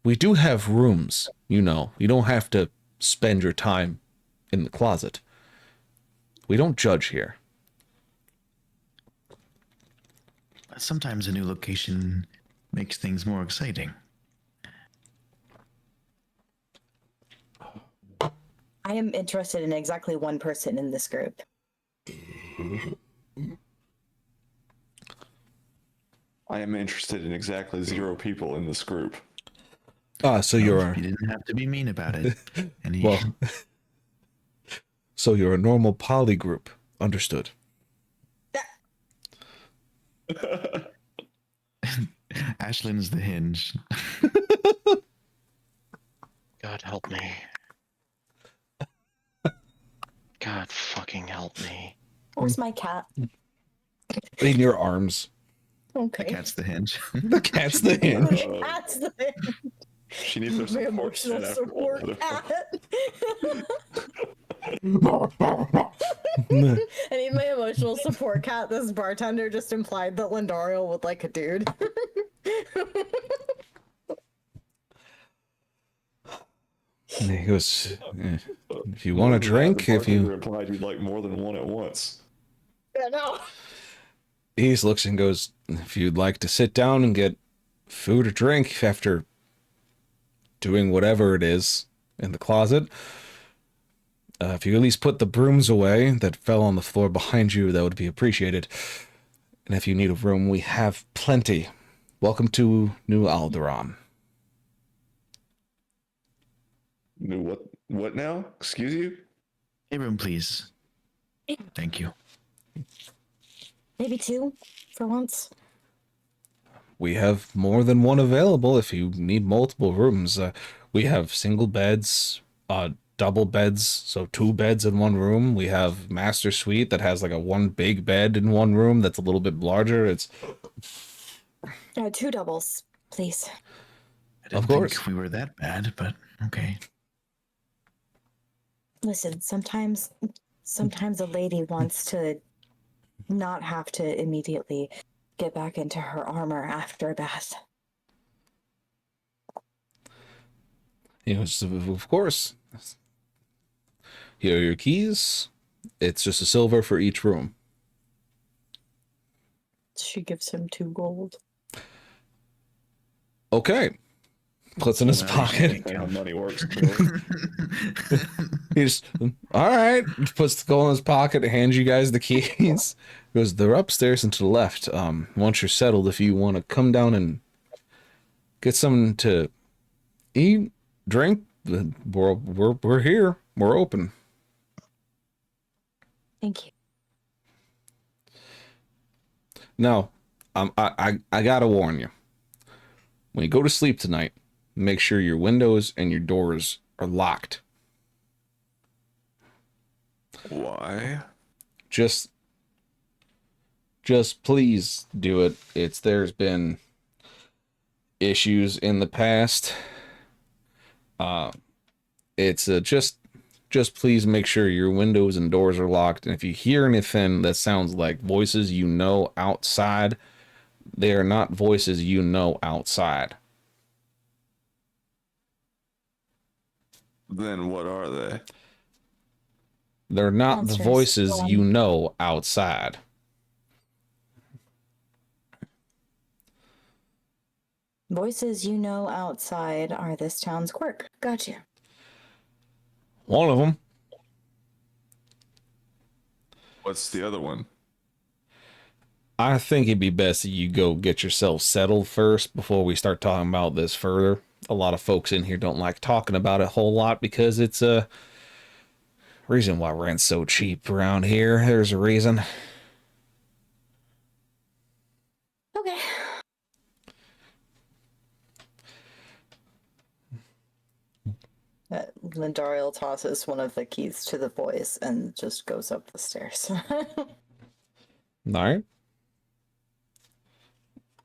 We do have rooms, you know. You don't have to spend your time in the closet. We don't judge here. Sometimes a new location makes things more exciting. I am interested in exactly one person in this group. I am interested in exactly 0 people in this group. So you're You didn't have to be mean about it. And he, well. So you're a normal poly group. Understood. Ashlyn's the hinge. God help me. God fucking help me. Where's my cat? In your arms. Okay. The cat's the hinge. The cat's the hinge. Cat's the hinge. She needs her My support emotional cat after all support that. cat. I need my emotional support cat. This bartender just implied that Lindariel would like a dude. And he goes, if you want a drink, if you... implied you'd like more than one at once. Yeah, no. He looks and goes, if you'd like to sit down and get food or drink after doing whatever it is in the closet, if you at least put the brooms away that fell on the floor behind you, that would be appreciated. And if you need a room, we have plenty. Welcome to New Alderaan. What now? Excuse you? A room, please. Thank you. Maybe 2 for once. We have more than one available if you need multiple rooms. We have single beds, double beds, so 2 beds in one room. We have master suite that has like a 1 big bed in one room that's a little bit larger. It's 2 doubles, please. I didn't Of course. think we were that bad, but okay. Listen, sometimes a lady wants to not have to immediately get back into her armor after a bath. You know, of course. Here are your keys. It's just a silver for each room. She gives him 2 gold. Okay. Puts in his Well, pocket. That's how money works. He just, all right. Puts the gold in his pocket, hands you guys the keys. Goes, they're upstairs and to the left. Once you're settled, if you want to come down and get something to eat, drink. We're here. We're open. Thank you. Now, I gotta warn you. When you go to sleep tonight, make sure your windows and your doors are locked. Why? Just please do it. There's been issues in the past. Just please make sure your windows and doors are locked. And if you hear anything that sounds like voices you know outside, they are not voices you know outside. Then what are they? They're not the Monsters. voices Go on. you know outside. Voices you know outside are this town's quirk. Gotcha. One of them. What's the other one? I think it'd be best that you go get yourself settled first before we start talking about this further. A lot of folks in here don't like talking about it a whole lot because it's a reason why rent's so cheap around here. There's a reason. Okay. Lindariel tosses one of the keys to the voice and just goes up the stairs. All right.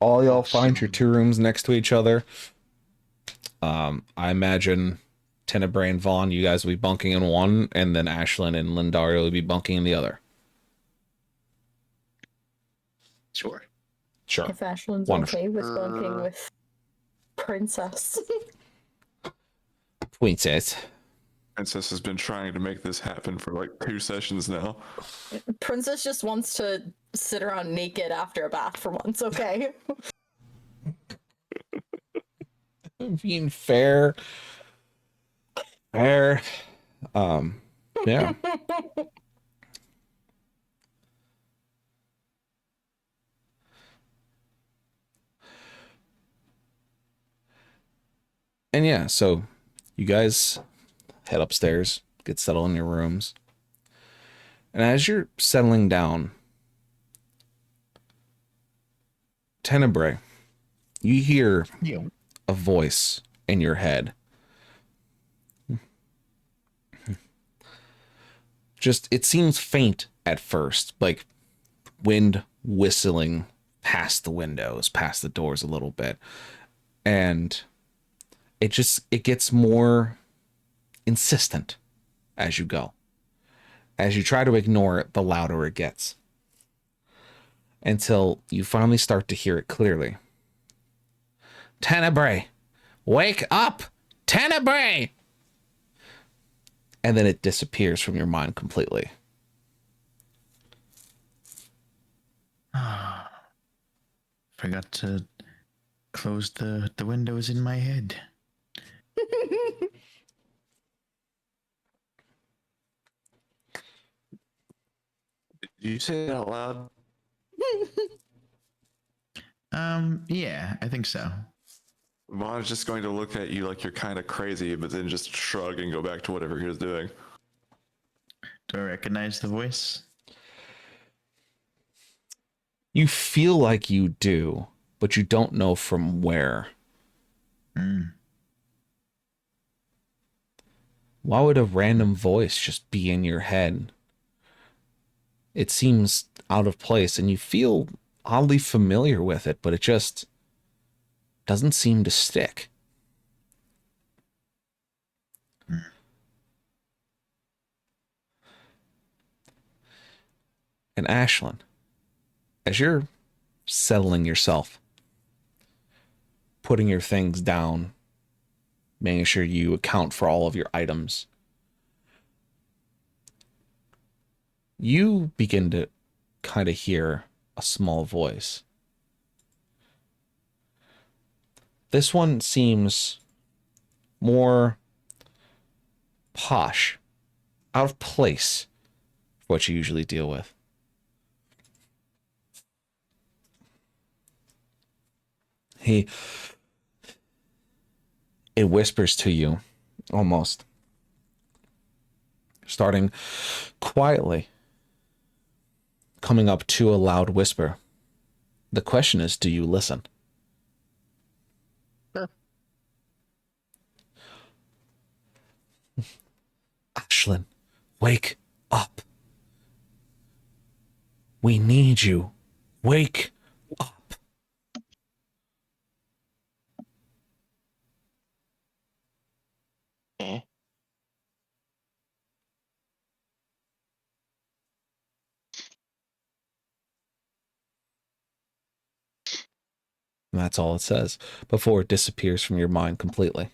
All y'all find your 2 rooms next to each other. I imagine Tenebrae and Vaughn, you guys will be bunking in one, and then Ashlyn and Lindario will be bunking in the other. Sure. Sure. If Ashlyn's Wonderful. okay with bunking with Princess. Princess. Princess has been trying to make this happen for like 2 sessions now. Princess just wants to sit around naked after a bath for once, okay? Being fair. Fair. Yeah. And yeah, so you guys head upstairs, get settled in your rooms. And as you're settling down, Tenebrae, you hear a voice in your head. Just, it seems faint at first, like wind whistling past the windows, past the doors a little bit. And it gets more insistent as you go. As you try to ignore it, the louder it gets. Until you finally start to hear it clearly. Tenebrae, wake up! Tenebrae! And then it disappears from your mind completely. Forgot to close the windows in my head. Did you say that out loud? Yeah, I think so. Vaughn's just going to look at you like you're kind of crazy, but then just shrug and go back to whatever he was doing. Do I recognize the voice? You feel like you do, but you don't know from where. Why would a random voice just be in your head? It seems out of place, and you feel oddly familiar with it, but it just doesn't seem to stick. And Ashlyn, as you're settling yourself, putting your things down, making sure you account for all of your items, you begin to kind of hear a small voice. This one seems more posh, out of place for what you usually deal with. It whispers to you, almost. Starting quietly, coming up to a loud whisper. The question is, do you listen? Sure. Ashlyn, wake up. We need you. Wake up. Eh? And that's all it says before it disappears from your mind completely.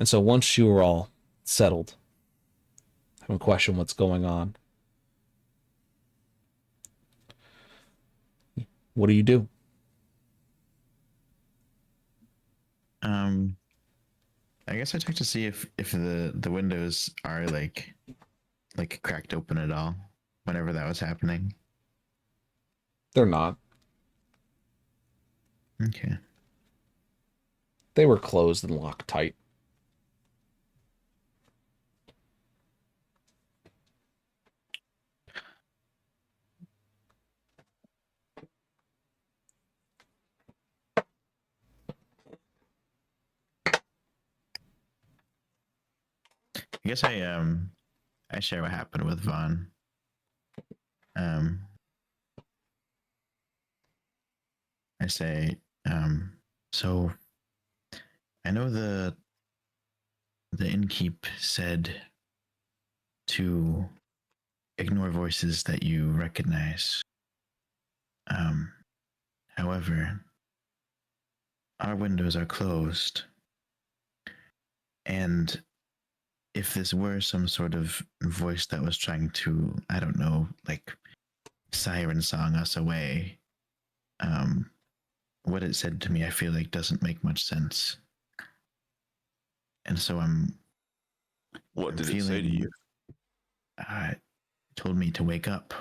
And so once you are all settled, I have a question what's going on. What do you do? I guess I check to see if the windows are like cracked open at all whenever that was happening. They're not. Okay. They were closed and locked tight. I guess I share what happened with Vaughn. I say, so I know the innkeep said to ignore voices that you recognize. However, our windows are closed, and if this were some sort of voice that was trying to, I don't know, like siren song us away, what it said to me, I feel like doesn't make much sense. And so What did it say to you? It told me to wake up.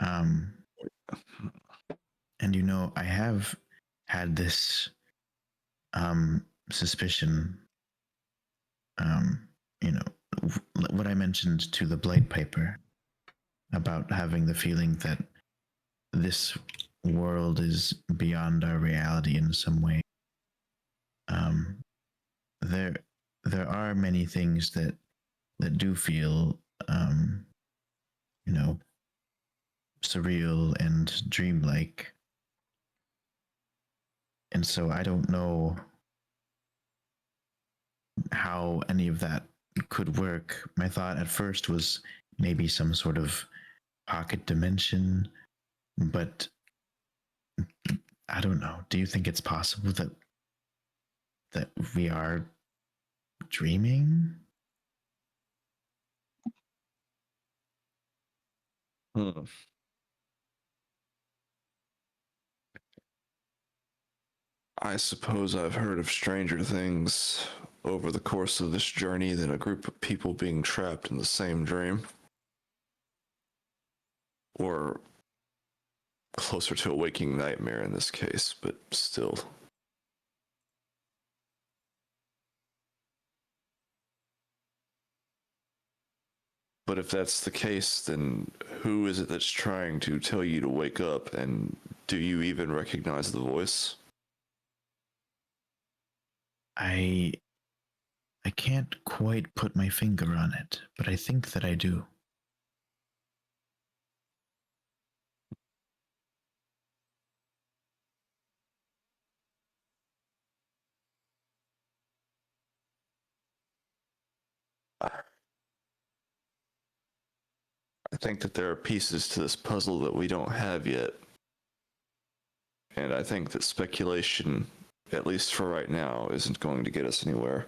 And you know, I have had this suspicion, you know, what I mentioned to the Blight Piper about having the feeling that this world is beyond our reality in some way. There are many things that do feel, you know, surreal and dreamlike. And so I don't know how any of that could work. My thought at first was maybe some sort of pocket dimension, but I don't know. Do you think it's possible that we are dreaming? I suppose I've heard of stranger things over the course of this journey than a group of people being trapped in the same dream. Or closer to a waking nightmare in this case, but still. But if that's the case, then who is it that's trying to tell you to wake up, and do you even recognize the voice? I can't quite put my finger on it, but I think that I do. I think that there are pieces to this puzzle that we don't have yet. And I think that speculation, at least for right now, isn't going to get us anywhere.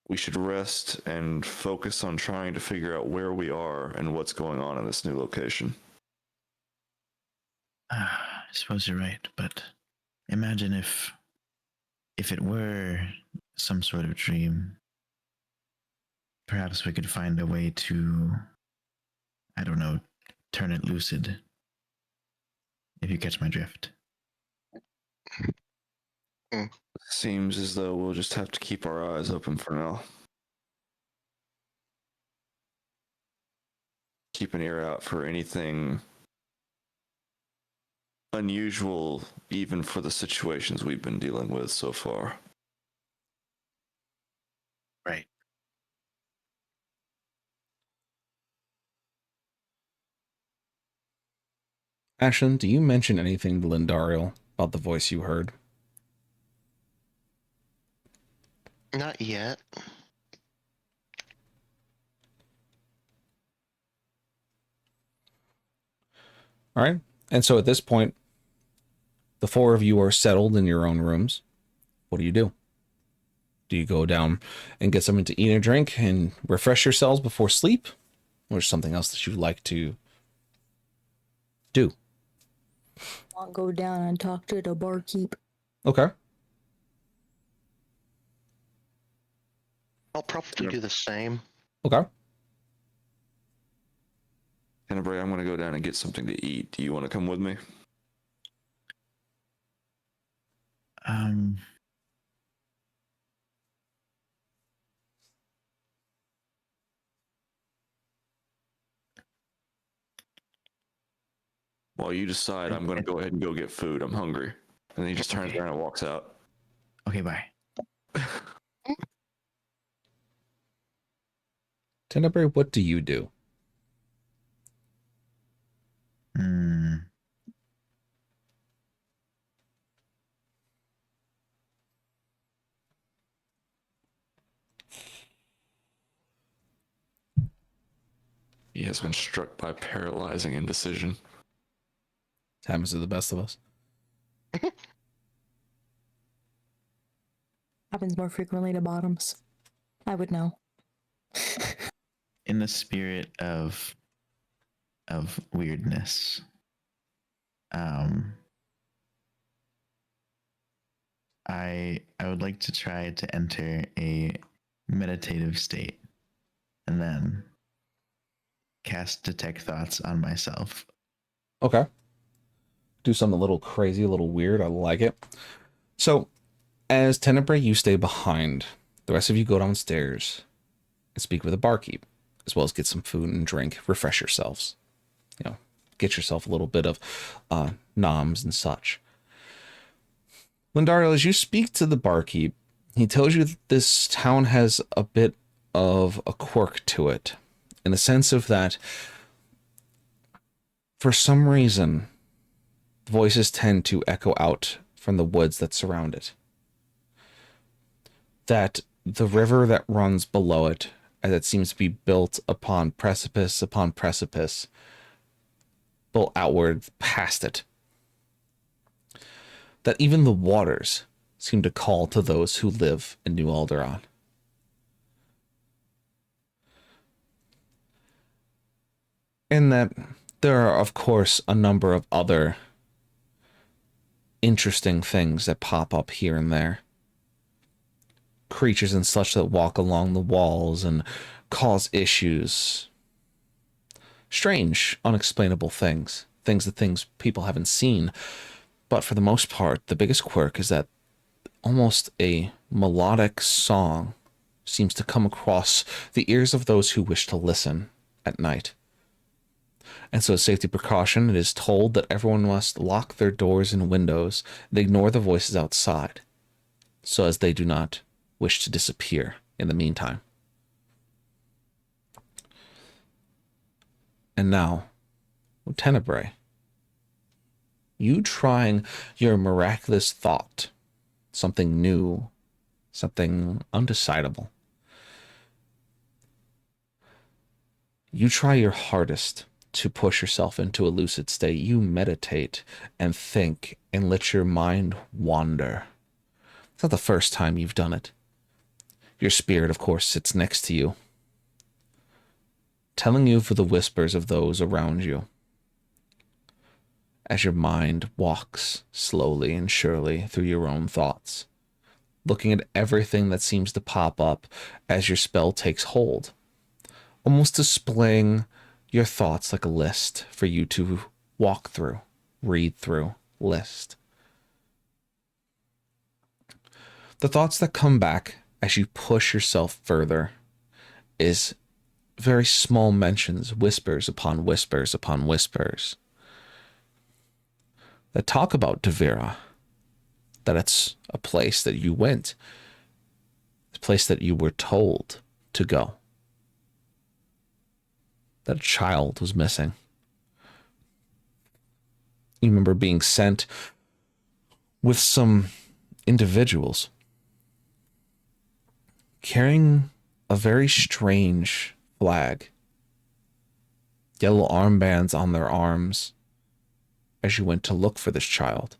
We should rest and focus on trying to figure out where we are and what's going on in this new location. suppose you're right, but imagine if it were some sort of dream, perhaps we could find a way to, I don't know, turn it lucid. If you catch my drift. Seems as though we'll just have to keep our eyes open for now. Keep an ear out for anything unusual, even for the situations we've been dealing with so far. Right. Ashlyn, do you mention anything to Lindariel about the voice you heard? Not yet. All right. And so at this point, the four of you are settled in your own rooms. What do? Do you go down and get something to eat and drink and refresh yourselves before sleep? Or something else that you'd like to do? I'll go down and talk to the barkeep. Okay. I'll probably do the same. Okay. Tenebrae, I'm going to go down and get something to eat. Do you want to come with me? While you decide, I'm going to go ahead and go get food. I'm hungry. And then he just turns around and walks out. Okay, bye. Tenebrae, what do you do? He has been struck by paralyzing indecision. It happens to the best of us. Happens more frequently to bottoms. I would know. In the spirit of weirdness, I would like to try to enter a meditative state and then cast detect thoughts on myself. Okay. Do something a little crazy, a little weird. I like it. So, as Tenebrae, you stay behind. The rest of you go downstairs and speak with the barkeep, as well as get some food and drink, refresh yourselves. You know, get yourself a little bit of noms and such. Lindariel, as you speak to the barkeep, he tells you that this town has a bit of a quirk to it, in the sense of that, for some reason, voices tend to echo out from the woods that surround it. That the river that runs below it, as it seems to be built upon precipice, built outward past it. That even the waters seem to call to those who live in New Alderaan. And that there are, of course, a number of other interesting things that pop up here and there. Creatures and such that walk along the walls and cause issues. Strange, unexplainable things. Things people haven't seen. But for the most part, the biggest quirk is that almost a melodic song seems to come across the ears of those who wish to listen at night. And so as safety precaution, it is told that everyone must lock their doors and windows and ignore the voices outside, so as they do not wish to disappear in the meantime. And now, Tenebrae, you trying your miraculous thought, something new, something undecidable. You try your hardest to push yourself into a lucid state. You meditate and think and let your mind wander. It's not the first time you've done it. Your spirit, of course, sits next to you, telling you for the whispers of those around you. as your mind walks slowly and surely through your own thoughts, looking at everything that seems to pop up as your spell takes hold, almost displaying your thoughts like a list for you to walk through, read through, list. The thoughts that come back as you push yourself further is very small mentions, whispers upon whispers upon whispers, that talk about Devira, that it's a place that you went, a place that you were told to go, that a child was missing. You remember being sent with some individuals carrying a very strange flag, yellow armbands on their arms, as you went to look for this child.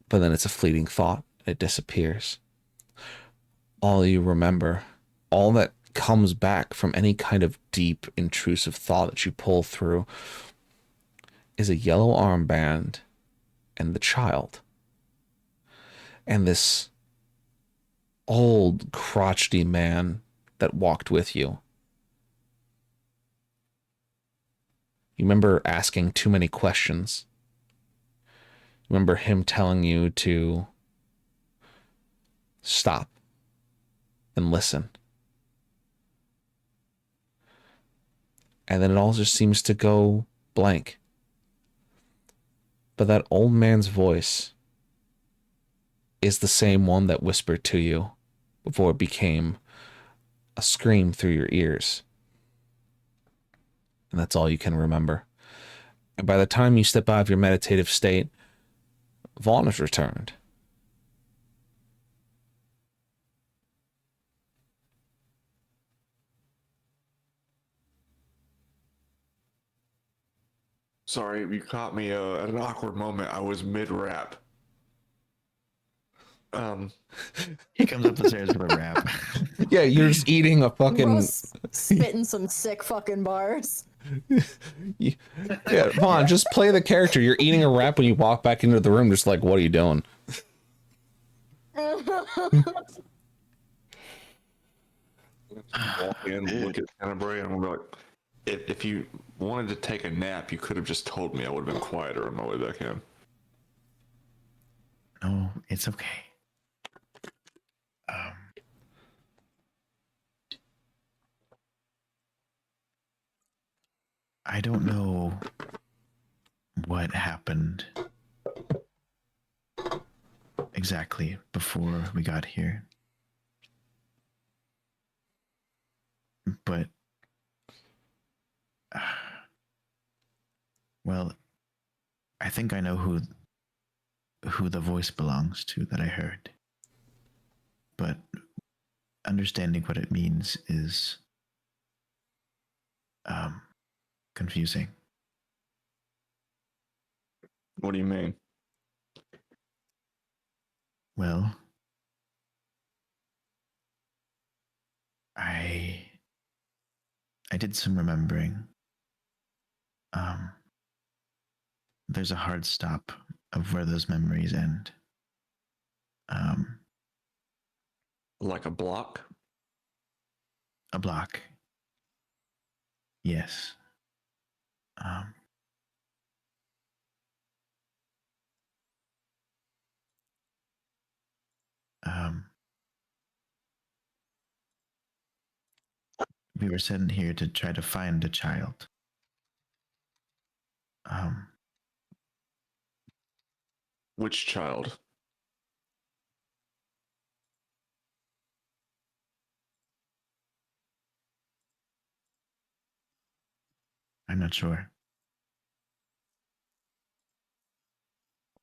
But then it's a fleeting thought, it disappears. All you remember, all that comes back from any kind of deep, intrusive thought that you pull through, is a yellow armband and the child. And this old, crotchety man that walked with you. You remember asking too many questions. You remember him telling you to stop and listen. And then it all just seems to go blank. But that old man's voice is the same one that whispered to you before it became a scream through your ears. And that's all you can remember. And by the time you step out of your meditative state, Vaughn has returned. Sorry, you caught me at an awkward moment. I was mid-rap. He comes up the stairs with a rap. Yeah, you're just eating a fucking... Bro's spitting some sick fucking bars. Yeah, Vaughn, just play the character. You're eating a wrap when you walk back into the room, just like, what are you doing? Walk in, look at Canterbury, and I'm gonna be like, if you wanted to take a nap, you could have just told me. I would have been quieter on my way back in. No, it's okay. I don't know what happened exactly before we got here. But, well, I think I know who the voice belongs to that I heard. But understanding what it means is confusing. What do you mean? Well, I did some remembering. There's a hard stop of where those memories end. Like a block? A block. Yes. We were sent here to try to find a child. Which child? I'm not sure.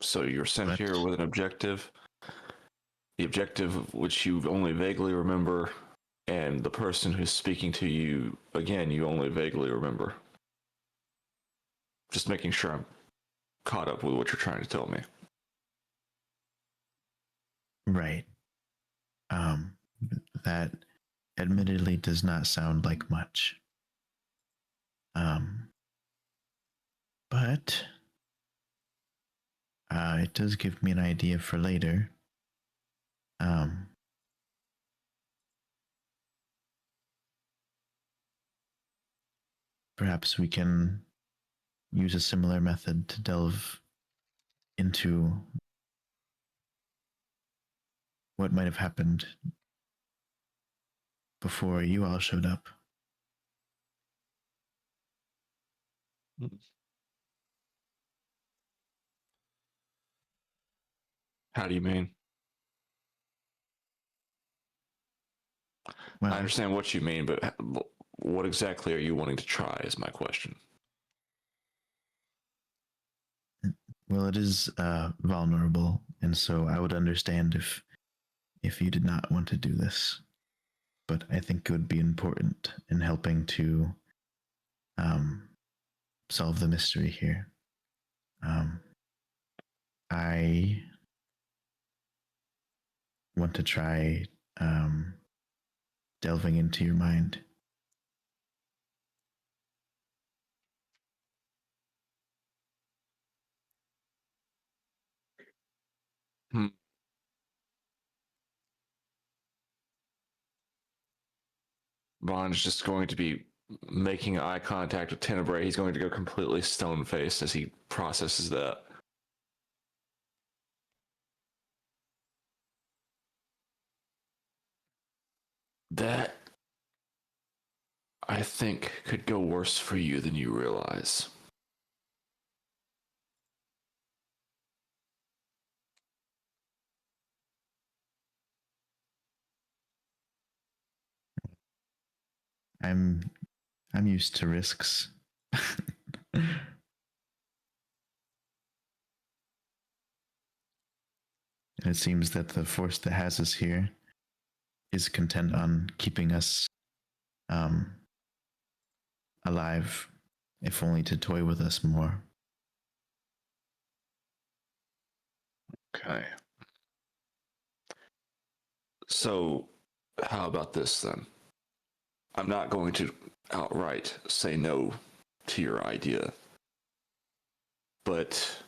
So you're sent But- here with an objective. The objective of which you only vaguely remember, and the person who's speaking to you, again, you only vaguely remember. Just making sure I'm caught up with what you're trying to tell me. Right. That admittedly does not sound like much. But it does give me an idea for later. Perhaps we can use a similar method to delve into what might have happened before you all showed up. How do you mean? Well, I understand what you mean, but what exactly are you wanting to try is my question. well, it is vulnerable, and so I would understand if you did not want to do this. But I think it would be important in helping to solve the mystery here. I want to try delving into your mind. Ron's just going to be making eye contact with Tenebrae. He's going to go completely stone-faced as he processes that. That, I think, could go worse for you than you realize. I'm used to risks. And it seems that the force that has us here is content on keeping us alive, if only to toy with us more. Okay. So, how about this then? I'm not going to outright say no to your idea, but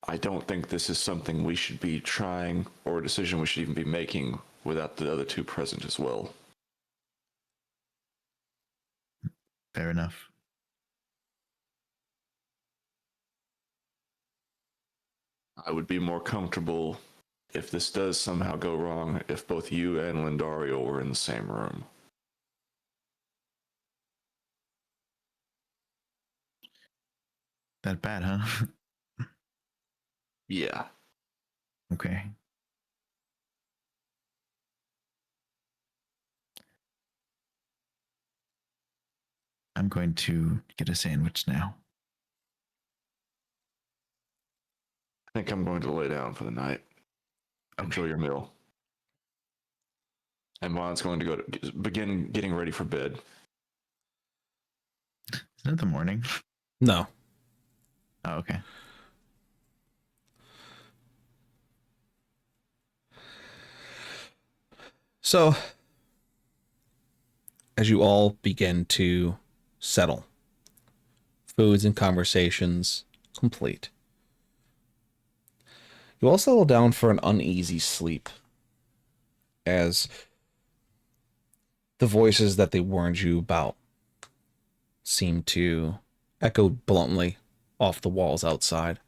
I don't think this is something we should be trying or a decision we should even be making without the other two present as well. Fair enough. I would be more comfortable if this does somehow go wrong if both you and Lindario were in the same room. That bad, huh? Yeah. Okay. I'm going to get a sandwich now. I think I'm going to lay down for the night. Okay. Enjoy your meal. And Juan's going to go to begin getting ready for bed. Isn't it the morning? No. Oh, okay. So, as you all begin to settle, foods and conversations complete, you all settle down for an uneasy sleep as the voices that they warned you about seem to echo bluntly off the walls outside.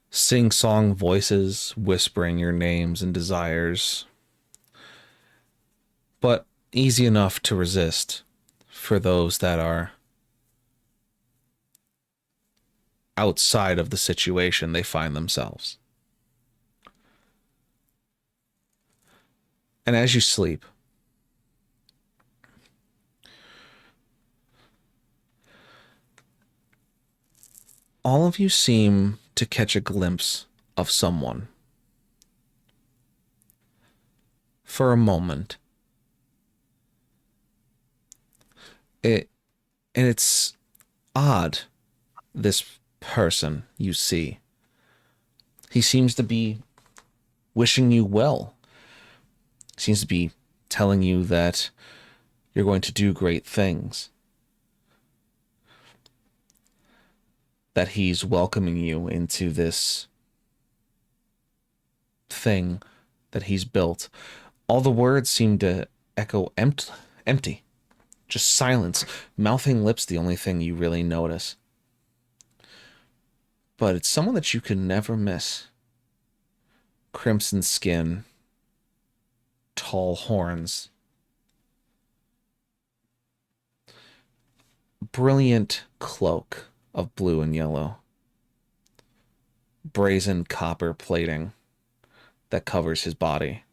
Sing-song voices whispering your names and desires, but easy enough to resist for those that are outside of the situation they find themselves. And as you sleep, all of you seem to catch a glimpse of someone. For a moment. It's odd, this person you see. He seems to be wishing you well. Seems to be telling you that You're going to do great things. That he's welcoming you into this thing that he's built. All the words seem to echo empty. Just silence. Mouthing lips, the only thing you really notice. But it's someone that you can never miss. Crimson skin. Tall horns. Brilliant cloak of blue and yellow. Brazen copper plating that covers his body.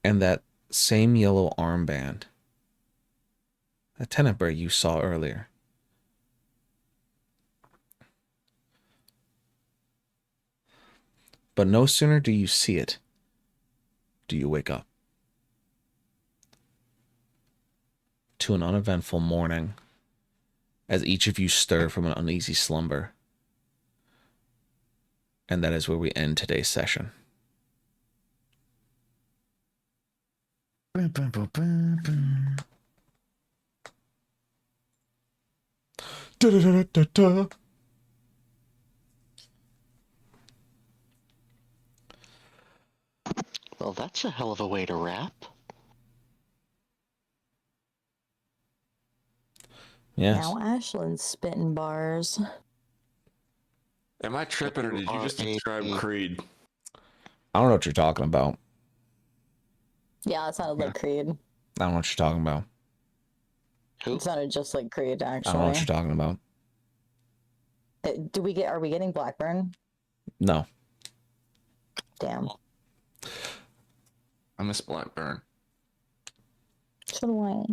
And that same yellow armband. That Tenebrae you saw earlier. But no sooner do you see it, do you wake up. To an uneventful morning, as each of you stir from an uneasy slumber. And that is where we end today's session. Well, that's a hell of a way to wrap. Yes. Now Ashland's spitting bars. Am I tripping, or did you just describe Creed? I don't know what you're talking about. Yeah, it sounded like Creed. I don't know what you're talking about. Who? It sounded just like Creed, I actually. don't know what you're talking about. Are we getting Blackburn? No. Damn. I miss Blackburn. So do I.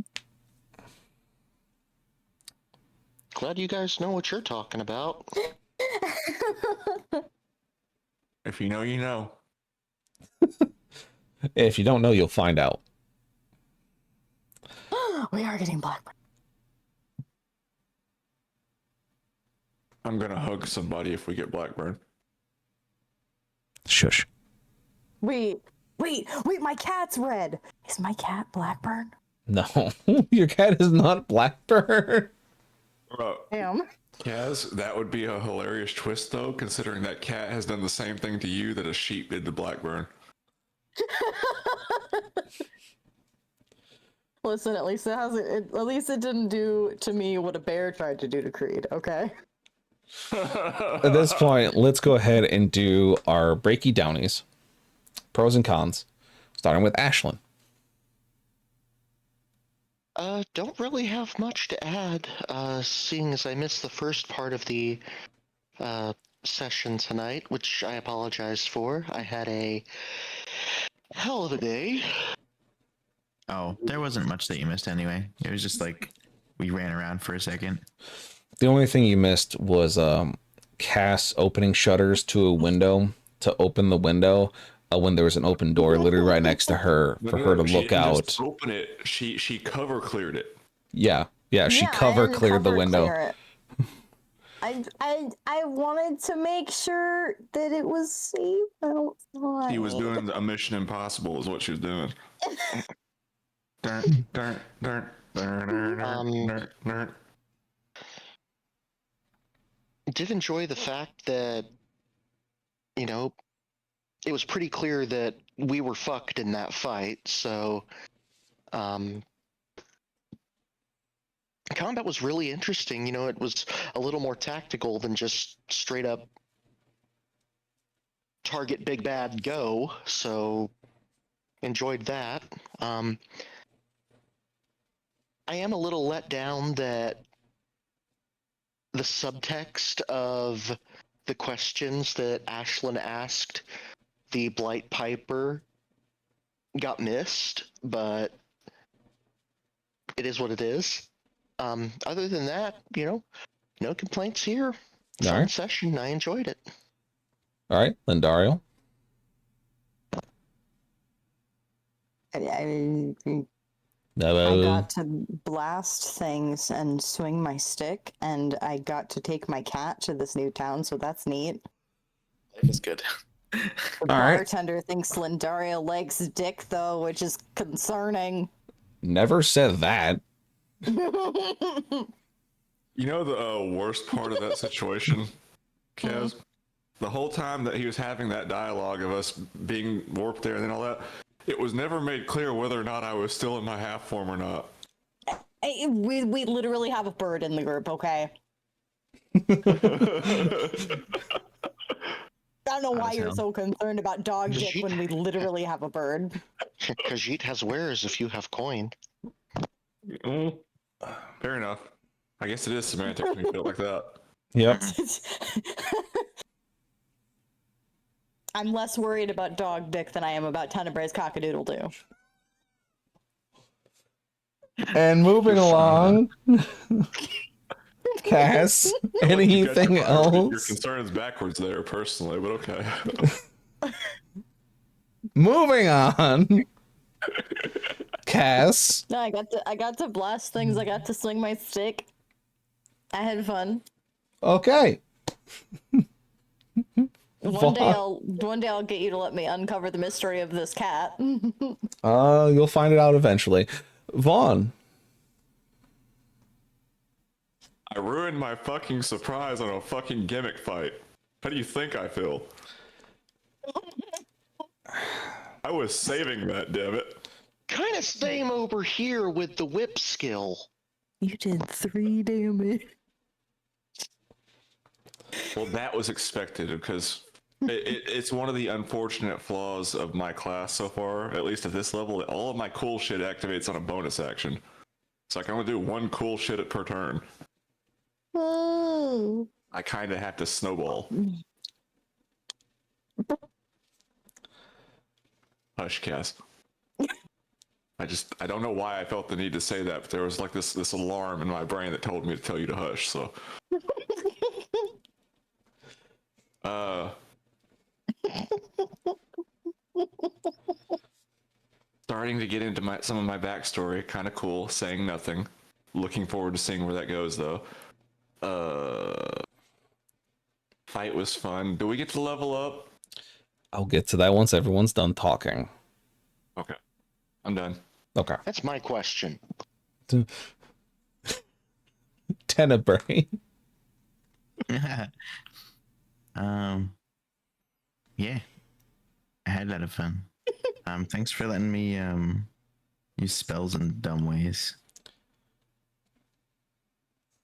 Glad you guys know what you're talking about. If you know, you know. If you don't know, you'll find out. We are getting Blackburn. I'm gonna hug somebody if we get Blackburn. Shush. Wait, my cat's red. Is my cat Blackburn? No. Your cat is not Blackburn. Bro, Damn. Kaz, that would be a hilarious twist, though, considering that cat has done the same thing to you that a sheep did to Blackburn. Listen, at least it didn't do to me what a bear tried to do to Creed, okay? At this point, let's go ahead and do our breaky downies. Pros and cons. Starting with Ashlyn. Don't really have much to add, seeing as I missed the first part of the session tonight, which I apologize for. I had a hell of a day. Oh, there wasn't much that you missed anyway. It was just like we ran around for a second. The only thing you missed was Cass opening shutters to a window to open the window when there was an open door literally right next to her for her to look out. Just open it. She cover cleared it. Yeah, she cover cleared the window. I wanted to make sure that it was safe outside. She was doing a Mission Impossible, is what she was doing. Did enjoy the fact that, you know, it was pretty clear that we were fucked in that fight, so combat was really interesting. You know, it was a little more tactical than just straight up target big bad go, so enjoyed that. I am a little let down that the subtext of the questions that Ashlyn asked the Blight Piper got missed, but it is what it is. Other than that, you know, no complaints here. Fun session. I enjoyed it. All right, Lindario. I got to blast things and swing my stick, and I got to take my cat to this new town, so that's neat. Life is good. The bartender thinks Lindario likes dick, though, which is concerning. Never said that. You know the worst part of that situation, Kaz? The whole time that he was having that dialogue of us being warped there and then all that, it was never made clear whether or not I was still in my half form or not. We literally have a bird in the group, okay? I don't know why you're so concerned about dog dick when we literally have a bird. Khajiit has wares if you have coin. Fair enough. I guess it is semantic when you put it like that. Yep. I'm less worried about dog dick than I am about Tenebray's cockadoodle-doo. And moving along. Cass, anything Your else? concerns backwards there, personally, but okay. Moving on. Cass. No, I got to blast things. I got to swing my stick. I had fun. Okay. One day I'll get you to let me uncover the mystery of this cat. You'll find it out eventually. Vaughn. I ruined my fucking surprise on a fucking gimmick fight. How do you think I feel? I was saving that, damn it. Kind of same over here with the whip skill. You did 3 damage. Well, that was expected because it's one of the unfortunate flaws of my class so far, at least at this level, that all of my cool shit activates on a bonus action. So I can only do one cool shit per turn. Oh. I kind of have to snowball. Hush, Cass. I don't know why I felt the need to say that, but there was like this alarm in my brain that told me to tell you to hush, so. Starting to get into some of my backstory, kind of cool, saying nothing. Looking forward to seeing where that goes, though. Fight was fun. Do we get to level up? I'll get to that once everyone's done talking. Okay. I'm done. Okay. That's my question. Tenebrae. Yeah. I had a lot of fun. Thanks for letting me use spells in dumb ways.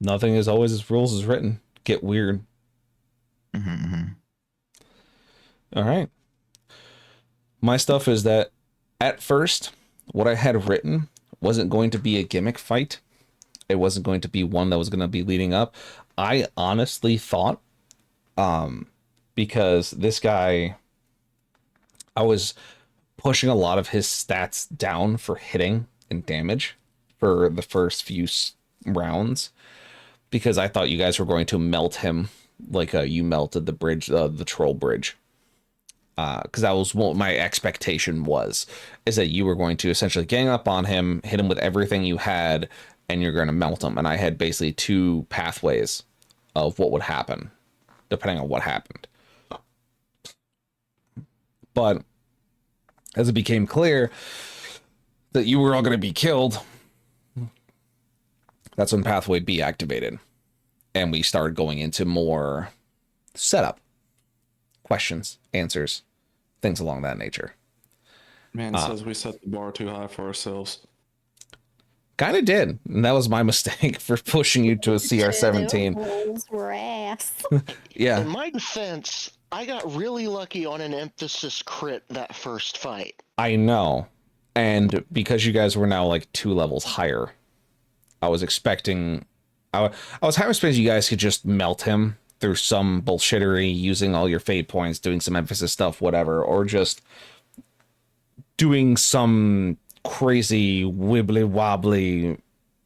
Nothing is always as rules is written. Get weird. All right. My stuff is that at first, what I had written wasn't going to be a gimmick fight. It wasn't going to be one that was going to be leading up. I honestly thought, because this guy, I was pushing a lot of his stats down for hitting and damage for the first few rounds, because I thought you guys were going to melt him like you melted the bridge, the troll bridge. Because that was what my expectation was, is that you were going to essentially gang up on him, hit him with everything you had, and you're going to melt him. And I had basically 2 pathways of what would happen, depending on what happened. But as it became clear that you were all going to be killed, that's when pathway B activated. And we started going into more setup. Questions, answers, things along that nature. Man says we set the bar too high for ourselves. Kind of did. And that was my mistake for pushing you to a CR 17. Yeah. In my defense, I got really lucky on an emphasis crit that first fight. I know. And because you guys were now like 2 levels higher, I was expecting... I was having space you guys could just melt him through some bullshittery, using all your fate points, doing some emphasis stuff, whatever, or just doing some crazy wibbly wobbly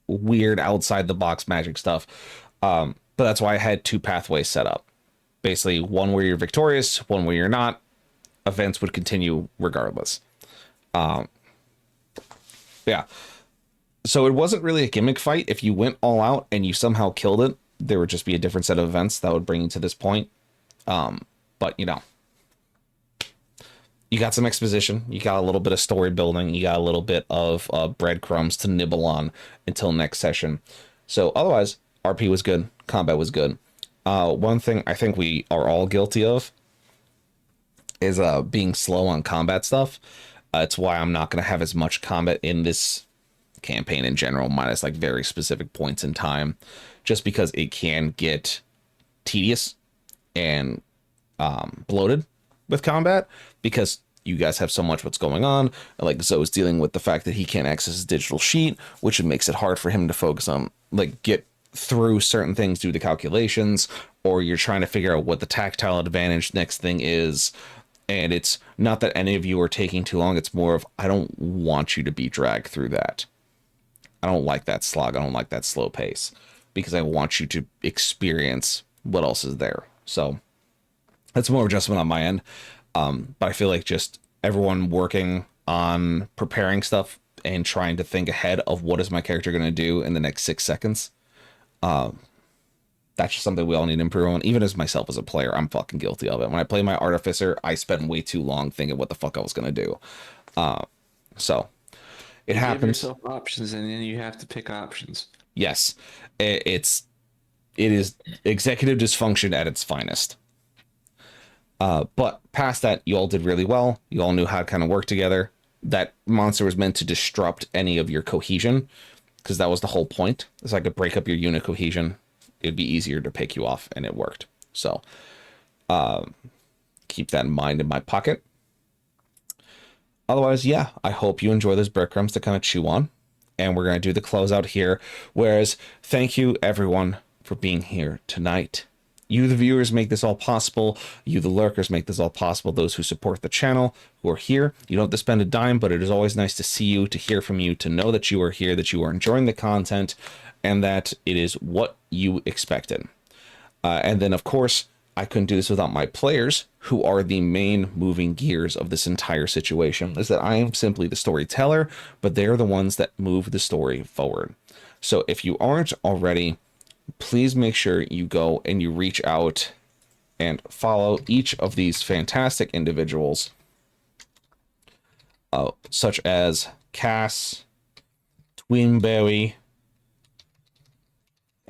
weird outside the box magic stuff. But that's why I had 2 pathways set up. Basically, one where you're victorious, one where you're not. Events would continue regardless. Yeah. So it wasn't really a gimmick fight. If you went all out and you somehow killed it, there would just be a different set of events that would bring you to this point. But, you know, you got some exposition, you got a little bit of story building, you got a little bit of breadcrumbs to nibble on until next session. So otherwise, RP was good, combat was good. One thing I think we are all guilty of is being slow on combat stuff. It's why I'm not going to have as much combat in this campaign in general, minus like very specific points in time, just because it can get tedious and bloated with combat, because you guys have so much what's going on. Like Zoe's dealing with the fact that he can't access his digital sheet, which makes it hard for him to focus on, like, get through certain things due to calculations, or you're trying to figure out what the tactile advantage next thing is. And it's not that any of you are taking too long. It's more of, I don't want you to be dragged through that. I don't like that slog. I don't like that slow pace, because I want you to experience what else is there. So that's more adjustment on my end. But I feel like just everyone working on preparing stuff and trying to think ahead of what is my character going to do in the next 6 seconds. That's just something we all need to improve on. Even as myself as a player, I'm fucking guilty of it. When I play my Artificer, I spend way too long thinking what the fuck I was going to do. So it happens. Give yourself options, and then you have to pick options. Yes, it is executive dysfunction at its finest. But past that, you all did really well. You all knew how to kind of work together. That monster was meant to disrupt any of your cohesion, because that was the whole point. It's like to break up your unit cohesion. It'd be easier to pick you off, and it worked. So keep that in mind in my pocket. Otherwise, yeah, I hope you enjoy those breadcrumbs to kind of chew on. And we're going to do the closeout here. Whereas, thank you, everyone, for being here tonight. You, the viewers, make this all possible. You, the lurkers, make this all possible. Those who support the channel, who are here. You don't have to spend a dime, but it is always nice to see you, to hear from you, to know that you are here, that you are enjoying the content, and that it is what you expected. And then, of course, I couldn't do this without my players, who are the main moving gears of this entire situation. Is that I am simply the storyteller, but they're the ones that move the story forward. So if you aren't already, please make sure you go and you reach out and follow each of these fantastic individuals, such as Cass, Twinberry,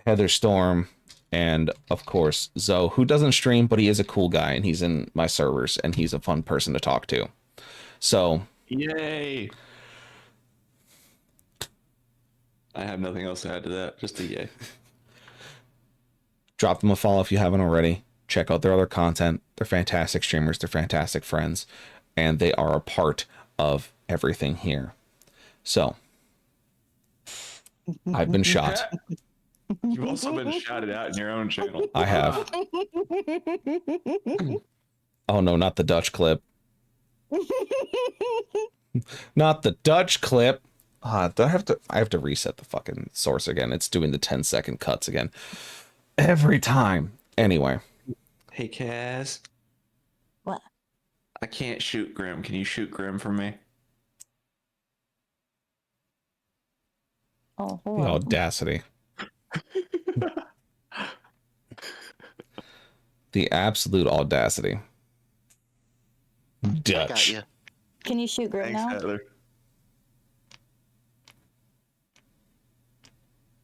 Heather Storm, and of course Zoe, who doesn't stream, but he is a cool guy, and he's in my servers, and he's a fun person to talk to. So yay! I have nothing else to add to that, just a yay. Drop them a follow if you haven't already. Check out their other content. They're fantastic streamers. They're fantastic friends. And they are a part of everything here. So, I've been shot. You've also been shouted out in your own channel. I have. Oh no, not the Dutch clip. Not the Dutch clip. Do I have to reset the fucking source again. It's doing the 10-second cuts again. Every time. Anyway. Hey, Kaz. What? I can't shoot Grim. Can you shoot Grim for me? Oh, The audacity. The absolute audacity. Dutch. I got you. Can you shoot Grim Thanks, now? Heather.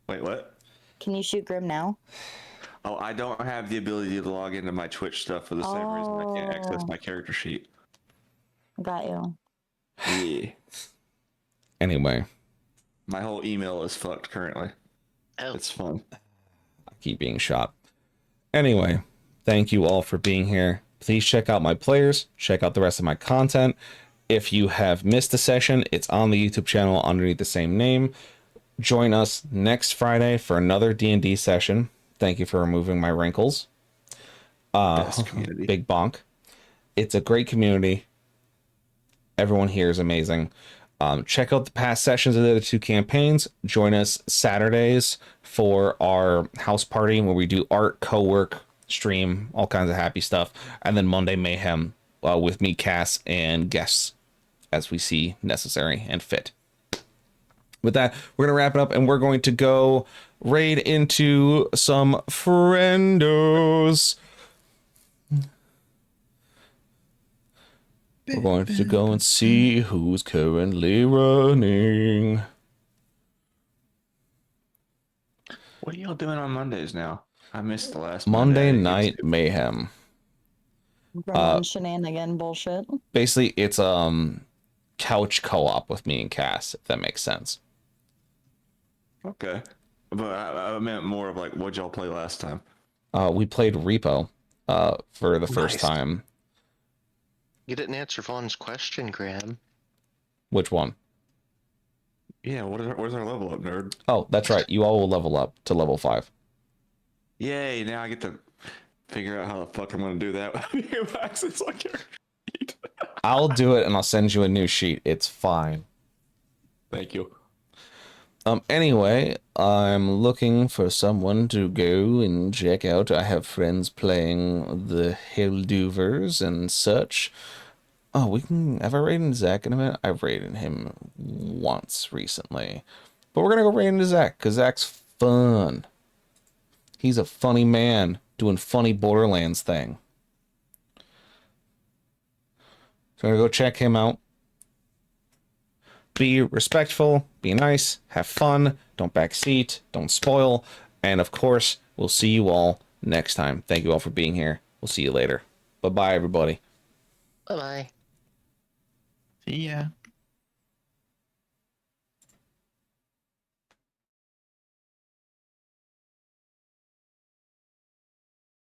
Wait, what? Can you shoot Grim now? Oh, I don't have the ability to log into my Twitch stuff for the same reason I can't access my character sheet. Got you. Yeah. Anyway. My whole email is fucked currently. Oh. It's fun. I keep being shot. Anyway, thank you all for being here. Please check out my players. Check out the rest of my content. If you have missed a session, it's on the YouTube channel underneath the same name. Join us next Friday for another D&D session. Thank you for removing my wrinkles. Best community. Big bonk. It's a great community. Everyone here is amazing. Check out the past sessions of the other 2 campaigns. Join us Saturdays for our house party where we do art, co-work, stream, all kinds of happy stuff. And then Monday Mayhem with me, Cass, and guests as we see necessary and fit. With that, we're going to wrap it up, and we're going to go raid into some friendos. We're going to go and see who's currently running. What are y'all doing on Mondays now? I missed the last Monday Monday. Night Mayhem. Run shenanigan bullshit. Basically, it's couch co-op with me and Cass, if that makes sense. Okay. But I meant more of like, what'd y'all play last time? We played Repo for the first Nice. time. You didn't answer Vaughn's question, Graham. Which one? Yeah, where's our level up, nerd? Oh, that's right. You all will level up to level 5. Yay, now I get to figure out how the fuck I'm gonna do that with access on your sheet. I'll do it and I'll send you a new sheet. It's fine. Thank you. Anyway, I'm looking for someone to go and check out. I have friends playing the Hellduvers and such. Oh, have I raided Zach in a minute? I've raided him once recently. But we're gonna go raid into Zach, because Zach's fun. He's a funny man doing funny Borderlands thing. So I'm gonna go check him out. Be respectful, be nice, have fun, don't backseat, don't spoil, and of course, we'll see you all next time. Thank you all for being here. We'll see you later. Bye-bye, everybody. Bye-bye. See ya.